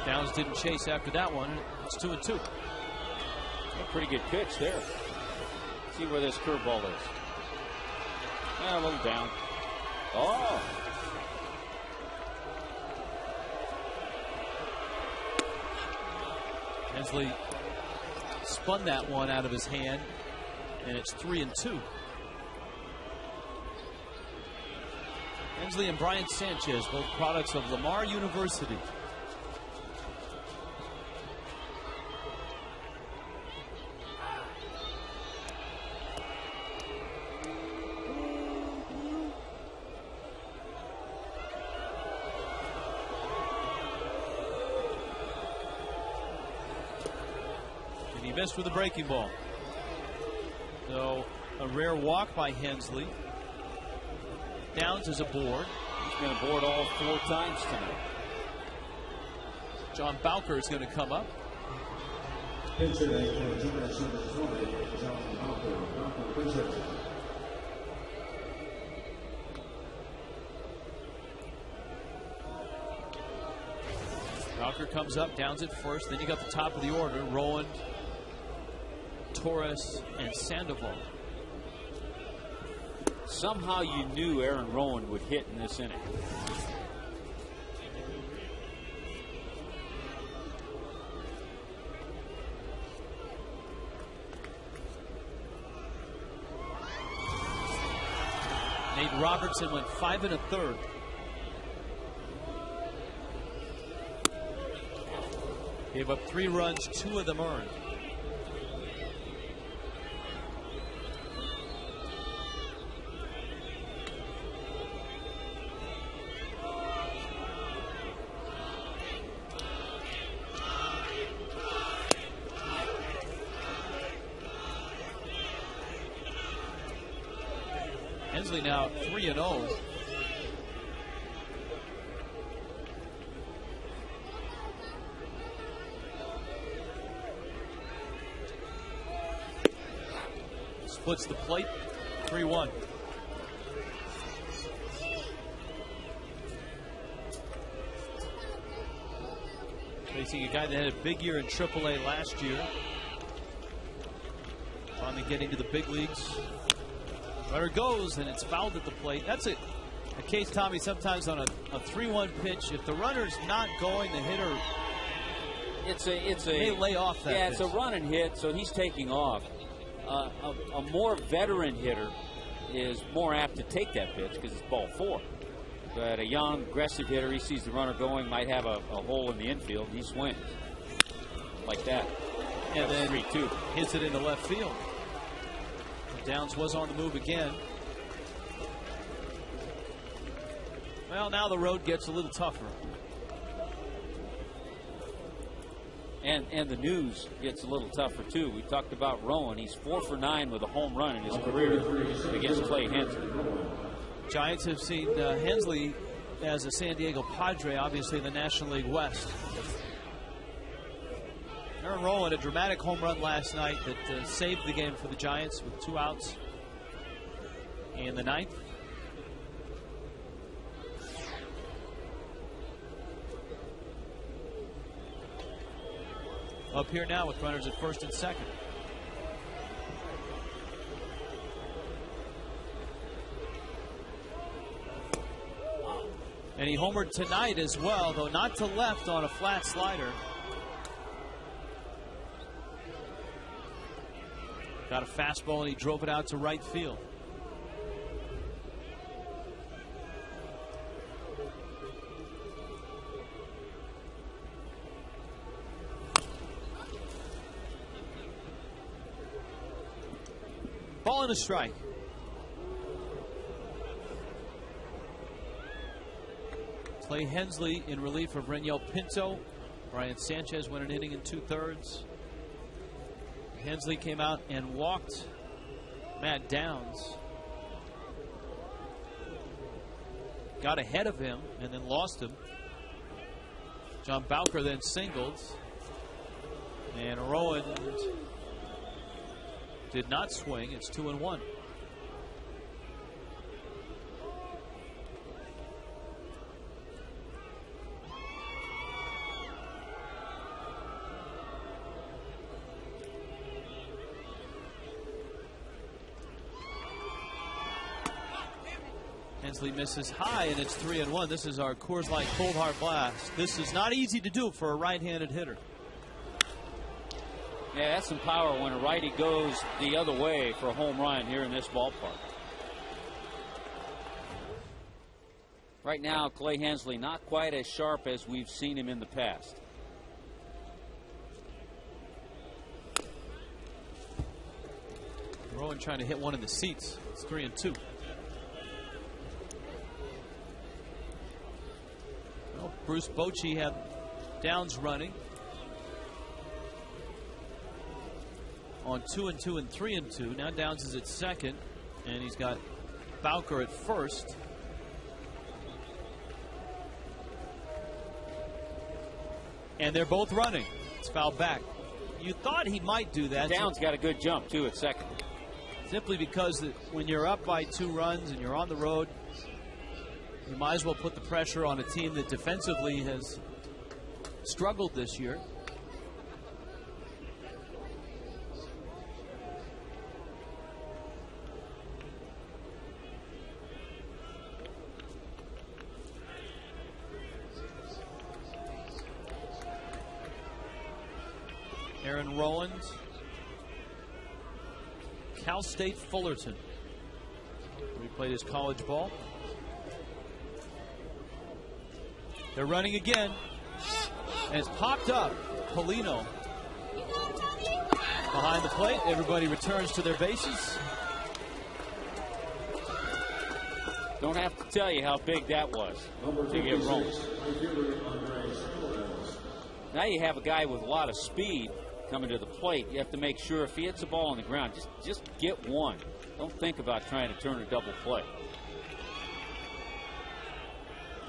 Downs didn't chase after that one. It's 2-2. A pretty good pitch there. Let's see where this curveball is. A little down. Oh. Hensley spun that one out of his hand, and it's 3-2. Hensley and Brian Sanchez, both products of Lamar University. Missed with a breaking ball. So a rare walk by Hensley. Downs is aboard. He's going to board all 4 times tonight. John Bowker is going to come up. Bowker comes up, Downs at first. Then you got the top of the order, Rowand, Torres, and Sandoval. Somehow you knew Aaron Rowand would hit in this inning. Nate Robertson went 5 1/3. Gave up 3 runs, 2 of them earned. Hensley now 3-0. Splits the plate, 3-1. Facing a guy that had a big year in AAA last year. Finally getting to the big leagues. Runner goes, and it's fouled at the plate. That's a case, Tommy, sometimes on a 3-1 pitch. If the runner's not going, the hitter may lay off that pitch. It's a run and hit, so he's taking off. A more veteran hitter is more apt to take that pitch because it's ball 4. But a young, aggressive hitter, he sees the runner going, might have a hole in the infield, he swings. Like that. And then 3-2. Hits it into left field. Downs was on the move again. Well, now the road gets a little tougher. And the news gets a little tougher, too. We talked about Rowan. He's 4 for 9 with a home run in his career against Clay Hensley. Giants have seen Hensley as a San Diego Padre, obviously the National League West. Aaron Rowan, a dramatic home run last night that saved the game for the Giants with 2 outs in the 9th. Up here now with runners at first and second. And he homered tonight as well, though not to left on a flat slider. Got a fastball and he drove it out to right field. Ball and a strike. Clay Hensley in relief of Reniel Pinto. Brian Sanchez went an inning and 2/3. Hensley came out and walked Matt Downs. Got ahead of him and then lost him. John Bowker then singled. And Rowan did not swing. It's 2-1. Hensley misses high, and it's 3-1. This is our Coors Light Cold Hard Blast. This is not easy to do for a right-handed hitter. Yeah, that's some power when a righty goes the other way for a home run here in this ballpark. Right now, Clay Hensley not quite as sharp as we've seen him in the past. Rowan trying to hit one in the seats. It's 3-2. Well, Bruce Bochy had Downs running on 2-2 and 3-2. Now Downs is at second, and he's got Bowker at first. And they're both running. It's fouled back. You thought he might do that. Downs got a good jump, too, at second. Simply because when you're up by 2 runs and you're on the road, you might as well put the pressure on a team that defensively has struggled this year. Aaron Rowland, Cal State Fullerton, where he played his college ball. They're running again, and it's popped up. Polino behind the plate. Everybody returns to their bases. Don't have to tell you how big that was to get wrong. Now you have a guy with a lot of speed coming to the plate. You have to make sure if he hits a ball on the ground, just get one. Don't think about trying to turn a double play.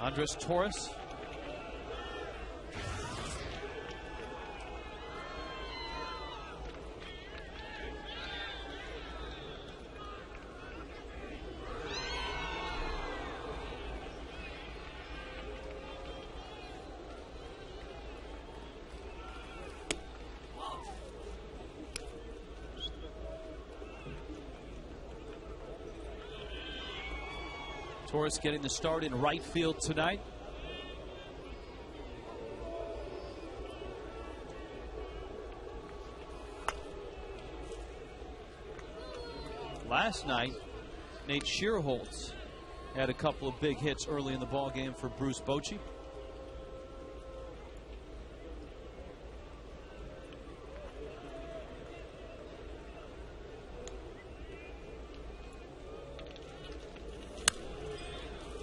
Andres Torres. Torres getting the start in right field tonight. Last night, Nate Schierholtz Had a couple of big hits early in the ball game for Bruce Bochy.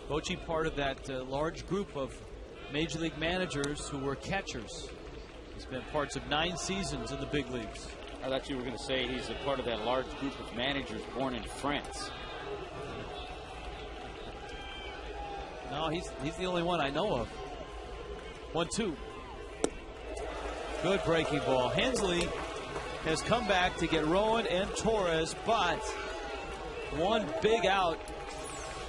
Bochy, part of that large group of Major League managers who were catchers. He's been parts of 9 seasons in the big leagues. I thought you were going to say he's a part of that large group of managers born in France. No, he's the only one I know of. 1-2. Good breaking ball. Hensley has come back to get Rowan and Torres, but one big out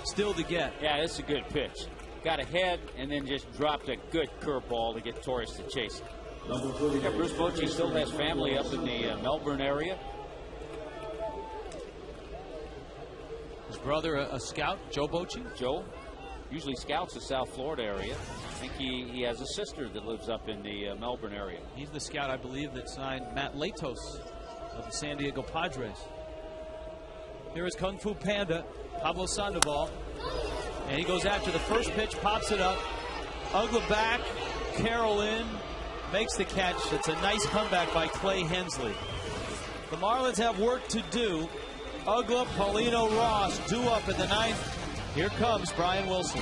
still to get. Yeah, it's a good pitch. Got ahead and then just dropped a good curveball to get Torres to chase it. Yeah, Bruce Bochy still has family up in the Melbourne area. His brother, a scout, Joe Bochy? Joe usually scouts the South Florida area. I think he has a sister that lives up in the Melbourne area. He's the scout, I believe, that signed Matt Latos of the San Diego Padres. Here is Kung Fu Panda, Pablo Sandoval. And he goes after the first pitch, pops it up. Ugla back, Carroll in, makes the catch. It's a nice comeback by Clay Hensley. The Marlins have work to do. Ugla, Paulino, Ross due up in the 9th. Here comes Brian Wilson.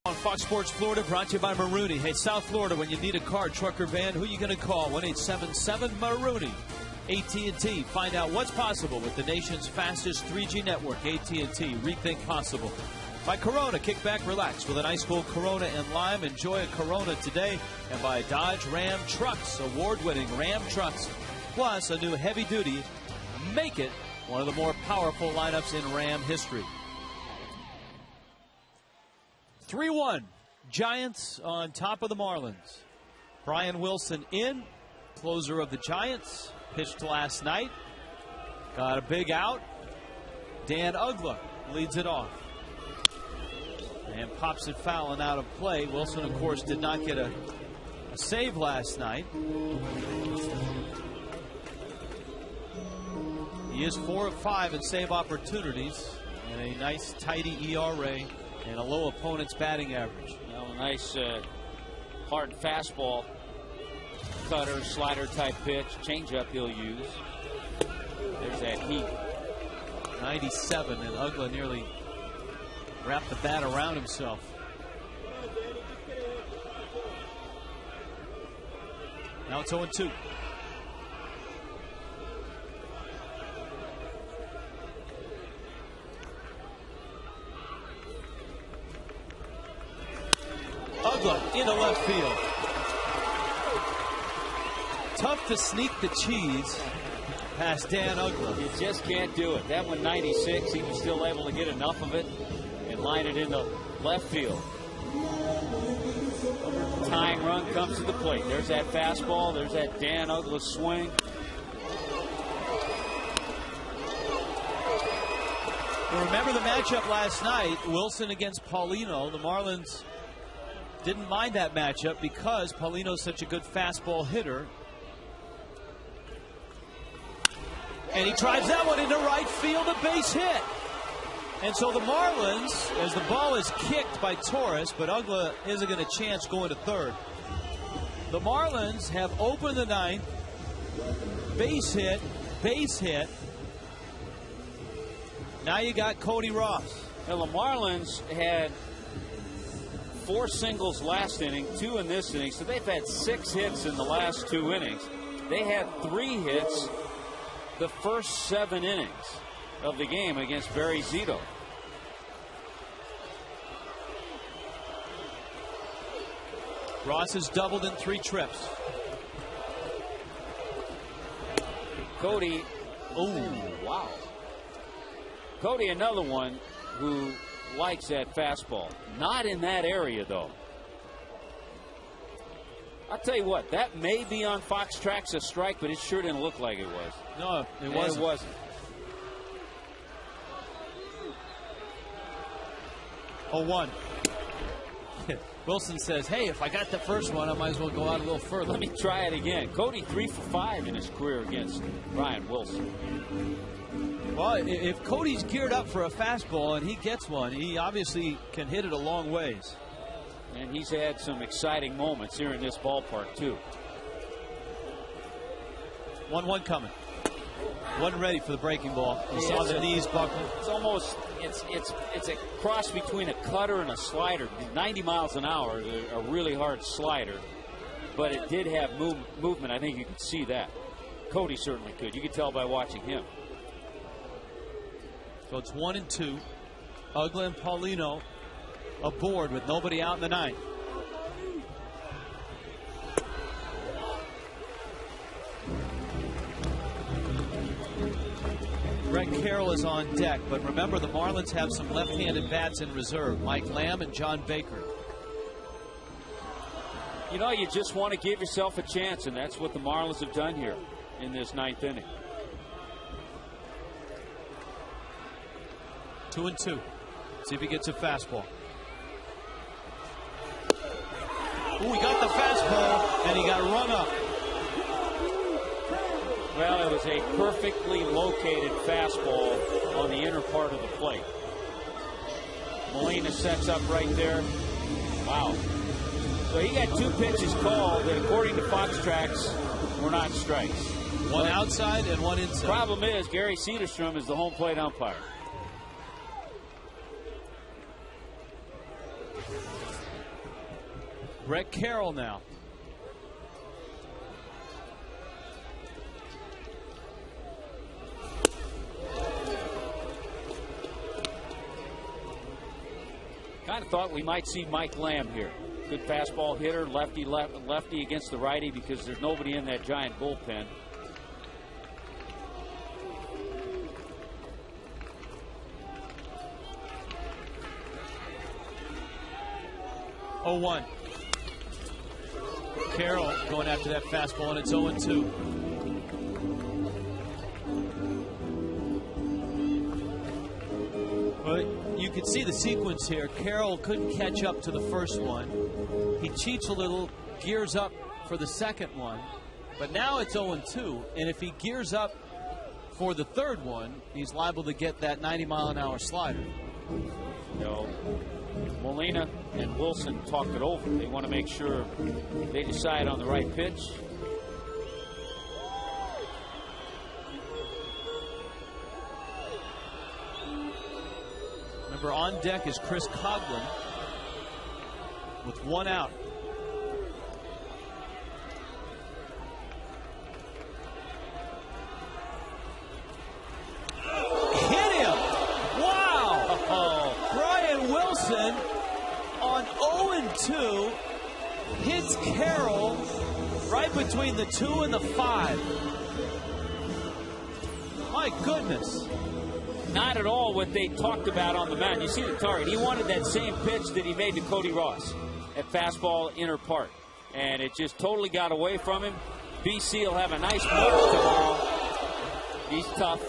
On Fox Sports Florida, brought to you by Marooney. Hey, South Florida, when you need a car, truck, or van, who are you going to call? 1-877-MAROONEY. AT&T. Find out what's possible with the nation's fastest 3G network. AT&T. Rethink possible. By Corona. Kick back, relax with an ice cold Corona and lime. Enjoy a Corona today. And by Dodge Ram Trucks. Award-winning Ram Trucks. Plus a new heavy-duty. Make it one of the more powerful lineups in Ram history. 3-1. Giants on top of the Marlins. Brian Wilson in. Closer of the Giants. Pitched last night. Got a big out. Dan Ugla leads it off. And pops it foul and out of play. Wilson, of course, did not get a save last night. He is 4 of 5 in save opportunities. And a nice, tidy ERA. And a low opponent's batting average. Well, a nice hard fastball, cutter, slider type pitch, changeup he'll use. There's that heat. 97, and Ugla nearly wrapped the bat around himself. Now it's 0-2. Ugla into left field. Tough to sneak the cheese past Dan Ugla. You just can't do it. That one 96, he was still able to get enough of it and line it into left field. Tying run comes to the plate. There's that fastball. There's that Dan Ugla swing. Well, remember the matchup last night, Wilson against Paulino. The Marlins didn't mind that matchup because Paulino's such a good fastball hitter. And he drives that one into right field, a base hit. And so the Marlins, as the ball is kicked by Torres, but Ugla isn't going to chance going to third. The Marlins have opened the ninth. Base hit, base hit. Now you got Cody Ross. Now the Marlins had 4 singles last inning, 2 in this inning, so they've had 6 hits in the last 2 innings. They had 3 hits the first 7 innings of the game against Barry Zito. Ross has doubled in 3 trips. Cody, oh, wow. Cody, another one who likes that fastball. Not in that area, though. I'll tell you what, that may be on Fox Tracks a strike, but it sure didn't look like it was. No, it wasn't. It wasn't. 0-1. Wilson says, hey, if I got the first one, I might as well go out a little further. Let me try it again. Cody 3 for 5 in his career against Brian Wilson. Well, if Cody's geared up for a fastball and he gets one, he obviously can hit it a long ways. And he's had some exciting moments here in this ballpark, too. 1-1 coming. Wasn't ready for the breaking ball. He saw the knees buckle. It's almost, it's a cross between a cutter and a slider. 90 miles an hour is a really hard slider, but it did have movement. I think you could see that. Cody certainly could. You could tell by watching him. So it's 1-2. Ugla and Paulino aboard with nobody out in the ninth. Brett Carroll is on deck, but remember the Marlins have some left-handed bats in reserve. Mike Lamb and John Baker. You know, you just want to give yourself a chance, and that's what the Marlins have done here in this 9th inning. 2-2. See if he gets a fastball. Ooh, he got the fastball, and he got run up. Well, it was a perfectly located fastball on the inner part of the plate. Molina sets up right there. Wow. So he got 2 pitches called that, according to Fox Tracks, were not strikes. One outside and one inside. Problem is, Gary Cederstrom is the home plate umpire. Brett Carroll now. Kind of thought we might see Mike Lamb here. Good fastball hitter, lefty against the righty because there's nobody in that giant bullpen. Oh, 1. Carroll going after that fastball, and it's 0-2. Well, you can see the sequence here. Carroll couldn't catch up to the first one. He cheats a little, gears up for the second one, but now it's 0-2, and if he gears up for the third one, he's liable to get that 90-mile-an-hour slider. No. Molina and Wilson talked it over. They want to make sure they decide on the right pitch. Remember, on deck is Chris Coghlan with 1 out. Hit him! Wow! Brian Wilson on 0-2 hits Carroll right between the 2 and the 5. My goodness. Not at all what they talked about on the mound. You see the target. He wanted that same pitch that he made to Cody Ross at fastball inner part. And it just totally got away from him. BC will have a nice morning tomorrow. He's tough.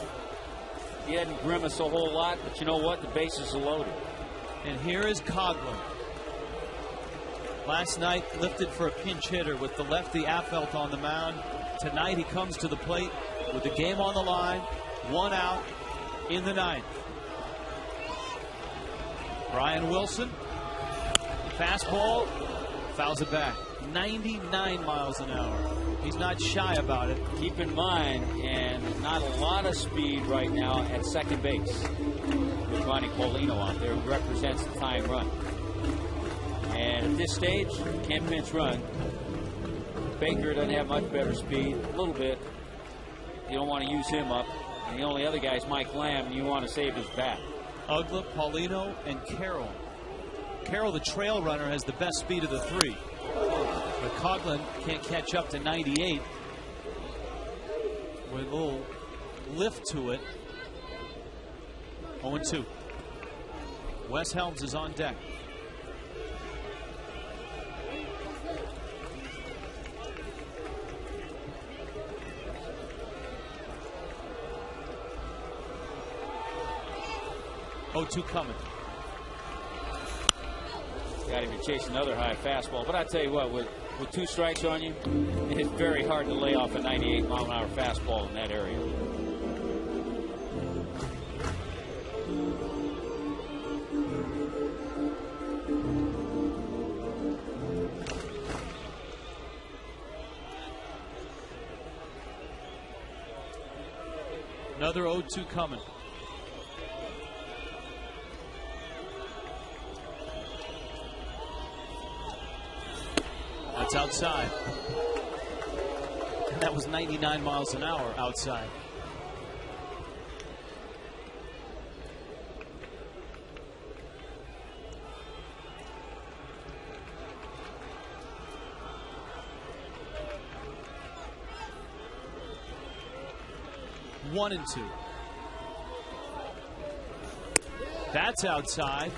He hadn't grimaced a whole lot, but you know what? The bases are loaded. And here is Coghlan. Last night, lifted for a pinch hitter with the lefty Affeldt on the mound. Tonight, he comes to the plate with the game on the line, 1 out in the 9th. Brian Wilson, fastball, fouls it back. 99 miles an hour. He's not shy about it. Keep in mind, and not a lot of speed right now at second base. With Ronnie Paulino out there, who represents the tying run. And at this stage, can't pinch run. Baker doesn't have much better speed, a little bit. You don't want to use him up. And the only other guy is Mike Lamb, and you want to save his bat. Ugla, Paulino, and Carroll. Carroll, the trail runner, has the best speed of the 3. But Coghlan can't catch up to 98 with a little lift to it. 0-2. Wes Helms is on deck. Coming. Got him to chase another high fastball. But I tell you what, with 2 strikes on you, it's very hard to lay off a 98-mile-an-hour fastball in that area. Another 0-2 coming. That's outside. And that was 99 miles an hour outside. One and 2. That's outside.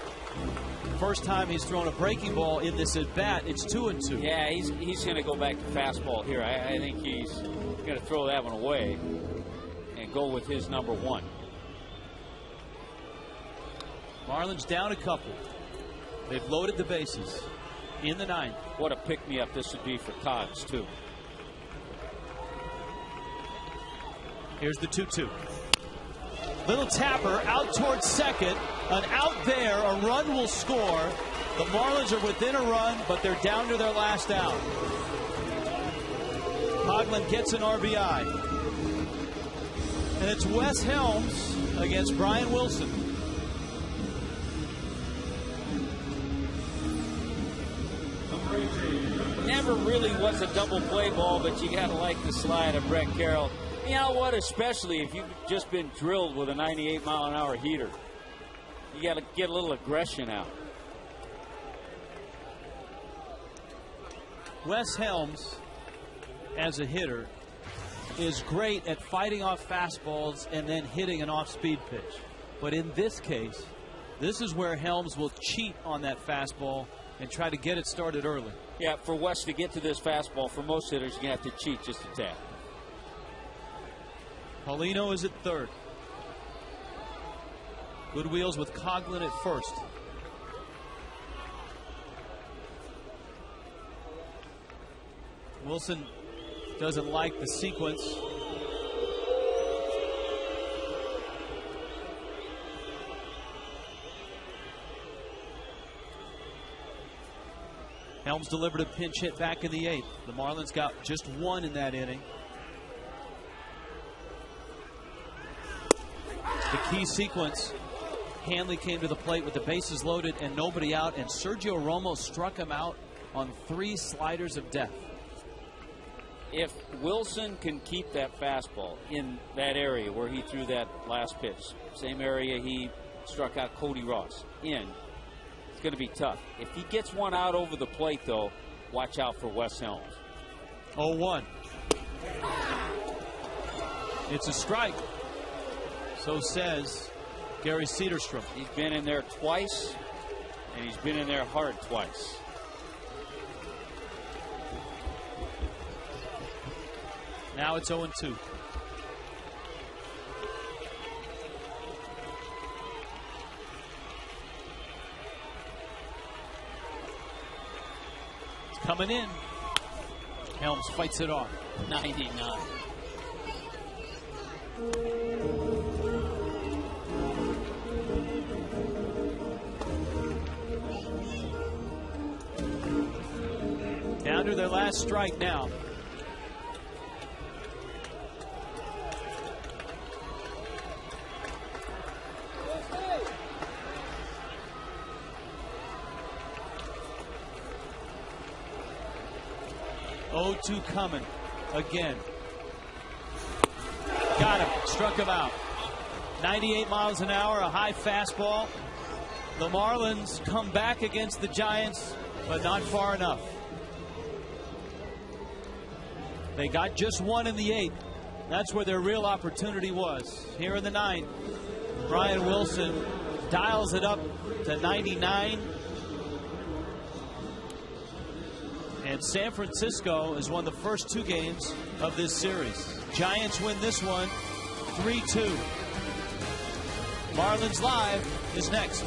First time he's thrown a breaking ball in this at bat. It's 2-2. Yeah, he's going to go back to fastball here. I think he's going to throw that one away and go with his number 1. Marlins down a couple. They've loaded the bases in the 9th. What a pick-me-up this would be for Cogs, too. Here's the 2-2. Little tapper out towards second. An out there, a run will score. The Marlins are within a run, but they're down to their last out. Coghlan gets an RBI. And it's Wes Helms against Brian Wilson. Never really was a double play ball, but you got to like the slide of Brett Carroll. You know what, especially if you've just been drilled with a 98-mile-an-hour heater. You got to get a little aggression out. Wes Helms, as a hitter, is great at fighting off fastballs and then hitting an off-speed pitch. But in this case, this is where Helms will cheat on that fastball and try to get it started early. Yeah, for Wes to get to this fastball, for most hitters, you have to cheat just a tad. Paulino is at third. Good wheels with Coghlan at first. Wilson doesn't like the sequence. Helms delivered a pinch hit back in the 8th. The Marlins got just 1 in that inning. The key sequence, Hanley came to the plate with the bases loaded and nobody out, and Sergio Romo struck him out on 3 sliders of death. If Wilson can keep that fastball in that area where he threw that last pitch, same area he struck out Cody Ross in, it's going to be tough. If he gets one out over the plate, though, watch out for Wes Helms. 0-1. It's a strike. So says Gary Cederstrom. He's been in there twice, and he's been in there hard twice. Now it's 0-2. coming in. Helms fights it off. 99. Down to their last strike now. Oh, 2 coming again. Got him. Struck him out. 98 miles an hour, a high fastball. The Marlins come back against the Giants, but not far enough. They got just 1 in the 8th. That's where their real opportunity was. Here in the 9th, Brian Wilson dials it up to 99. And San Francisco has won the first 2 games of this series. Giants win this one 3-2. Marlins Live is next.